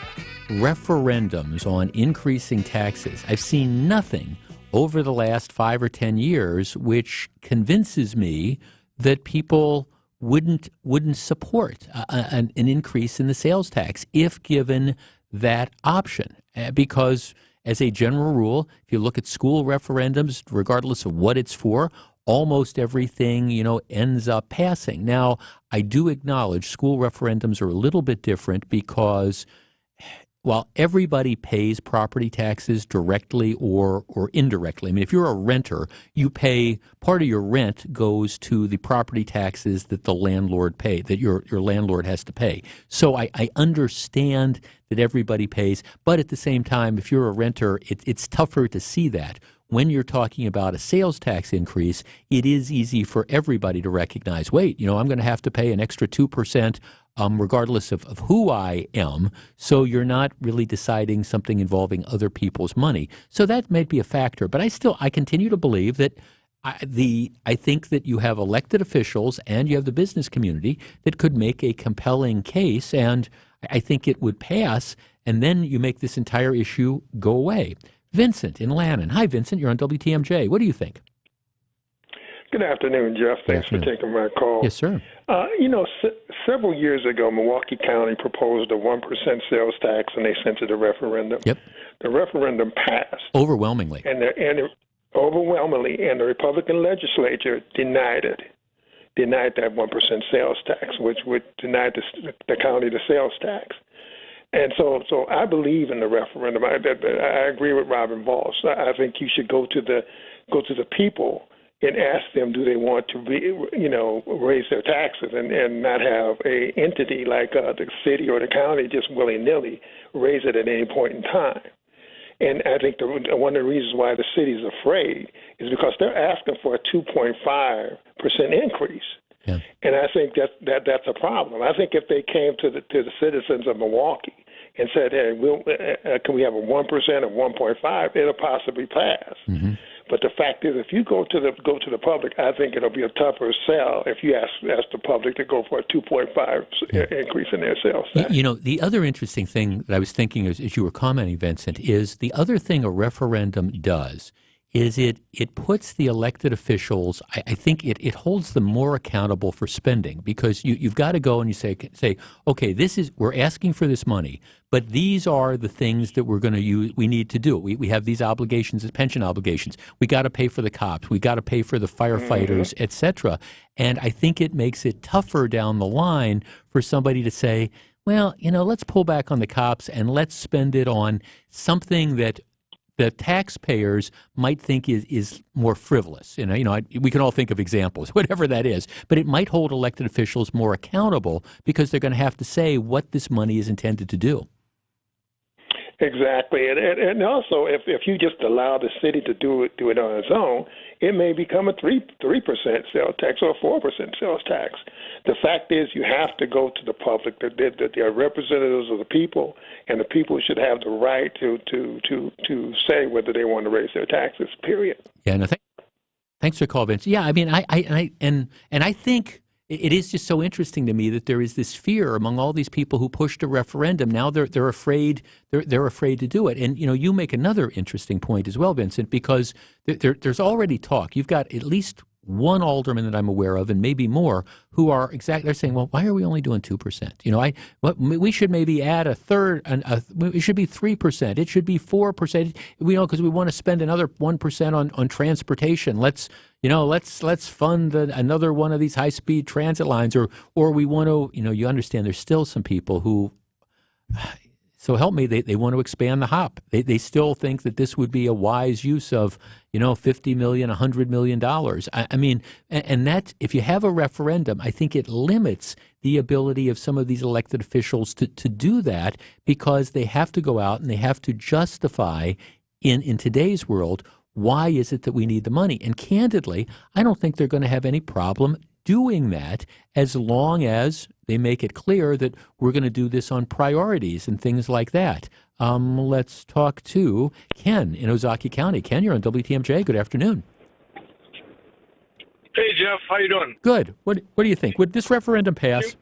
referendums on increasing taxes. I've seen nothing over the last 5 or 10 years which convinces me that people wouldn't support an increase in the sales tax if given that option. Because as a general rule, if you look at school referendums, regardless of what it's for, almost everything, ends up passing. Now, I do acknowledge school referendums are a little bit different because while everybody pays property taxes directly or indirectly, I mean, if you're a renter, you pay, part of your rent goes to the property taxes that the landlord that your landlord has to pay. So I understand that everybody pays, but at the same time, if you're a renter, it's tougher to see that. When you're talking about a sales tax increase, it is easy for everybody to recognize, wait, I'm going to have to pay an extra 2%. Regardless of who I am, so you're not really deciding something involving other people's money. So that may be a factor, but I continue to believe that I think that you have elected officials and you have the business community that could make a compelling case, and I think it would pass, and then you make this entire issue go away. Vincent in Lannon. Hi, Vincent. You're on WTMJ. What do you think? Good afternoon, Jeff. Thanks for taking my call. Yes, sir. Several years ago, Milwaukee County proposed a 1% sales tax, and they sent it to referendum. Yep. The referendum passed. Overwhelmingly. Overwhelmingly, and the Republican legislature denied it. Denied that 1% sales tax, which would deny the county the sales tax. And so I believe in the referendum. I agree with Robin Voss. I think you should go to the people and ask them, do they want to raise their taxes and not have a entity like the city or the county just willy-nilly raise it at any point in time. And I think one of the reasons why the city is afraid is because they're asking for a 2.5% increase. Yeah. And I think that's a problem. I think if they came to the citizens of Milwaukee and said, hey, can we have a 1% or 1.5, it'll possibly pass. Mm-hmm. But the fact is, if you go to the public, I think it'll be a tougher sell if you ask the public to go for a 2.5 increase in their sales tax. The other interesting thing that I was thinking as you were commenting, Vincent, is the other thing a referendum does is it puts the elected officials, I think it holds them more accountable for spending, because you've got to go and you say, okay, we're asking for this money, but these are the things that we're going to use. We need to do. We have these obligations as pension obligations. We got to pay for the cops. We got to pay for the firefighters, et cetera. And I think it makes it tougher down the line for somebody to say, well, let's pull back on the cops and let's spend it on something that the taxpayers might think is more frivolous. We can all think of examples, whatever that is, but it might hold elected officials more accountable because they're going to have to say what this money is intended to do. Exactly, and also if you just allow the city to do it on its own, it may become a 3% sales tax or a 4% sales tax. The fact is, you have to go to the public. That they are representatives of the people, and the people should have the right to say whether they want to raise their taxes. Period. Yeah, no, thanks for the call, Vince. Yeah, I mean, I think it is just so interesting to me that there is this fear among all these people who pushed a referendum. Now they're afraid. They're afraid to do it. And you make another interesting point as well, Vincent, because there's already talk. You've got at least one alderman that I'm aware of, and maybe more, who are they're saying, well, why are we only doing 2%? We should maybe add a third, it should be 3%, it should be 4%, because we want to spend another 1% on transportation. Let's fund another one of these high-speed transit lines, or we want to, you understand there's still some people who, so help me, they want to expand the HOP. They still think that this would be a wise use of, $50 million, $100 million. I mean, and that, if you have a referendum, I think it limits the ability of some of these elected officials to do that, because they have to go out and they have to justify in today's world, why is it that we need the money? And candidly, I don't think they're going to have any problem doing that as long as they make it clear that we're going to do this on priorities and things like that. Let's talk to Ken in Ozaukee County. Ken, you're on WTMJ. Good afternoon. Hey, Jeff. How you doing? Good. What do you think? Would this referendum pass?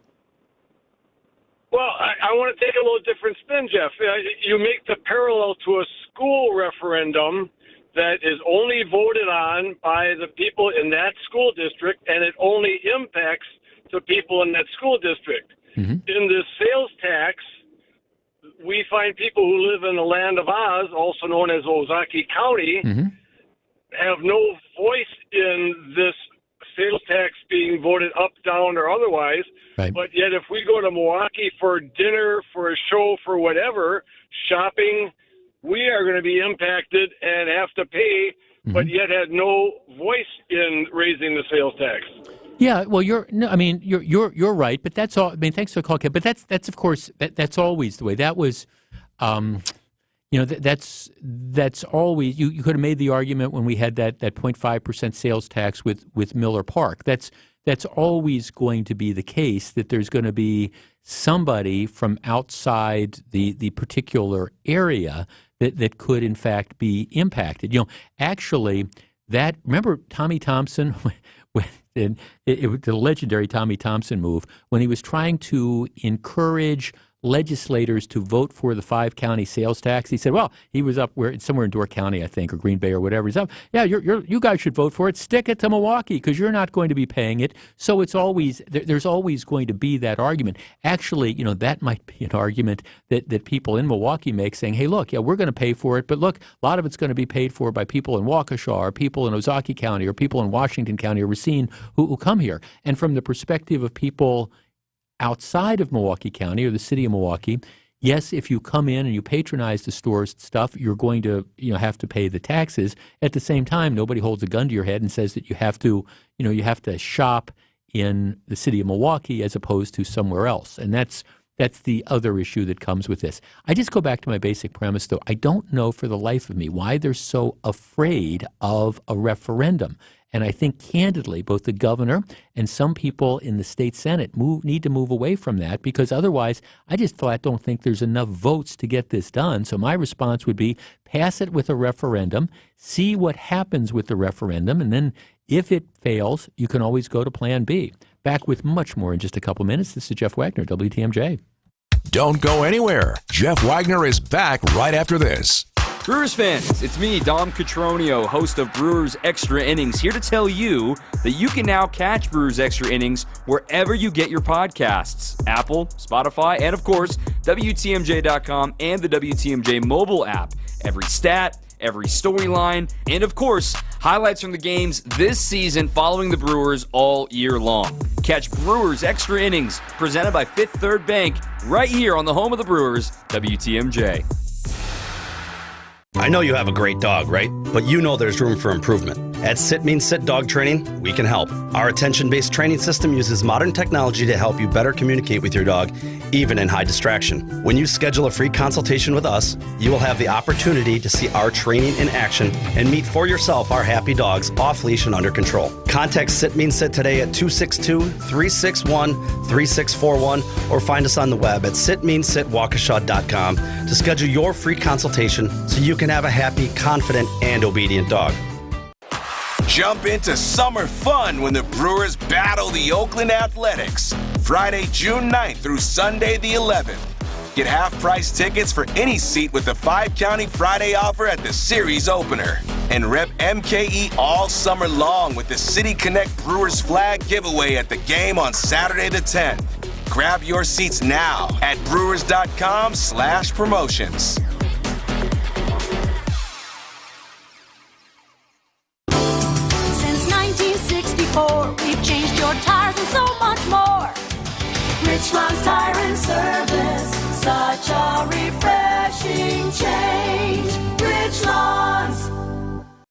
Well, I want to take a little different spin, Jeff. You make the parallel to a school referendum that is only voted on by the people in that school district, and it only impacts the people in that school district. Mm-hmm. In this sales tax, we find people who live in the land of Oz, also known as Ozaukee County, Mm-hmm. have no voice in this sales tax being voted up, down, or otherwise. Right. But yet if we go to Milwaukee for dinner, for a show, for whatever, shopping, we are going to be impacted and have to pay, but yet had no voice in raising the sales tax. Yeah, well, you're right, but that's all. I mean, thanks for the call, Ken. But that's of course that's always the way. That was, that's always. You could have made the argument when we had that 0.5% sales tax with Miller Park. That's always going to be the case, that there's going to be somebody from outside the particular area that could in fact be impacted. Actually, remember Tommy Thompson. It was the legendary Tommy Thompson move when he was trying to encourage legislators to vote for the 5-county sales tax. He said, well, he was up somewhere in Door County, I think, or Green Bay or whatever. He's up. Yeah, you guys should vote for it. Stick it to Milwaukee because you're not going to be paying it. So it's always there's always going to be that argument. Actually, that might be an argument that people in Milwaukee make, saying, hey, look, yeah, we're going to pay for it, but look, a lot of it's going to be paid for by people in Waukesha or people in Ozaukee County or people in Washington County or Racine who come here. And from the perspective of people outside of Milwaukee County or the city of Milwaukee, yes, if you come in and you patronize the stores and stuff, you're going to have to pay the taxes. At the same time, nobody holds a gun to your head and says that you have to shop in the city of Milwaukee as opposed to somewhere else. And that's the other issue that comes with this. I just go back to my basic premise, though. I don't know for the life of me why they're so afraid of a referendum. And I think, candidly, both the governor and some people in the state Senate need to move away from that, because otherwise I just don't think there's enough votes to get this done. So my response would be pass it with a referendum, see what happens with the referendum, and then if it fails, you can always go to Plan B. Back with much more in just a couple minutes. This is Jeff Wagner, WTMJ. Don't go anywhere. Jeff Wagner is back right after this. Brewers fans, it's me, Dom Catronio, host of Brewers Extra Innings, here to tell you that you can now catch Brewers Extra Innings wherever you get your podcasts. Apple, Spotify, and of course, WTMJ.com and the WTMJ mobile app. Every stat, every storyline, and of course, highlights from the games this season following the Brewers all year long. Catch Brewers Extra Innings, presented by Fifth Third Bank, right here on the home of the Brewers, WTMJ. I know you have a great dog, right? But you know there's room for improvement. At Sit Means Sit Dog Training, we can help. Our attention-based training system uses modern technology to help you better communicate with your dog, even in high distraction. When you schedule a free consultation with us, you will have the opportunity to see our training in action and meet for yourself our happy dogs off leash and under control. Contact Sit Means Sit today at 262-361-3641 or find us on the web at sitmeansitwaukesha.com to schedule your free consultation so you can have a happy, confident, and obedient dog. Jump into summer fun when the Brewers battle the Oakland Athletics. Friday, June 9th through Sunday the 11th. Get half-price tickets for any seat with the 5-county Friday offer at the series opener. And rep MKE all summer long with the City Connect Brewers flag giveaway at the game on Saturday the 10th. Grab your seats now at brewers.com/promotions. We've changed your tires and so much more. Richland's Tire and Service, such a refreshing change. Richland's.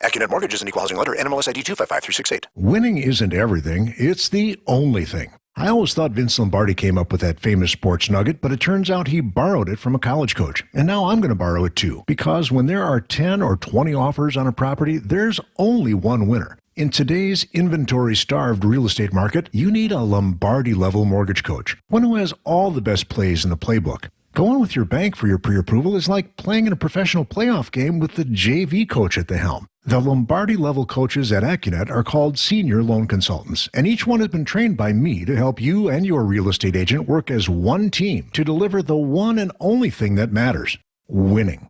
AccuNet Mortgage is an equal housing lender. NMLS ID 255368. Winning isn't everything. It's the only thing. I always thought Vince Lombardi came up with that famous sports nugget, but it turns out he borrowed it from a college coach. And now I'm going to borrow it too. Because when there are 10 or 20 offers on a property, there's only one winner. In today's inventory-starved real estate market, you need a Lombardi-level mortgage coach, one who has all the best plays in the playbook. Going with your bank for your pre-approval is like playing in a professional playoff game with the JV coach at the helm. The Lombardi-level coaches at AccuNet are called senior loan consultants, and each one has been trained by me to help you and your real estate agent work as one team to deliver the one and only thing that matters: winning.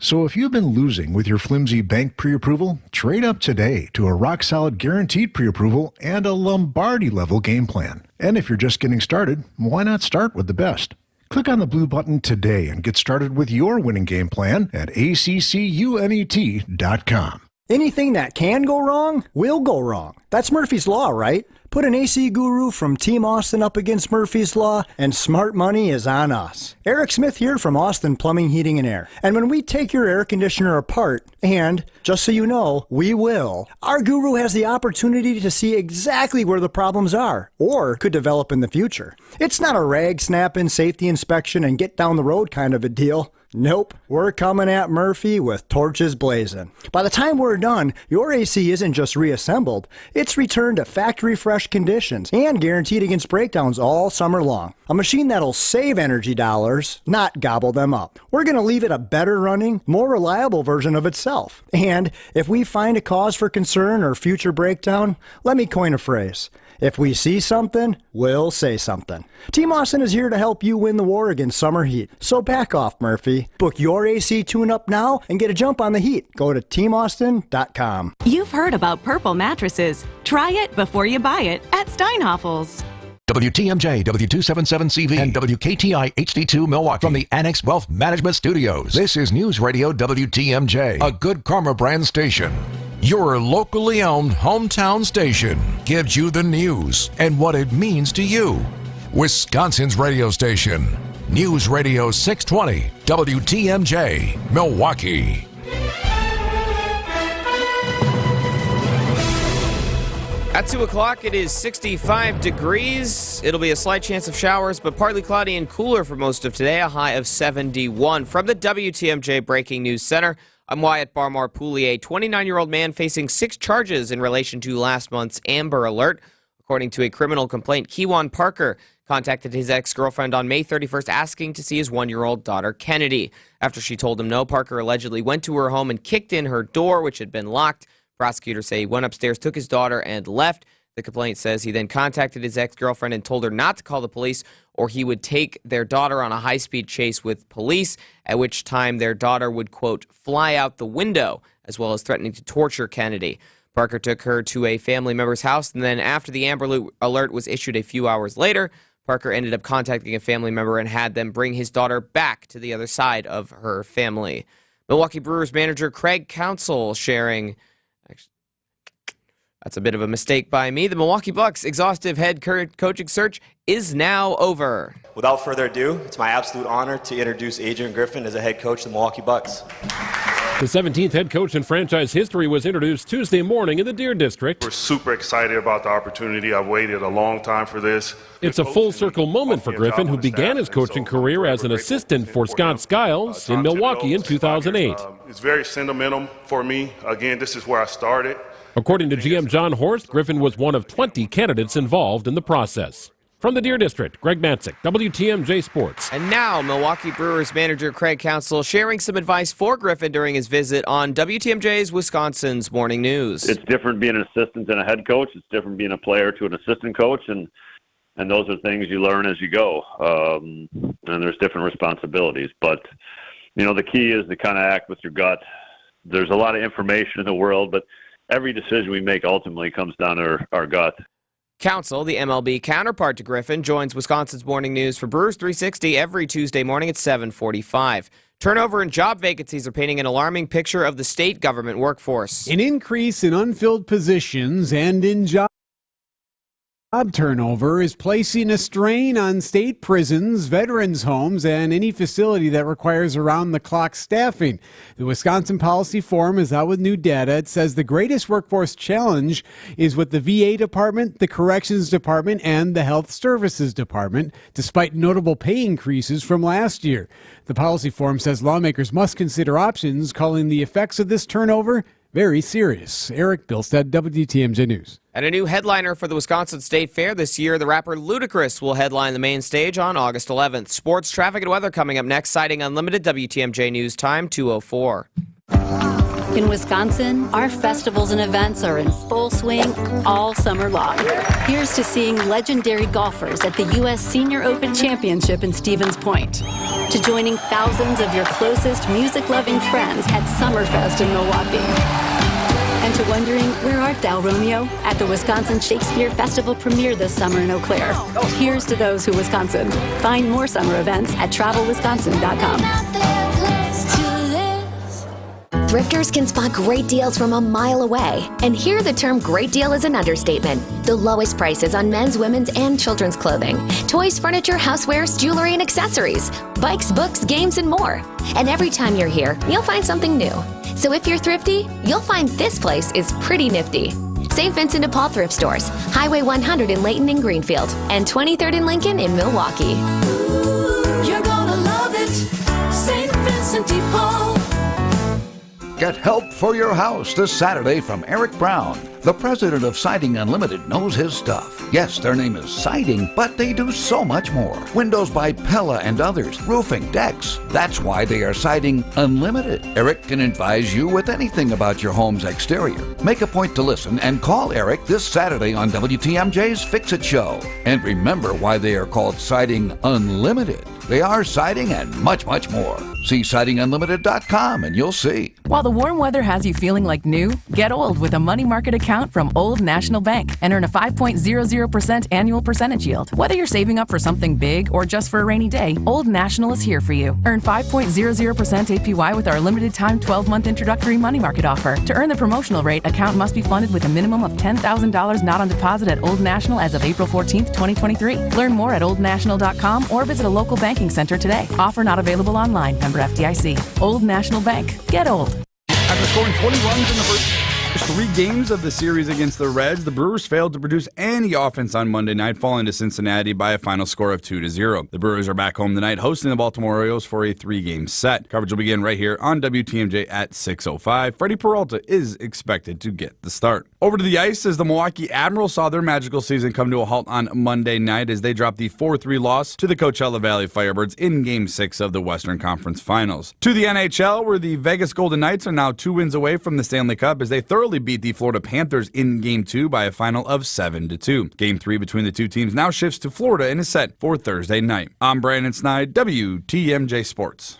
So if you've been losing with your flimsy bank pre-approval, trade up today to a rock-solid guaranteed pre-approval and a Lombardi-level game plan. And if you're just getting started, why not start with the best? Click on the blue button today and get started with your winning game plan at accunet.com. Anything that can go wrong will go wrong. That's Murphy's Law, right? Put an AC guru from Team Austin up against Murphy's Law, and smart money is on us. Eric Smith here from Austin Plumbing, Heating, and Air. And when we take your air conditioner apart, and just so you know, we will, our guru has the opportunity to see exactly where the problems are, or could develop in the future. It's not a rag snap in safety inspection and get down the road kind of a deal. Nope, we're coming at Murphy with torches blazing. By the time we're done, your AC isn't just reassembled, it's returned to factory fresh conditions and guaranteed against breakdowns all summer long. A machine that'll save energy dollars, not gobble them up. We're going to leave it a better running, more reliable version of itself. And if we find a cause for concern or future breakdown, let me coin a phrase. If we see something, we'll say something. Team Austin is here to help you win the war against summer heat. So back off, Murphy. Book your AC tune-up now and get a jump on the heat. Go to teamaustin.com. You've heard about Purple mattresses. Try it before you buy it at Steinhoffel's. WTMJ, W277CV, and WKTI HD2 Milwaukee from the Annex Wealth Management Studios. This is News Radio WTMJ, a Good Karma brand station. Your locally owned hometown station gives you the news and what it means to you. Wisconsin's radio station, News Radio 620, WTMJ, Milwaukee. At 2 o'clock, it is 65 degrees. It'll be a slight chance of showers, but partly cloudy and cooler for most of today, a high of 71. From the WTMJ Breaking News Center, I'm Wyatt Barmar-Pooley, a 29-year-old man facing 6 charges in relation to last month's Amber Alert. According to a criminal complaint, Kewan Parker contacted his ex-girlfriend on May 31st asking to see his 1-year-old daughter, Kennedy. After she told him no, Parker allegedly went to her home and kicked in her door, which had been locked. Prosecutors say he went upstairs, took his daughter, and left. The complaint says he then contacted his ex-girlfriend and told her not to call the police or he would take their daughter on a high-speed chase with police, at which time their daughter would, quote, fly out the window, as well as threatening to torture Kennedy. Parker took her to a family member's house, and then after the Amber Alert was issued a few hours later, Parker ended up contacting a family member and had them bring his daughter back to the other side of her family. Milwaukee Brewers manager Craig Counsell sharing... That's a bit of a mistake by me. The Milwaukee Bucks' exhaustive head coaching search is now over. Without further ado, it's my absolute honor to introduce Adrian Griffin as a head coach of the Milwaukee Bucks. The 17th head coach in franchise history was introduced Tuesday morning in the Deer District. We're super excited about the opportunity. I've waited a long time for this. It's a full-circle moment for Griffin, who began his coaching career as an assistant for Scott Skiles in Milwaukee in 2008. It's very sentimental for me. Again, this is where I started. According to GM John Horst, Griffin was one of 20 candidates involved in the process. From the Deer District, Greg Matzik, WTMJ Sports. And now, Milwaukee Brewers manager Craig Counsell sharing some advice for Griffin during his visit on WTMJ's Wisconsin's Morning News. It's different being an assistant than a head coach. It's different being a player to an assistant coach, and those are things you learn as you go. And there's different responsibilities. But, you know, the key is to kind of act with your gut. There's a lot of information in the world, but every decision we make ultimately comes down to our gut. Counsell, the MLB counterpart to Griffin, joins Wisconsin's Morning News for Brewers 360 every Tuesday morning at 7:45. Turnover and job vacancies are painting an alarming picture of the state government workforce. An increase in unfilled positions and in job turnover is placing a strain on state prisons, veterans' homes, and any facility that requires around-the-clock staffing. The Wisconsin Policy Forum is out with new data. It says the greatest workforce challenge is with the VA Department, the Corrections Department, and the Health Services Department, despite notable pay increases from last year. The Policy Forum says lawmakers must consider options, calling the effects of this turnover very serious. Eric Bilstead, WTMJ News. And a new headliner for the Wisconsin State Fair this year, the rapper Ludacris will headline the main stage on August 11th. Sports, traffic, and weather coming up next. Citing Unlimited, WTMJ News Time, 2:04. In Wisconsin, our festivals and events are in full swing all summer long. Here's to seeing legendary golfers at the U.S. Senior Open Championship in Stevens Point, to joining thousands of your closest music-loving friends at Summerfest in Milwaukee, and to wondering, where art thou, Romeo? At the Wisconsin Shakespeare Festival premiere this summer in Eau Claire. Here's to those who Wisconsin. Find more summer events at travelwisconsin.com. Thrifters can spot great deals from a mile away. And here the term great deal is an understatement. The lowest prices on men's, women's, and children's clothing. Toys, furniture, housewares, jewelry, and accessories. Bikes, books, games, and more. And every time you're here, you'll find something new. So if you're thrifty, you'll find this place is pretty nifty. St. Vincent de Paul Thrift Stores. Highway 100 in Layton and Greenfield. And 23rd and Lincoln in Milwaukee. You're gonna love it, St. Vincent de Paul. Get help for your house this Saturday from Eric Brown. The president of Siding Unlimited knows his stuff. Yes, their name is Siding, but they do so much more. Windows by Pella and others, roofing, decks. That's why they are Siding Unlimited. Eric can advise you with anything about your home's exterior. Make a point to listen and call Eric this Saturday on WTMJ's Fix It Show. And remember why they are called Siding Unlimited. They are siding and much, much more. See sidingunlimited.com and you'll see. While the warm weather has you feeling like new, get old with a money market account from Old National Bank and earn a 5.00% annual percentage yield. Whether you're saving up for something big or just for a rainy day, Old National is here for you. Earn 5.00% APY with our limited time 12-month introductory money market offer. To earn the promotional rate, account must be funded with a minimum of $10,000 not on deposit at Old National as of April 14th, 2023. Learn more at oldnational.com or visit a local banking center today. Offer not available online. Member FDIC. Old National Bank. Get old. After scoring 20 runs in the first 3 games of the series against the Reds, the Brewers failed to produce any offense on Monday night, falling to Cincinnati by a final score of 2-0. The Brewers are back home tonight, hosting the Baltimore Orioles for a 3-game set. Coverage will begin right here on WTMJ at 6:05. Freddie Peralta is expected to get the start. Over to the ice as the Milwaukee Admirals saw their magical season come to a halt on Monday night as they dropped the 4-3 loss to the Coachella Valley Firebirds in Game 6 of the Western Conference Finals. To the NHL, where the Vegas Golden Knights are now 2 wins away from the Stanley Cup as they thoroughly beat the Florida Panthers in Game 2 by a final of 7-2. Game 3 between the two teams now shifts to Florida and is set for Thursday night. I'm Brandon Snide, WTMJ Sports.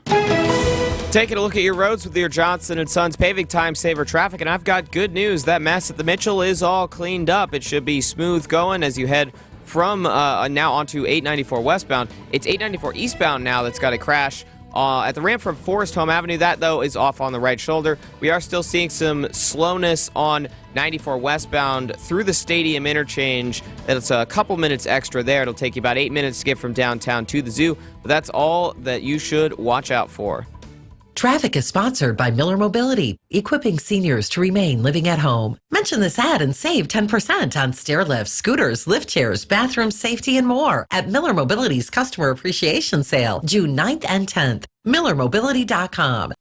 Taking a look at your roads with your Johnson & Sons Paving Time Saver Traffic, and I've got good news. That mess at the Mitchell is all cleaned up. It should be smooth going as you head from now onto 894 westbound. It's 894 eastbound now that's got a crash at the ramp from Forest Home Avenue. That, though, is off on the right shoulder. We are still seeing some slowness on 94 westbound through the Stadium interchange. It's a couple minutes extra there. It'll take you about 8 minutes to get from downtown to the zoo, but that's all that you should watch out for. Traffic is sponsored by Miller Mobility, equipping seniors to remain living at home. Mention this ad and save 10% on stair lifts, scooters, lift chairs, bathroom safety, and more at Miller Mobility's Customer Appreciation Sale, June 9th and 10th. MillerMobility.com.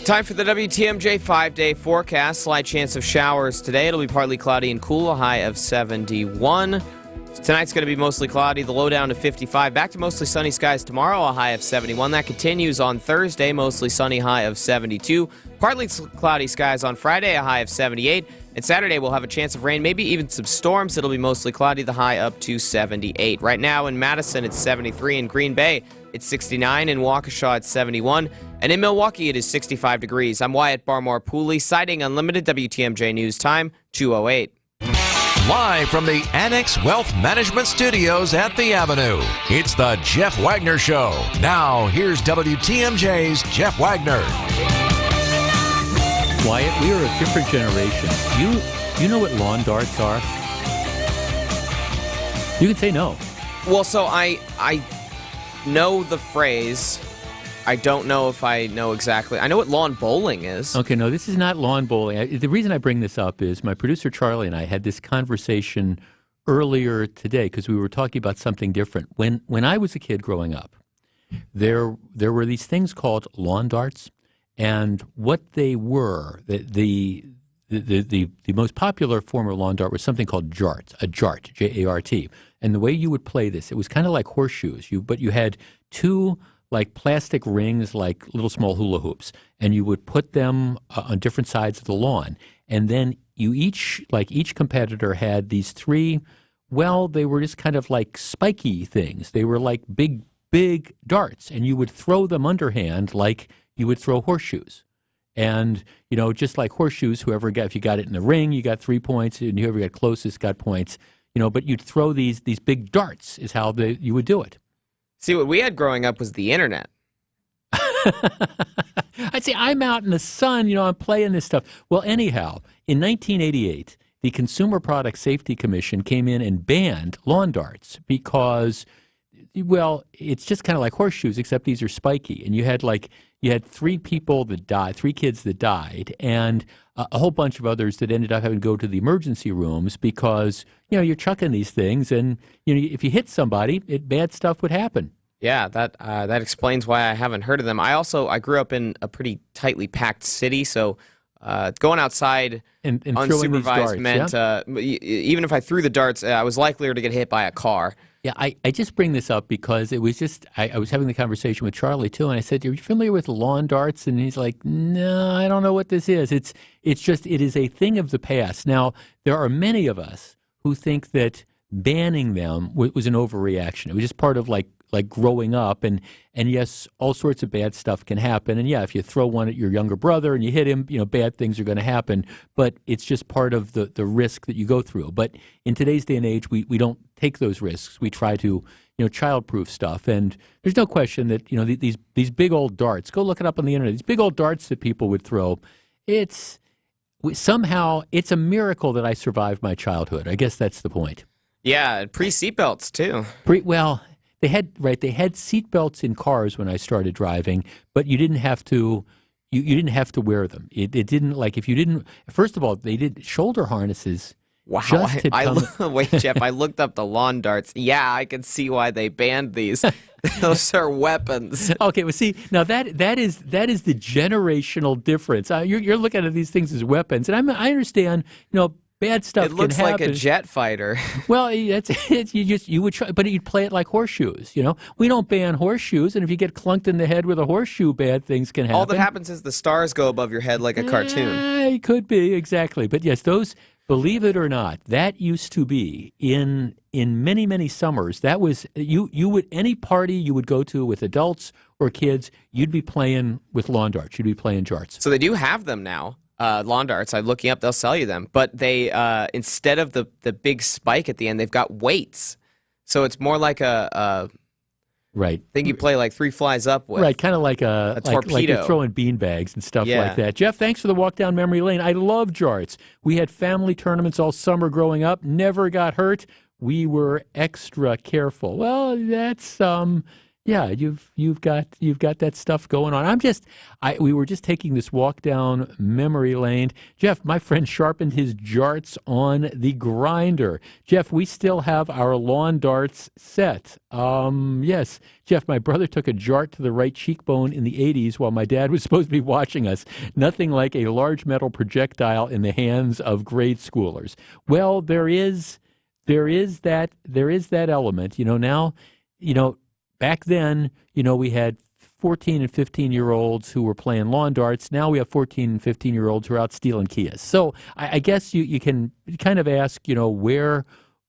Time for the WTMJ 5-day forecast. Slight chance of showers today. It'll be partly cloudy and cool, a high of 71. Tonight's going to be mostly cloudy, the low down to 55. Back to mostly sunny skies tomorrow, a high of 71. That continues on Thursday, mostly sunny, high of 72. Partly cloudy skies on Friday, a high of 78. And Saturday, we'll have a chance of rain, maybe even some storms. It'll be mostly cloudy, the high up to 78. Right now in Madison, it's 73. In Green Bay, it's 69. In Waukesha, it's 71. And in Milwaukee, it is 65 degrees. I'm Wyatt Barmore-Pooley, Siding Unlimited, WTMJ News Time, 2:08. Live from the Annex Wealth Management Studios at the Avenue, it's the Jeff Wagner Show. Now, here's WTMJ's Jeff Wagner. Wyatt, we are a different generation. You know what lawn darts are? You can say no. Well, so I know the phrase. I don't know if I know exactly. I know what lawn bowling is. Okay, no, this is not lawn bowling. The reason I bring this up is my producer Charlie and I had this conversation earlier today because we were talking about something different. When I was a kid growing up, there were these things called lawn darts, and what they were, the most popular form of lawn dart was something called a jart, J-A-R-T. And the way you would play this, it was kind of like horseshoes, but you had two like plastic rings, like little small hula hoops, and you would put them on different sides of the lawn. And then each competitor had these three, well, they were just kind of like spiky things. They were like big darts, and you would throw them underhand like you would throw horseshoes. And, just like horseshoes, if you got it in the ring, you got 3 points, and whoever got closest got points. But you'd throw these big darts is how you would do it. See, what we had growing up was the internet. I'd say I'm out in the sun, I'm playing this stuff. Well, anyhow, in 1988, the Consumer Product Safety Commission came in and banned lawn darts because, well, it's just kind of like horseshoes, except these are spiky. And you had three kids that died, and a whole bunch of others that ended up having to go to the emergency rooms because, you're chucking these things, and if you hit somebody, bad stuff would happen. Yeah, that explains why I haven't heard of them. I grew up in a pretty tightly packed city, so going outside and throwing these darts, unsupervised meant even if I threw the darts, I was likelier to get hit by a car. Yeah, I just bring this up because it was just, I was having the conversation with Charlie too, and I said, are you familiar with lawn darts? And he's like, no, I don't know what this is. It is a thing of the past. Now, there are many of us who think that banning them was an overreaction. It was just part of like growing up, and yes, all sorts of bad stuff can happen. And yeah, if you throw one at your younger brother and you hit him, bad things are going to happen. But it's just part of the risk that you go through. But in today's day and age, we don't take those risks. We try to childproof stuff. And there's no question that these big old darts. Go look it up on the internet. These big old darts that people would throw. Somehow it's a miracle that I survived my childhood. I guess that's the point. Yeah, pre-seatbelts too. They had seatbelts in cars when I started driving, but you didn't have to. You didn't have to wear them. It didn't, like, if you didn't. First of all, they did shoulder harnesses. Wow. Wait, Jeff, I looked up the lawn darts. Yeah, I can see why they banned these. Those are weapons. Okay, well, see, now that is the generational difference. You're looking at these things as weapons, and I understand. Bad stuff. It looks can like happen. a jet fighter. Well, you would try, but you'd play it like horseshoes. We don't ban horseshoes, and if you get clunked in the head with a horseshoe, bad things can happen. All that happens is the stars go above your head like a cartoon. It could be, exactly. But yes, those, believe it or not, that used to be in many, many summers. That was you would, any party you would go to with adults or kids, you'd be playing with lawn darts. You'd be playing jarts. So they do have them now. Lawn darts. I'm looking up. They'll sell you them, but they instead of the big spike at the end, they've got weights. So it's more like a right thing you play like three flies up with. Right, kind of like a torpedo. Like you're throwing bean bags and stuff like that. Jeff, thanks for the walk down memory lane. I love jarts. We had family tournaments all summer growing up. Never got hurt. We were extra careful. Well, that's yeah, you've got that stuff going on. We were just taking this walk down memory lane. Jeff, my friend sharpened his jarts on the grinder. Jeff, we still have our lawn darts set. Yes, Jeff, my brother took a jart to the right cheekbone in the 80s while my dad was supposed to be watching us. Nothing like a large metal projectile in the hands of grade schoolers. Well, there is that element. Now, back then, we had 14 and 15-year-olds who were playing lawn darts. Now we have 14 and 15-year-olds who are out stealing Kias. So I guess you can kind of ask, where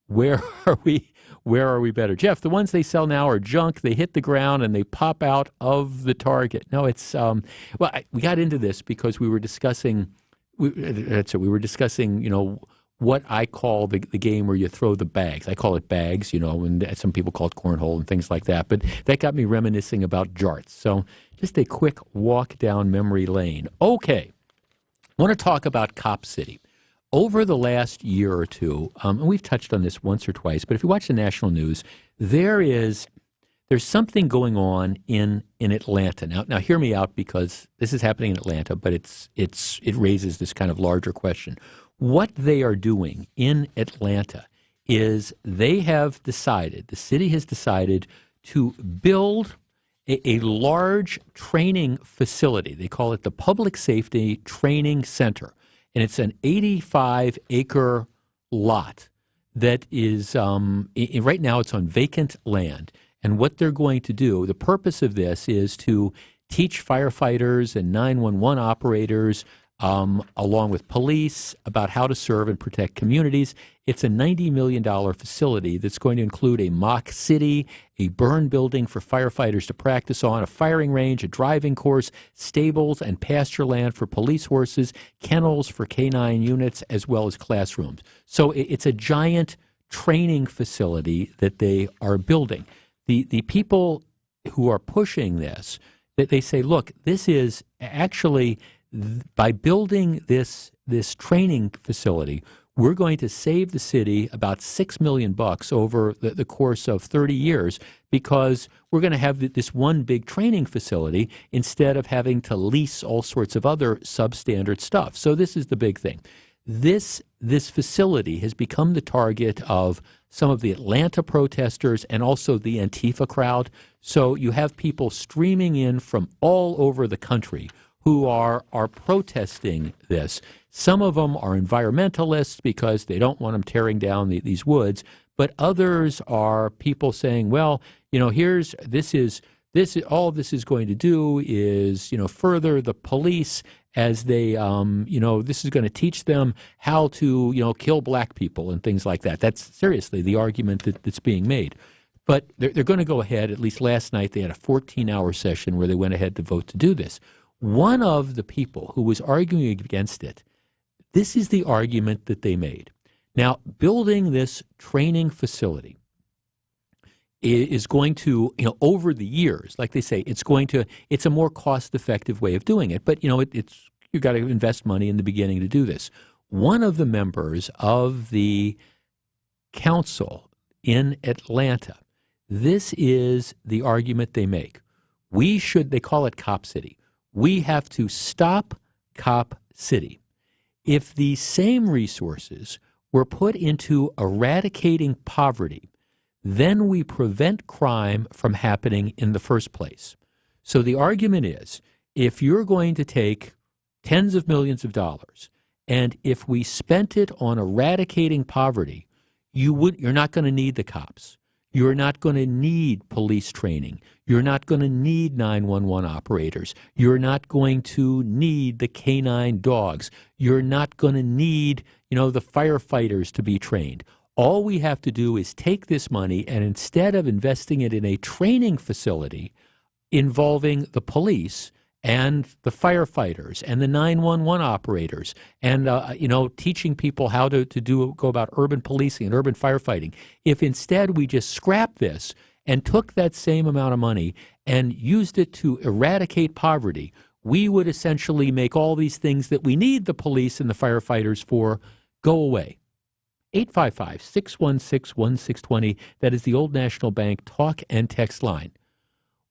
are we better? Jeff, the ones they sell now are junk. They hit the ground and they pop out of the target. No, it's we got into this because we were discussing. We were discussing, what I call the game where you throw the bags. I call it bags, and some people call it cornhole and things like that. But that got me reminiscing about jarts. So just a quick walk down memory lane. Okay, I want to talk about Cop City. Over the last year or two, and we've touched on this once or twice, but if you watch the national news, there's something going on in Atlanta. Now hear me out, because this is happening in Atlanta, but it raises this kind of larger question. What they are doing in Atlanta is the city has decided to build a large training facility. They call it the Public Safety Training Center. And it's an 85-acre lot that is, right now it's on vacant land. And what they're going to do, the purpose of this is to teach firefighters and 911 operators, along with police, about how to serve and protect communities. It's a $90 million facility that's going to include a mock city, a burn building for firefighters to practice on, a firing range, a driving course, stables and pasture land for police horses, kennels for canine units, as well as classrooms. So it's a giant training facility that they are building. The people who are pushing this, that they say, look, this is actually, by building this training facility, we're going to save the city about $6 million over the course of 30 years, because we're going to have this one big training facility instead of having to lease all sorts of other substandard stuff. So this is the big thing. This facility has become the target of some of the Atlanta protesters and also the Antifa crowd. So you have people streaming in from all over the country who are protesting this. Some of them are environmentalists because they don't want them tearing down these woods, but others are people saying, well, all this is going to do is, further the police as they, this is going to teach them how to, kill black people and things like that. That's seriously the argument that's being made. But they're going to go ahead. At least last night they had a 14-hour session where they went ahead to vote to do this. One of the people who was arguing against it, this is the argument that they made. Now, building this training facility is going to, over the years, like they say, it's a more cost-effective way of doing it. But, you've got to invest money in the beginning to do this. One of the members of the council in Atlanta, this is the argument they make. They call it Cop City. We have to stop Cop City. If the same resources were put into eradicating poverty, then we prevent crime from happening in the first place. So the argument is, if you're going to take tens of millions of dollars, and if we spent it on eradicating poverty, you're not going to need the cops. You're not going to need police training. You're not going to need 911 operators. You're not going to need the canine dogs. You're not going to need, the firefighters to be trained. All we have to do is take this money and instead of investing it in a training facility involving the police and the firefighters and the 911 operators and, teaching people how to go about urban policing and urban firefighting, if instead we just scrapped this and took that same amount of money and used it to eradicate poverty, we would essentially make all these things that we need the police and the firefighters for go away. 855-616-1620. That is the Old National Bank talk and text line.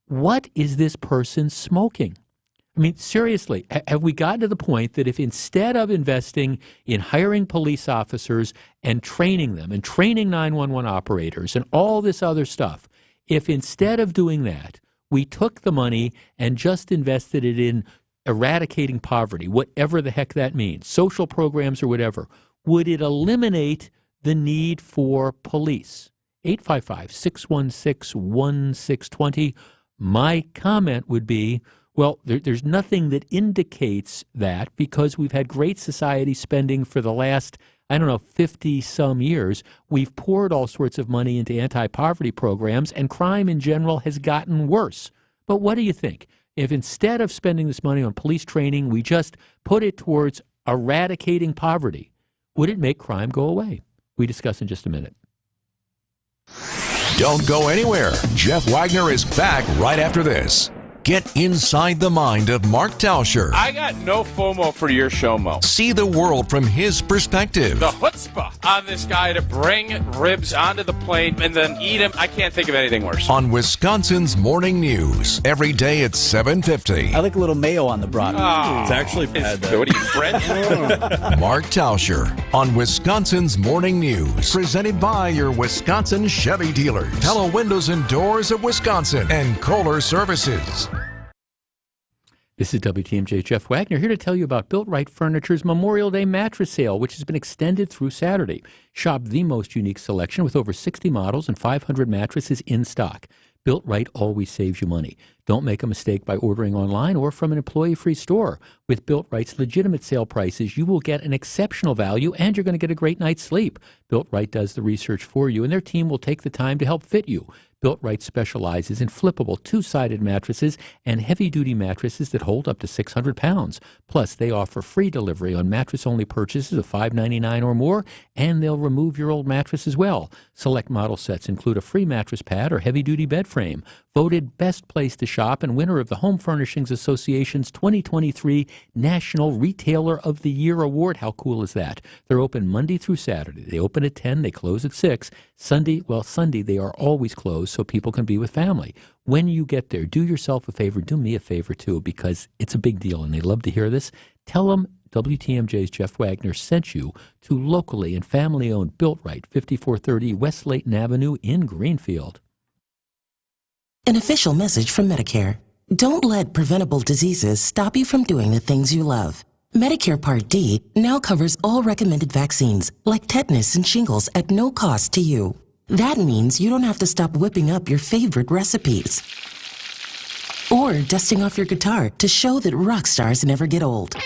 What is this person smoking? I mean, seriously, have we gotten to the point that if instead of investing in hiring police officers and training them and training 911 operators and all this other stuff, if instead of doing that, we took the money and just invested it in eradicating poverty, whatever the heck that means, social programs or whatever, would it eliminate the need for police? 855-616-1620. My comment would be, well, there's nothing that indicates that because we've had great society spending for the last, 50-some years. We've poured all sorts of money into anti-poverty programs, and crime in general has gotten worse. But what do you think? If instead of spending this money on police training, we just put it towards eradicating poverty, would it make crime go away? We discuss in just a minute. Don't go anywhere. Jeff Wagner is back right after this. Get inside the mind of Mark Tauscher. I got no FOMO for your show, Mo. See the world from his perspective. The chutzpah on this guy to bring ribs onto the plane and then eat them. I can't think of anything worse. On Wisconsin's Morning News. Every day at 7:50. I like a little mayo on the broth. Oh, it's actually bad. What are you, French? Mark Tauscher on Wisconsin's Morning News. Presented by your Wisconsin Chevy dealers. Pella Windows and Doors of Wisconsin and Kohler Services. This is WTMJ Jeff Wagner here to tell you about Built Right Furniture's Memorial Day mattress sale, which has been extended through Saturday. Shop the most unique selection with over 60 models and 500 mattresses in stock. Built Right always saves you money. Don't make a mistake by ordering online or from an employee-free store. With Built Right's legitimate sale prices, you will get an exceptional value and you're going to get a great night's sleep. Built Right does the research for you and their team will take the time to help fit you. Built Right specializes in flippable two-sided mattresses and heavy-duty mattresses that hold up to 600 pounds. Plus, they offer free delivery on mattress-only purchases of $5.99 or more, and they'll remove your old mattress as well. Select model sets include a free mattress pad or heavy-duty bed frame. Voted best place to shop and winner of the Home Furnishings Association's 2023 National Retailer of the Year Award. How cool is that? They're open Monday through Saturday. They open at 10, they close at 6. Sunday they are always closed so people can be with family. When you get there, do yourself a favor, do me a favor too, because it's a big deal and they love to hear this. Tell them WTMJ's Jeff Wagner sent you to locally and family-owned Built Right, 5430 West Layton Avenue in Greenfield. An official message from Medicare. Don't let preventable diseases stop you from doing the things you love. Medicare Part D now covers all recommended vaccines, like tetanus and shingles, at no cost to you. That means you don't have to stop whipping up your favorite recipes or dusting off your guitar to show that rock stars never get old.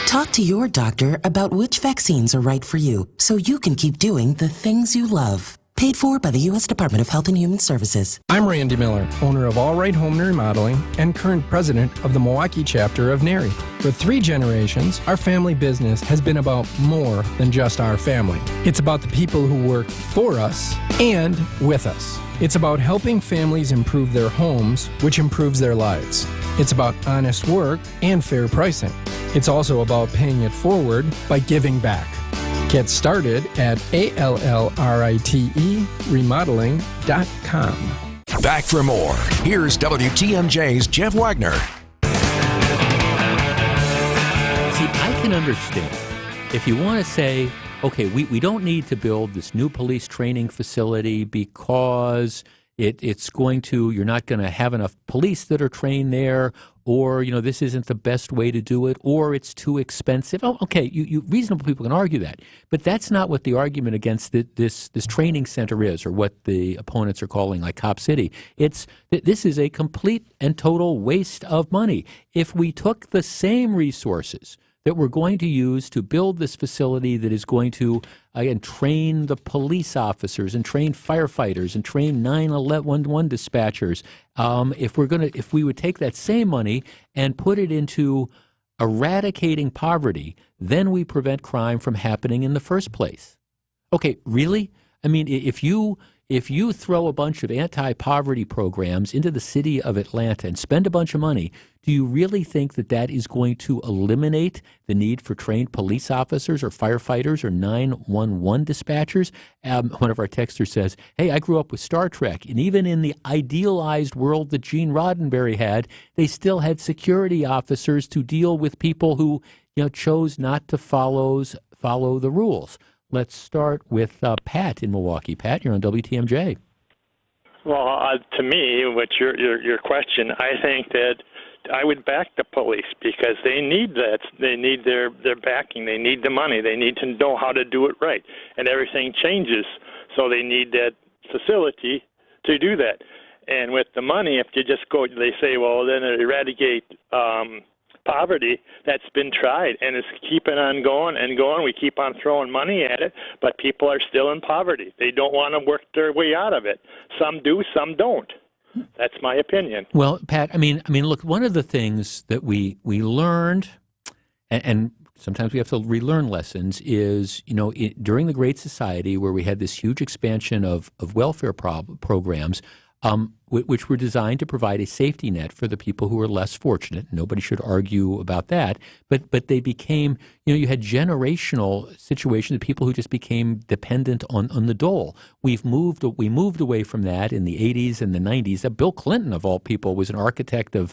Talk to your doctor about which vaccines are right for you so you can keep doing the things you love. Paid for by the U.S. Department of Health and Human Services. I'm Randy Miller, owner of All Right Home and Remodeling and current president of the Milwaukee chapter of NARI. For 3 generations, our family business has been about more than just our family. It's about the people who work for us and with us. It's about helping families improve their homes, which improves their lives. It's about honest work and fair pricing. It's also about paying it forward by giving back. Get started at ALLRITE remodeling.com. Back for more. Here's WTMJ's Jeff Wagner. See, I can understand if you want to say, okay, we don't need to build this new police training facility because it's going to, you're not going to have enough police that are trained there, or, this isn't the best way to do it, or it's too expensive. Oh, okay, you reasonable people can argue that. But that's not what the argument against this training center is, or what the opponents are calling like Cop City. It's that this is a complete and total waste of money. If we took the same resources that we're going to use to build this facility that is going to, again, train the police officers and train firefighters and train 911 dispatchers. If we would take that same money and put it into eradicating poverty, then we prevent crime from happening in the first place. Okay, really? I mean, if you throw a bunch of anti-poverty programs into the city of Atlanta and spend a bunch of money, do you really think that that is going to eliminate the need for trained police officers or firefighters or 911 dispatchers? One of our texters says, hey, I grew up with Star Trek, and even in the idealized world that Gene Roddenberry had, they still had security officers to deal with people who chose not to follow the rules. Let's start with Pat in Milwaukee. Pat, you're on WTMJ. Well, to me, with your question, I think that I would back the police because they need that. They need their backing. They need the money. They need to know how to do it right. And everything changes, so they need that facility to do that. And with the money, if you just go, they say, well, then eradicate poverty. That's been tried, and it's keeping on going and going. We keep on throwing money at it, but people are still in poverty. They don't want to work their way out of it. Some do, some don't. That's my opinion. Well, Pat, I mean, look, one of the things that we learned, and sometimes we have to relearn lessons, is, during the Great Society, where we had this huge expansion of welfare programs, which were designed to provide a safety net for the people who were less fortunate. Nobody should argue about that. But they became, you had generational situations of people who just became dependent on the dole. We moved away from that in the 80s and the 90s. Bill Clinton, of all people, was an architect of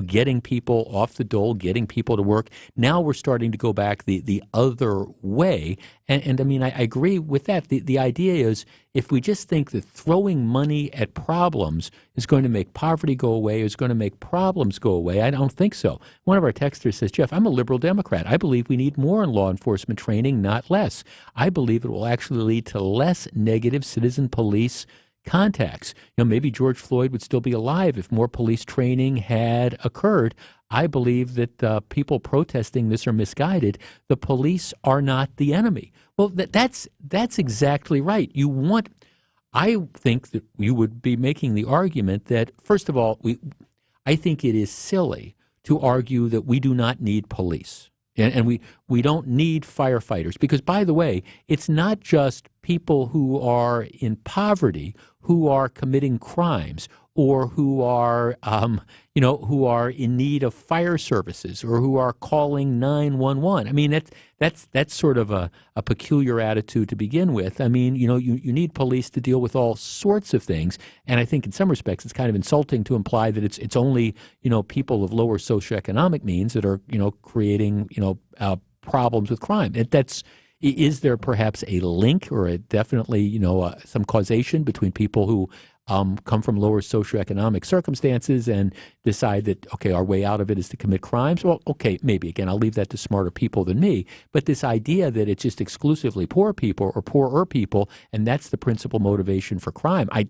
getting people off the dole, getting people to work. Now we're starting to go back the other way. And I mean, I agree with that. The idea is, if we just think that throwing money at problems is going to make poverty go away, is going to make problems go away, I don't think so. One of our texters says, Jeff, I'm a liberal Democrat. I believe we need more in law enforcement training, not less. I believe it will actually lead to less negative citizen police contacts. Maybe George Floyd would still be alive if more police training had occurred. I believe that people protesting this are misguided. The police are not the enemy. Well, that's exactly right. I think that you would be making the argument that, first of all, I think it is silly to argue that we do not need police. And we don't need firefighters because, by the way, it's not just people who are in poverty who are committing crimes or who are in need of fire services or who are calling 911. I mean, that's sort of a peculiar attitude to begin with. I mean, you need police to deal with all sorts of things, and I think in some respects it's kind of insulting to imply that it's only people of lower socioeconomic means that are creating problems with crime. Is there perhaps a link or definitely some causation between people who come from lower socioeconomic circumstances and decide that, okay, our way out of it is to commit crimes. Well, okay, maybe. Again, I'll leave that to smarter people than me. But this idea that it's just exclusively poor people or poorer people, and that's the principal motivation for crime, I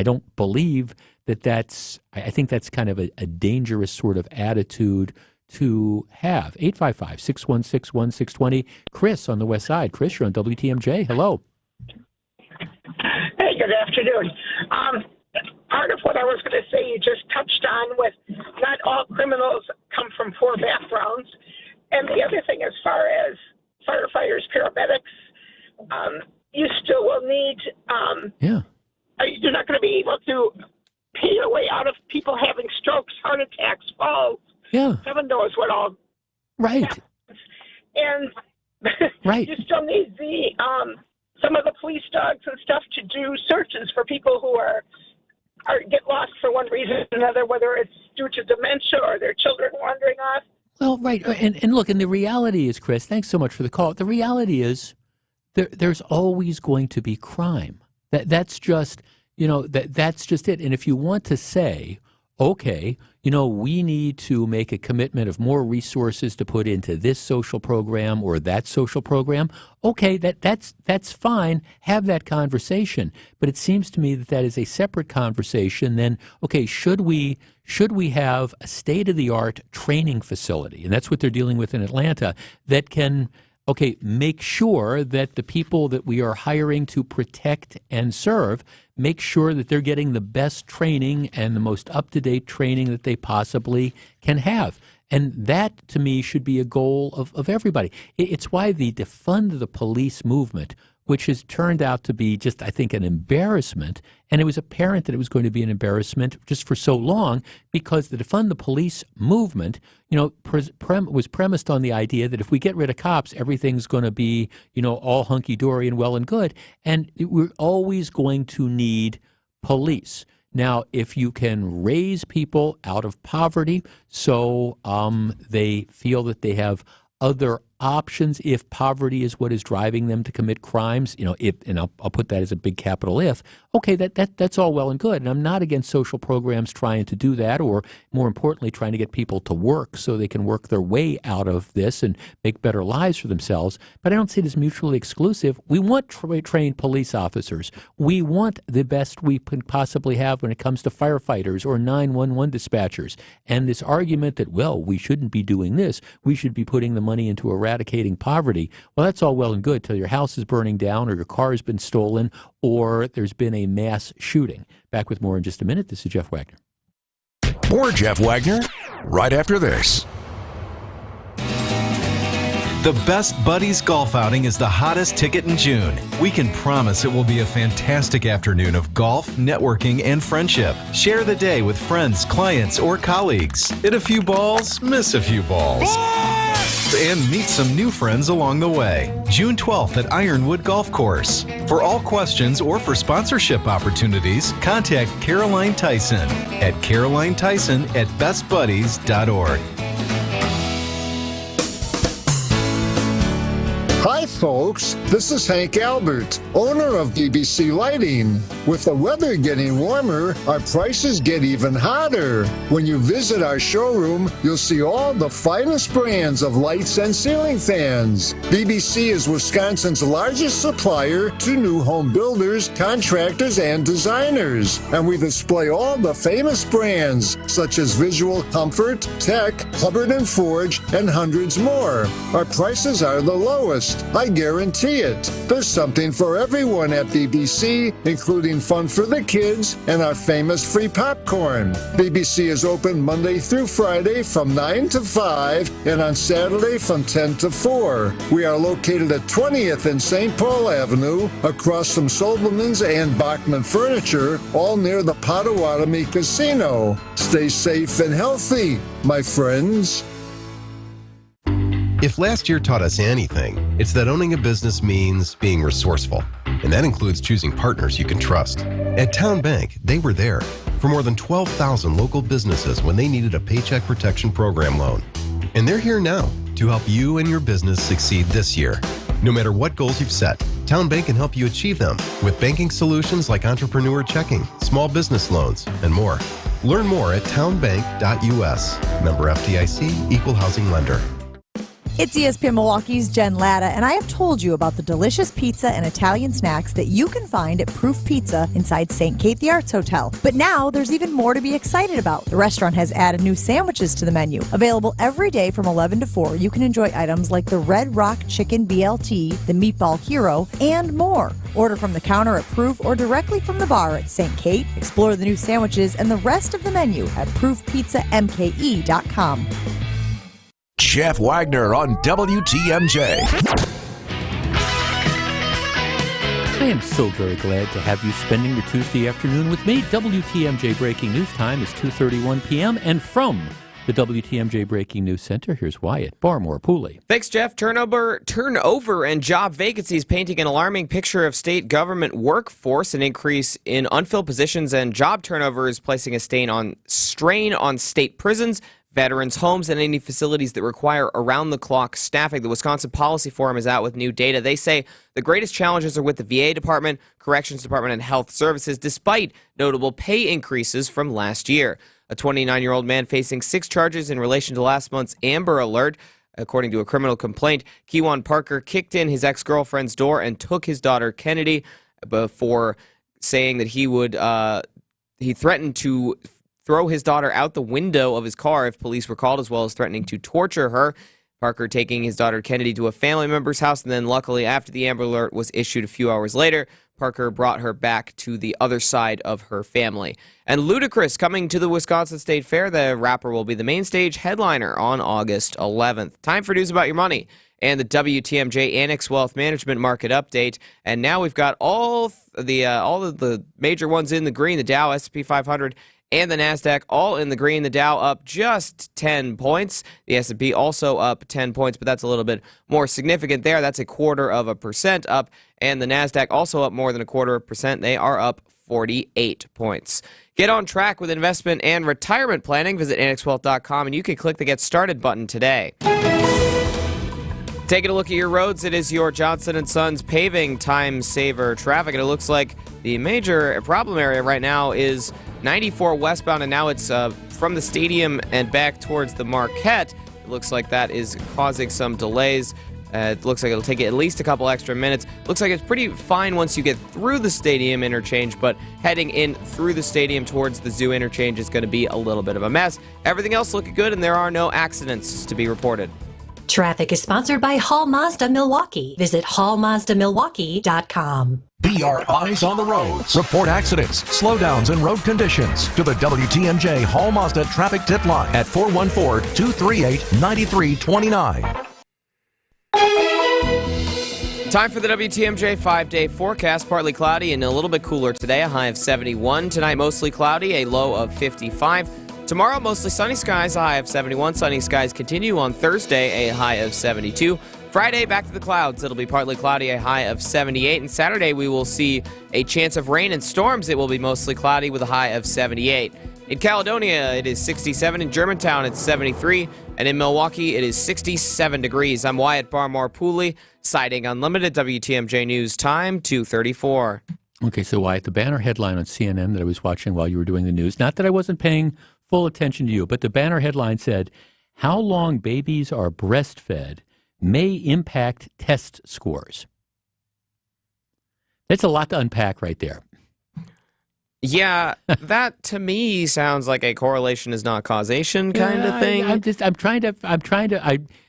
don't believe that's, I think that's kind of a dangerous sort of attitude to have. 855-616-1620. Chris on the West Side. Chris, you're on WTMJ. Hello. Hey, good afternoon. Part of what I was going to say, you just touched on with not all criminals come from poor backgrounds. And the other thing, as far as firefighters, paramedics, you still will need, you're not going to be able to pay your way out of people having strokes, heart attacks, falls. Yeah. Heaven knows what all. Right. Happens. And right. You still need the some of the police dogs and stuff to do searches for people who are get lost for one reason or another, whether it's due to dementia or their children wandering off. Well, right. And look, and the reality is, Chris, thanks so much for the call. The reality is there's always going to be crime. That's just, that's just it. And if you want to say, okay, we need to make a commitment of more resources to put into this social program or that social program. Okay, that's fine. Have that conversation. But it seems to me that is a separate conversation than, okay, should we have a state-of-the-art training facility? And that's what they're dealing with in Atlanta that can, make sure that the people that we are hiring to protect and serve, make sure that they're getting the best training and the most up-to-date training that they possibly can have. And that, to me, should be a goal of everybody. It's why the defund the police movement, which has turned out to be just, I think, an embarrassment, and it was apparent that it was going to be an embarrassment just for so long, because the defund the police movement, was premised on the idea that if we get rid of cops, everything's going to be, all hunky-dory and well and good, and we're always going to need police. Now, if you can raise people out of poverty so they feel that they have other options, if poverty is what is driving them to commit crimes, and I'll put that as a big capital if, okay, that's all well and good. And I'm not against social programs trying to do that, or more importantly, trying to get people to work so they can work their way out of this and make better lives for themselves. But I don't see it as mutually exclusive. We want trained police officers. We want the best we can possibly have when it comes to firefighters or 911 dispatchers. And this argument that, well, we shouldn't be doing this, we should be putting the money into eradicating poverty, well, that's all well and good till your house is burning down or your car has been stolen or there's been a mass shooting. Back with more in just a minute. This is Jeff Wagner. More Jeff Wagner right after this. The Best Buddies golf outing is the hottest ticket in June. We can promise it will be a fantastic afternoon of golf, networking, and friendship. Share the day with friends, clients, or colleagues. Hit a few balls, miss a few balls. And meet some new friends along the way. June 12th at Ironwood Golf Course. For all questions or for sponsorship opportunities, contact Caroline Tyson at carolinetyson@bestbuddies.org. Hi folks, this is Hank Albert, owner of BBC Lighting. With the weather getting warmer, our prices get even hotter. When you visit our showroom, you'll see all the finest brands of lights and ceiling fans. BBC is Wisconsin's largest supplier to new home builders, contractors, and designers. And we display all the famous brands such as Visual Comfort, Tech, Hubbard & Forge, and hundreds more. Our prices are the lowest. I guarantee it. There's something for everyone at BBC, including fun for the kids and our famous free popcorn. BBC is open Monday through Friday from 9 to 5 and on Saturday from 10 to 4. We are located at 20th and St. Paul Avenue, across from Sobelman's and Bachman Furniture, all near the Potawatomi Casino. Stay safe and healthy, my friends. If last year taught us anything, it's that owning a business means being resourceful, and that includes choosing partners you can trust. At Town Bank, they were there for more than 12,000 local businesses when they needed a Paycheck Protection Program loan. And they're here now to help you and your business succeed this year. No matter what goals you've set, Town Bank can help you achieve them with banking solutions like entrepreneur checking, small business loans, and more. Learn more at townbank.us. Member FDIC, Equal Housing Lender. It's ESPN Milwaukee's Jen Latta, and I have told you about the delicious pizza and Italian snacks that you can find at Proof Pizza inside St. Kate the Arts Hotel. But now there's even more to be excited about. The restaurant has added new sandwiches to the menu. Available every day from 11 to 4, you can enjoy items like the Red Rock Chicken BLT, the Meatball Hero, and more. Order from the counter at Proof or directly from the bar at St. Kate. Explore the new sandwiches and the rest of the menu at proofpizzamke.com. Jeff Wagner on WTMJ. I am so very glad to have you spending your Tuesday afternoon with me. WTMJ Breaking News time is 2:31 p.m. And from the WTMJ Breaking News Center, here's Wyatt Barmore-Pooley. Thanks, Jeff. Turnover and job vacancies painting an alarming picture of state government workforce. An increase in unfilled positions and job turnover is placing a strain on state prisons, veterans' homes, and any facilities that require around-the-clock staffing. The Wisconsin Policy Forum is out with new data. They say the greatest challenges are with the VA department, Corrections Department, and Health Services, despite notable pay increases from last year. A 29-year-old man facing 6 charges in relation to last month's Amber Alert. According to a criminal complaint, Kewan Parker kicked in his ex-girlfriend's door and took his daughter Kennedy before saying that he threatened to throw his daughter out the window of his car if police were called, as well as threatening to torture her. Parker taking his daughter Kennedy to a family member's house, and then luckily after the Amber Alert was issued a few hours later, Parker brought her back to the other side of her family. And Ludacris coming to the Wisconsin State Fair. The rapper will be the main stage headliner on August 11th. Time for news about your money and the WTMJ Annex Wealth Management Market Update. And now we've got all of the major ones in the green, the Dow, S&P 500, and the NASDAQ all in the green. The Dow up just 10 points. The S&P also up 10 points, but that's a little bit more significant there. That's 0.25% up. And the NASDAQ also up more than 0.25%. They are up 48 points. Get on track with investment and retirement planning. Visit annexwealth.com, and you can click the Get Started button today. Taking a look at your roads, it is your Johnson & Sons paving time saver traffic, and it looks like the major problem area right now is 94 westbound, and now it's from the stadium and back towards the Marquette. It looks like that is causing some delays. It looks like it'll take at least a couple extra minutes. Looks like it's pretty fine once you get through the stadium interchange, but heading in through the stadium towards the zoo interchange is going to be a little bit of a mess. Everything else looking good, and there are no accidents to be reported. Traffic is sponsored by Hall Mazda Milwaukee. Visit hallmazdamilwaukee.com. Be our eyes on the roads. Report accidents, slowdowns, and road conditions to the WTMJ Hall Mazda traffic tip line at 414-238-9329. Time for the WTMJ 5-day forecast. Partly cloudy and a little bit cooler today. A high of 71. Tonight, mostly cloudy, a low of 55. Tomorrow, mostly sunny skies, a high of 71. Sunny skies continue on Thursday, a high of 72. Friday, back to the clouds. It'll be partly cloudy, a high of 78. And Saturday, we will see a chance of rain and storms. It will be mostly cloudy with a high of 78. In Caledonia, it is 67. In Germantown, it's 73. And in Milwaukee, it is 67 degrees. I'm Wyatt Barmore-Pooley, Siding Unlimited, WTMJ News Time, 2:34. Okay, so Wyatt, the banner headline on CNN that I was watching while you were doing the news, not that I wasn't paying full attention to you, but the banner headline said, "How long babies are breastfed may impact test scores." That's a lot to unpack right there. Yeah, that to me sounds like a correlation is not causation kind of thing. I'm trying to.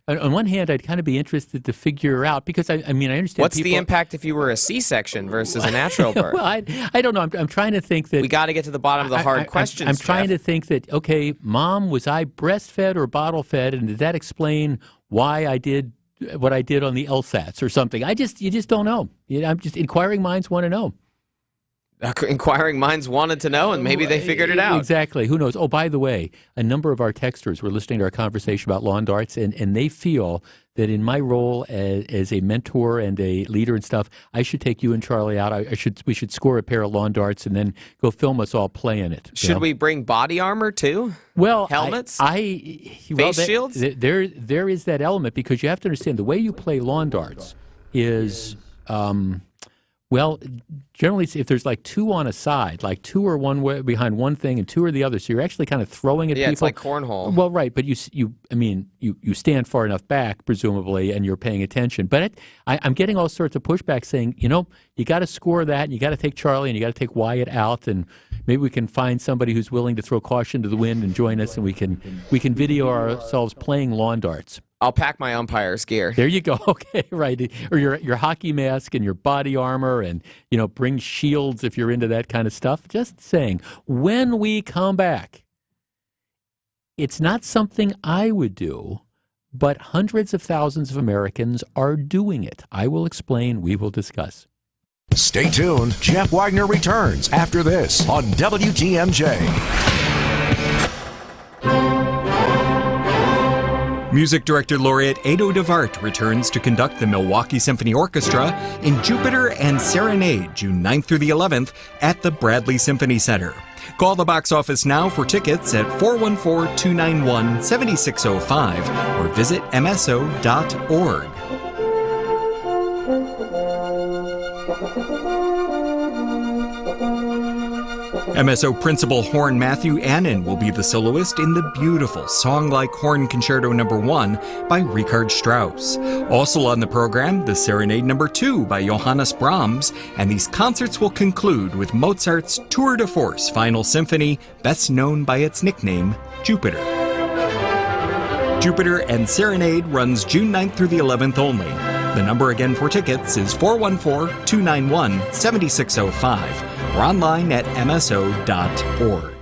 On one hand, I'd kind of be interested to figure out, because I understand. What's the impact if you were a C-section versus a natural birth? Well, I don't know. I'm trying to think that we got to get to the bottom of the hard questions. I'm trying to think that, okay, Mom, was I breastfed or bottle fed, and did that explain why I did what I did on the LSATs or something? You just don't know. Inquiring minds want to know. Inquiring minds wanted to know, and maybe they figured it out. Exactly. Who knows? Oh, by the way, a number of our texters were listening to our conversation about lawn darts, and they feel that in my role as a mentor and a leader and stuff, I should take you and Charlie out. We should score a pair of lawn darts and then go film us all playing it. Should we bring body armor too? Well, helmets, face shields. There is that element, because you have to understand the way you play lawn darts is. Well, generally, if there's like two on a side, like two are one way behind one thing and two are the other, so you're actually kind of throwing at people. Yeah, it's like cornhole. Well, right, but you stand far enough back, presumably, and you're paying attention. But I'm getting all sorts of pushback saying, you got to score that, and you got to take Charlie, and you got to take Wyatt out, and maybe we can find somebody who's willing to throw caution to the wind and join us, and we can video ourselves playing lawn darts. I'll pack my umpire's gear. There you go. Okay, right. Or your hockey mask and your body armor and, bring shields if you're into that kind of stuff. Just saying, when we come back, it's not something I would do, but hundreds of thousands of Americans are doing it. I will explain. We will discuss. Stay tuned. Jeff Wagner returns after this on WTMJ. Music Director Laureate Ado DeVart returns to conduct the Milwaukee Symphony Orchestra in Jupiter and Serenade, June 9th through the 11th at the Bradley Symphony Center. Call the box office now for tickets at 414-291-7605 or visit mso.org. MSO Principal Horn Matthew Annan will be the soloist in the beautiful Song-like Horn Concerto No. 1 by Richard Strauss. Also on the program, the Serenade No. 2 by Johannes Brahms, and these concerts will conclude with Mozart's Tour de Force Final Symphony, best known by its nickname, Jupiter. Jupiter and Serenade runs June 9th through the 11th only. The number again for tickets is 414-291-7605 or online at mso.org.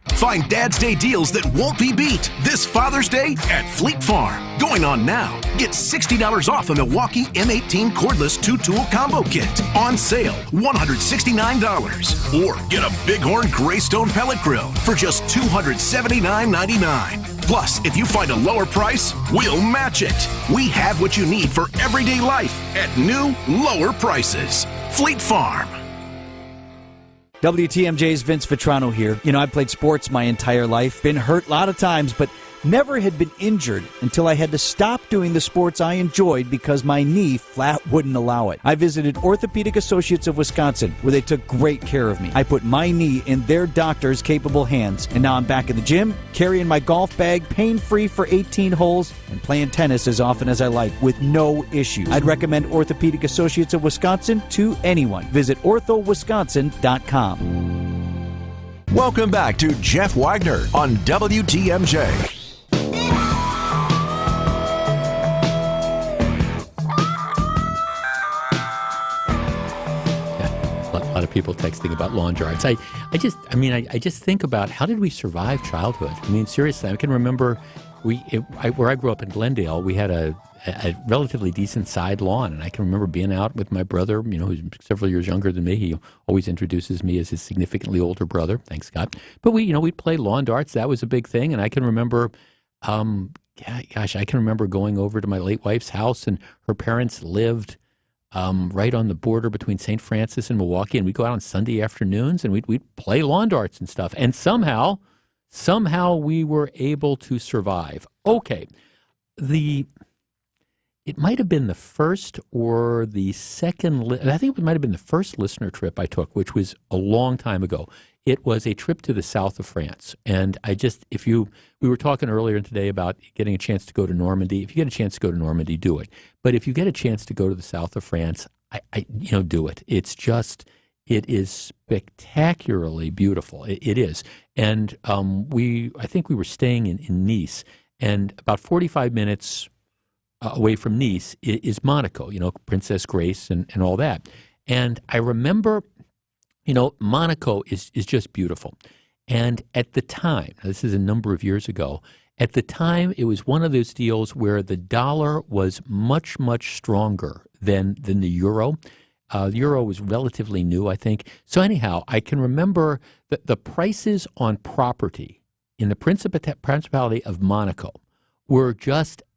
Find Dad's Day deals that won't be beat this Father's Day at Fleet Farm. Going on now. Get $60 off a Milwaukee M18 cordless 2-tool combo kit. On sale, $169. Or get a Bighorn Greystone pellet grill for just $279.99. Plus, if you find a lower price, we'll match it. We have what you need for everyday life at new, lower prices. Fleet Farm. WTMJ's Vince Vitrano here. I've played sports my entire life, been hurt a lot of times, but never had been injured until I had to stop doing the sports I enjoyed because my knee flat wouldn't allow it. I visited Orthopedic Associates of Wisconsin, where they took great care of me. I put my knee in their doctors' capable hands, and now I'm back in the gym, carrying my golf bag, pain-free for 18 holes, and playing tennis as often as I like with no issues. I'd recommend Orthopedic Associates of Wisconsin to anyone. Visit orthowisconsin.com. Welcome back to Jeff Wagner on WTMJ. A lot of people texting about lawn darts. I just think about how did we survive childhood? Seriously, I can remember where I grew up in Glendale, we had a relatively decent side lawn, and I can remember being out with my brother, who's several years younger than me. He always introduces me as his significantly older brother. Thanks, God. But we'd play lawn darts. That was a big thing, and I can remember, I can remember going over to my late wife's house, and her parents lived right on the border between St. Francis and Milwaukee, and we'd go out on Sunday afternoons, and we'd play lawn darts and stuff, and somehow we were able to survive. Okay, it might have been the first or the second, I think it might have been the first listener trip I took, which was a long time ago. It was a trip to the south of France. And we were talking earlier today about getting a chance to go to Normandy. If you get a chance to go to Normandy, do it. But if you get a chance to go to the south of France, do it. It is spectacularly beautiful. It is. And I think we were staying in Nice, and about 45 minutes away from Nice is Monaco, Princess Grace and all that. And I remember, Monaco is just beautiful. And at the time, this is a number of years ago, at the time it was one of those deals where the dollar was much, much stronger than the euro. The euro was relatively new, I think. So anyhow, I can remember that the prices on property in the Principality of Monaco were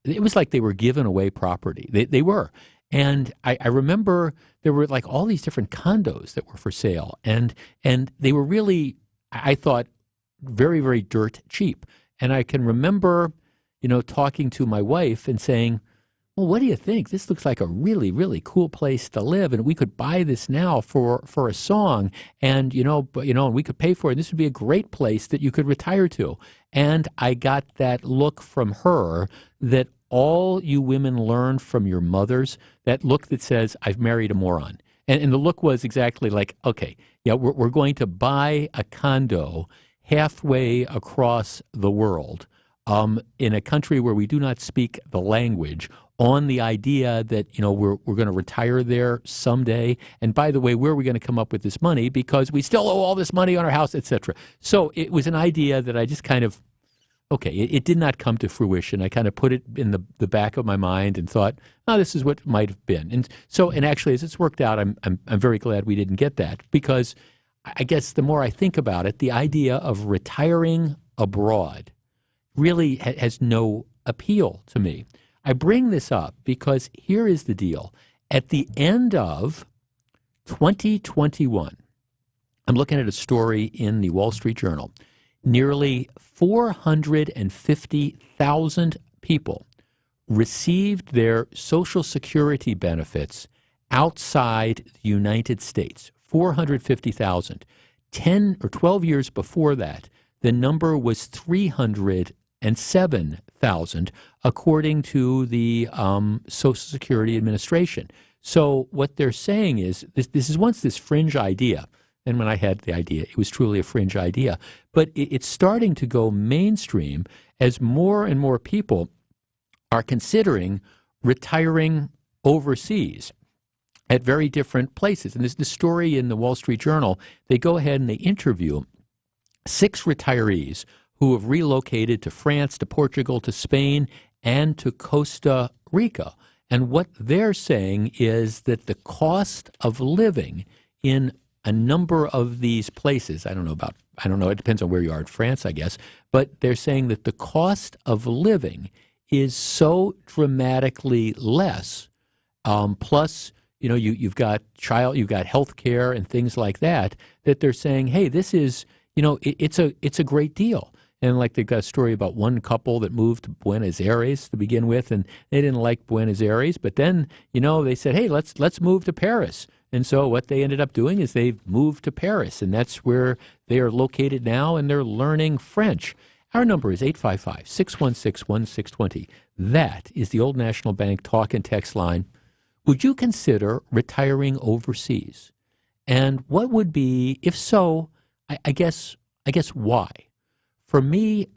it was like they were giving away property. They were. And I remember there were like all these different condos that were for sale. And they were really, I thought, very, very dirt cheap. And I can remember, talking to my wife and saying, well, what do you think? This looks like a really, really cool place to live, and we could buy this now for a song, and and we could pay for it. This would be a great place that you could retire to. And I got that look from her that all you women learn from your mothers, that look that says, I've married a moron. And the look was exactly like, okay, yeah, we're going to buy a condo halfway across the world in a country where we do not speak the language, on the idea that, we're going to retire there someday. And by the way, where are we going to come up with this money? Because we still owe all this money on our house, etc. So it was an idea that I just kind of, it did not come to fruition. I kind of put it in the back of my mind and thought, oh, this is what might have been. And actually, as it's worked out, I'm very glad we didn't get that, because I guess the more I think about it, the idea of retiring abroad really has no appeal to me. I bring this up because here is the deal. At the end of 2021, I'm looking at a story in the Wall Street Journal. Nearly 450,000 people received their Social Security benefits outside the United States. 450,000. 10 or 12 years before that, the number was 307,000, according to the Social Security Administration. So what they're saying is this is once this fringe idea. And when I had the idea, it was truly a fringe idea. But it's starting to go mainstream as more and more people are considering retiring overseas at very different places. And there's this story in the Wall Street Journal. They go ahead and they interview 6 retirees who have relocated to France, to Portugal, to Spain, and to Costa Rica. And what they're saying is that the cost of living in a number of these places, I don't know, it depends on where you are in France, I guess, but they're saying that the cost of living is so dramatically less, plus, you've got health care and things like that, that they're saying, hey, this is, it's a great deal. And like they've got a story about one couple that moved to Buenos Aires to begin with, and they didn't like Buenos Aires, but then, they said, hey, let's move to Paris. And so what they ended up doing is they've moved to Paris, and that's where they are located now, and they're learning French. Our number is 855-616-1620. That is the Old National Bank talk and text line. Would you consider retiring overseas? And what would be, if so, I guess why? For me,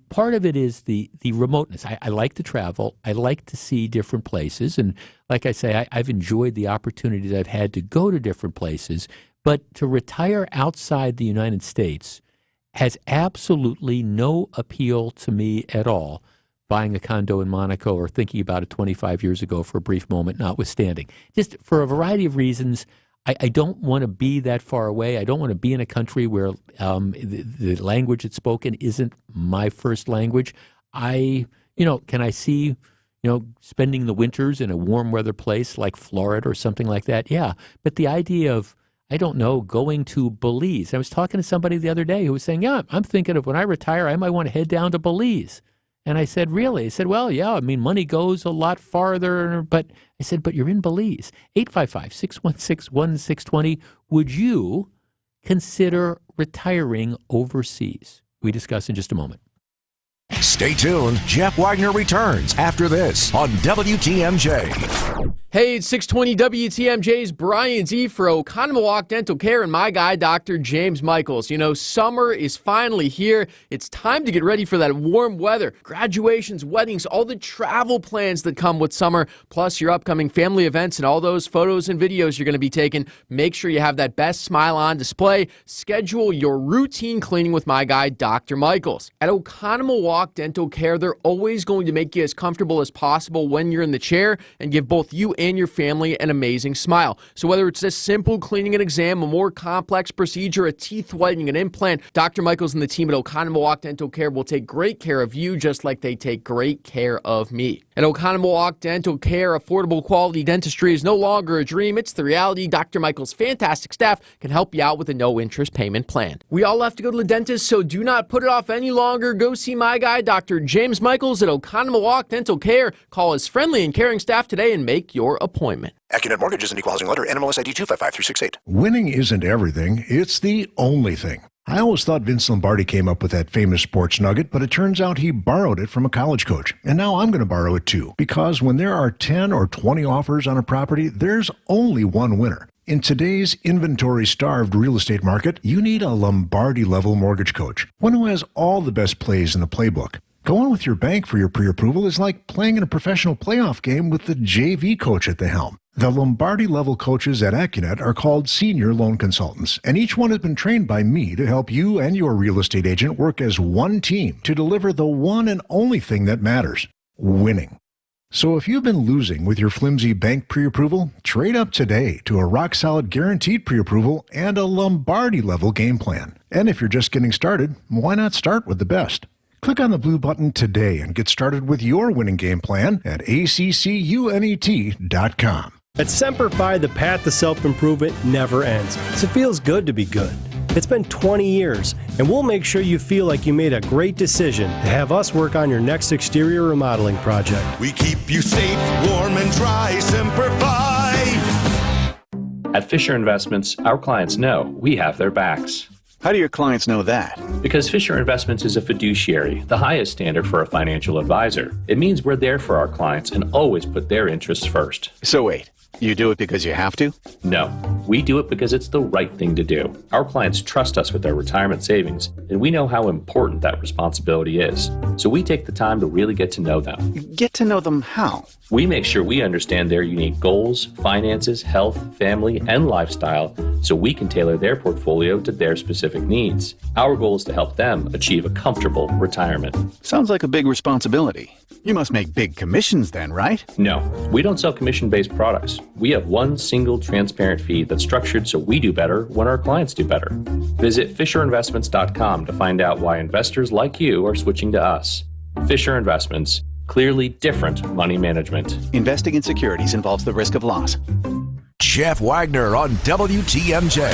part of it is the remoteness. I like to travel. I like to see different places. And like I say, I've enjoyed the opportunities I've had to go to different places. But to retire outside the United States has absolutely no appeal to me at all. Buying a condo in Monaco or thinking about it 25 years ago for a brief moment, notwithstanding. Just for a variety of reasons, I don't want to be that far away. I don't want to be in a country where the language that's spoken isn't my first language. Can I see, spending the winters in a warm weather place like Florida or something like that? Yeah. But the idea of, going to Belize. I was talking to somebody the other day who was saying, yeah, I'm thinking of when I retire, I might want to head down to Belize. And I said, really? He said, well, yeah, money goes a lot farther. But I said, but you're in Belize. 855-616-1620. Would you consider retiring overseas? We discuss in just a moment. Stay tuned. Jeff Wagner returns after this on WTMJ. Hey, it's 620 WTMJ's Brian Z for Oconomowoc Dental Care and my guy, Dr. James Michaels. Summer is finally here. It's time to get ready for that warm weather. Graduations, weddings, all the travel plans that come with summer, plus your upcoming family events and all those photos and videos you're going to be taking. Make sure you have that best smile on display. Schedule your routine cleaning with my guy, Dr. Michaels. At Oconomowoc Dental Care, they're always going to make you as comfortable as possible when you're in the chair and give both you and your family an amazing smile. So whether it's a simple cleaning and exam, a more complex procedure, a teeth whitening, an implant, Dr. Michaels and the team at Oconomowoc Dental Care will take great care of you just like they take great care of me. At Oconomowoc Dental Care, affordable quality dentistry is no longer a dream. It's the reality. Dr. Michaels' fantastic staff can help you out with a no-interest payment plan. We all have to go to the dentist, so do not put it off any longer. Go see my guy, Dr. James Michaels at Oconomowoc Dental Care. Call his friendly and caring staff today and make your appointment. AccuNet Mortgage is an equal housing lender. NMLS ID 255368. Winning isn't everything. It's the only thing. I always thought Vince Lombardi came up with that famous sports nugget, but it turns out he borrowed it from a college coach. And now I'm going to borrow it too, because when there are 10 or 20 offers on a property, there's only one winner. In today's inventory-starved real estate market, you need a Lombardi-level mortgage coach, one who has all the best plays in the playbook. Going with your bank for your pre-approval is like playing in a professional playoff game with the JV coach at the helm. The Lombardi-level coaches at AccuNet are called senior loan consultants, and each one has been trained by me to help you and your real estate agent work as one team to deliver the one and only thing that matters, winning. So if you've been losing with your flimsy bank pre-approval, trade up today to a rock-solid guaranteed pre-approval and a Lombardi-level game plan. And if you're just getting started, why not start with the best? Click on the blue button today and get started with your winning game plan at accunet.com. At Semper Fi, the path to self-improvement never ends. So it feels good to be good. It's been 20 years, and we'll make sure you feel like you made a great decision to have us work on your next exterior remodeling project. We keep you safe, warm, and dry. Semper Fi. At Fisher Investments, our clients know we have their backs. How do your clients know that? Because Fisher Investments is a fiduciary, the highest standard for a financial advisor. It means we're there for our clients and always put their interests first. So wait, you do it because you have to? No, we do it because it's the right thing to do. Our clients trust us with their retirement savings, and we know how important that responsibility is. So we take the time to really get to know them. Get to know them how? We make sure we understand their unique goals, finances, health, family, and lifestyle so we can tailor their portfolio to their specific needs. Our goal is to help them achieve a comfortable retirement. Sounds like a big responsibility. You must make big commissions then, right? No, we don't sell commission-based products. We have one single transparent fee that's structured so we do better when our clients do better. Visit FisherInvestments.com to find out why investors like you are switching to us. Fisher Investments. Clearly different money management. Investing in securities involves the risk of loss. Jeff Wagner on WTMJ.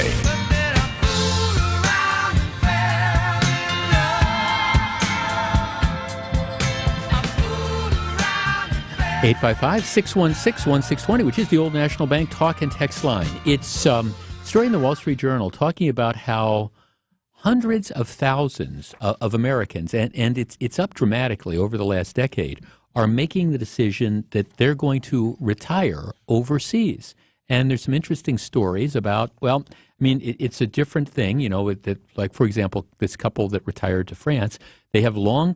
855-616-1620, which is the Old National Bank talk and text line. It's a story in the Wall Street Journal talking about how hundreds of thousands of Americans, and it's up dramatically over the last decade, are making the decision that they're going to retire overseas. And there's some interesting stories about, well, I mean, it's a different thing, you know, that, like, for example, this couple that retired to France, they have long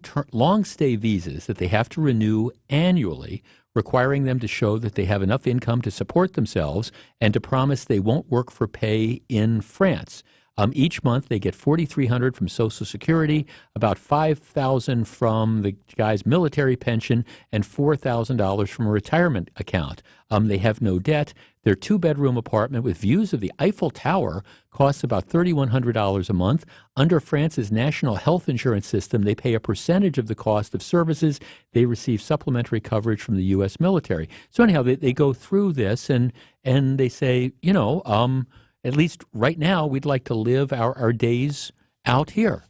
stay visas that they have to renew annually, requiring them to show that they have enough income to support themselves and to promise they won't work for pay in France. Each month they get $4,300 from Social Security, about $5,000 from the guy's military pension, and $4,000 from a retirement account. They have no debt. Their two-bedroom apartment with views of the Eiffel Tower costs about $3,100 a month. Under France's national health insurance system, they pay a percentage of the cost of services. They receive supplementary coverage from the U.S. military. So anyhow, they go through this and they say, you know, at least right now, we'd like to live our days out here.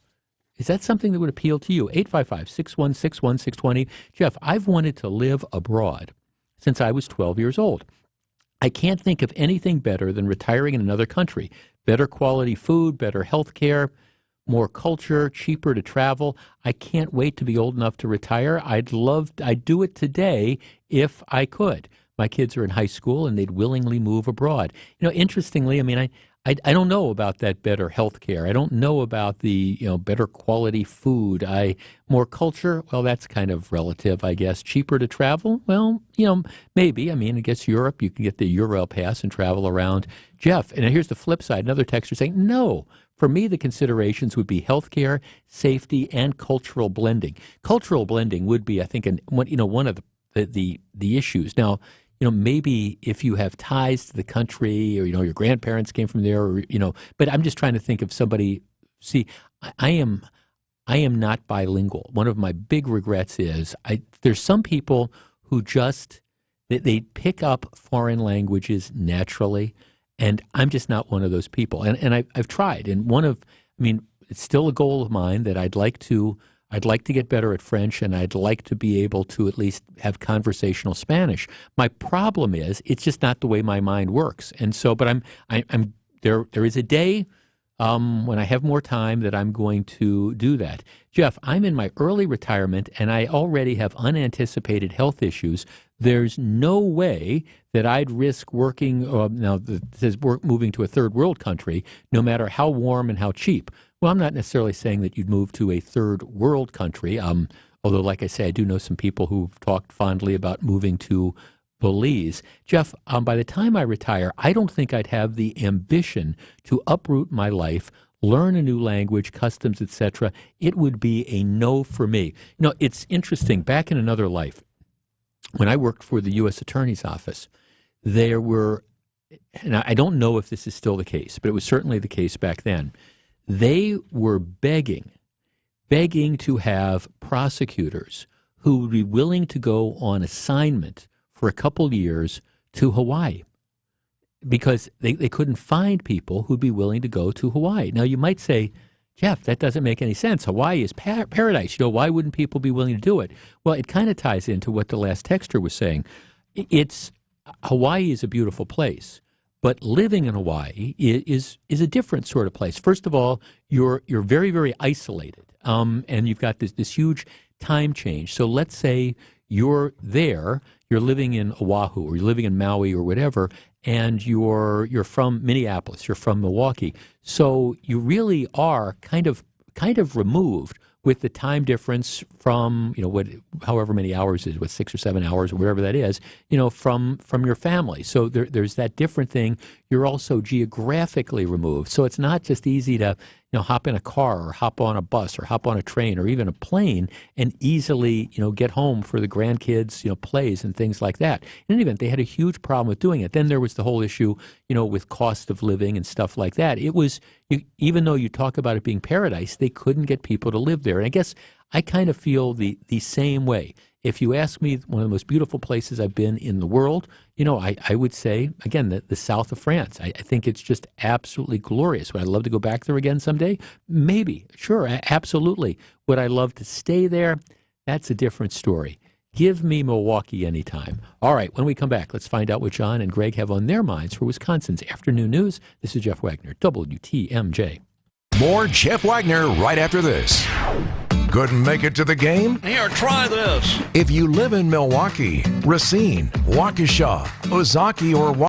Is that something that would appeal to you? 855-616-1620. Jeff, I've wanted to live abroad since I was 12 years old. I can't think of anything better than retiring in another country. Better quality food, better health care, more culture, cheaper to travel. I can't wait to be old enough to retire. I'd do it today if I could. My kids are in high school, and they'd willingly move abroad. You know, interestingly, I mean, I don't know about that better health care. I don't know about the, you know, better quality food. More culture, well, that's kind of relative, I guess. Cheaper to travel? Well, you know, maybe. I mean, I guess Europe, you can get the Eurail pass and travel around. Jeff, and here's the flip side. Another texter saying, no. For me, the considerations would be healthcare, safety, and cultural blending. Cultural blending would be, I think, one of the issues. Now, maybe if you have ties to the country, or your grandparents came from there, or But I'm just trying to think of somebody. See, I am not bilingual. One of my big regrets is there's some people who just they pick up foreign languages naturally, and I'm just not one of those people. And I've tried, and it's still a goal of mine that I'd like to get better at French, and I'd like to be able to at least have conversational Spanish. My problem is it's just not the way my mind works. And so, but I'm there is a day when I have more time that I'm going to do that. Jeff, I'm in my early retirement, and I already have unanticipated health issues. There's no way that I'd risk working, now it says moving to a third world country, no matter how warm and how cheap. Well, I'm not necessarily saying that you'd move to a third world country, although, like I say, I do know some people who've talked fondly about moving to Belize. Jeff, by the time I retire, I don't think I'd have the ambition to uproot my life, learn a new language, customs, etc. It would be a no for me. It's interesting. Back in another life, when I worked for the U.S. Attorney's Office, there were, and I don't know if this is still the case, but it was certainly the case back then, they were begging to have prosecutors who would be willing to go on assignment for a couple years to Hawaii, because they couldn't find people who'd be willing to go to Hawaii. Now, you might say, Jeff, that doesn't make any sense. Hawaii is paradise. Why wouldn't people be willing to do it? Well, it kind of ties into what the last texter was saying. Hawaii is a beautiful place, but living in Hawaii is a different sort of place. First of all, you're very, very isolated, and you've got this huge time change. So let's say you're there, you're living in Oahu, or you're living in Maui, or whatever, and you're from Minneapolis, you're from Milwaukee. So you really are kind of removed with the time difference from, however many hours is, 6 or 7 hours, or whatever that is, from your family. So there's that different thing. You're also geographically removed. So it's not just easy to, hop in a car, or hop on a bus, or hop on a train, or even a plane and easily, get home for the grandkids, plays and things like that. In any event, they had a huge problem with doing it. Then there was the whole issue, with cost of living and stuff like that. It was, even though you talk about it being paradise, they couldn't get people to live there. And I guess I kind of feel the same way. If you ask me, one of the most beautiful places I've been in the world, I would say, again, the south of France. I think it's just absolutely glorious. Would I love to go back there again someday? Maybe. Sure, absolutely. Would I love to stay there? That's a different story. Give me Milwaukee anytime. All right, when we come back, let's find out what John and Greg have on their minds for Wisconsin's Afternoon News. This is Jeff Wagner, WTMJ. More Jeff Wagner right after this. Couldn't make it to the game? Here, try this. If you live in Milwaukee, Racine, Waukesha, Ozaki, or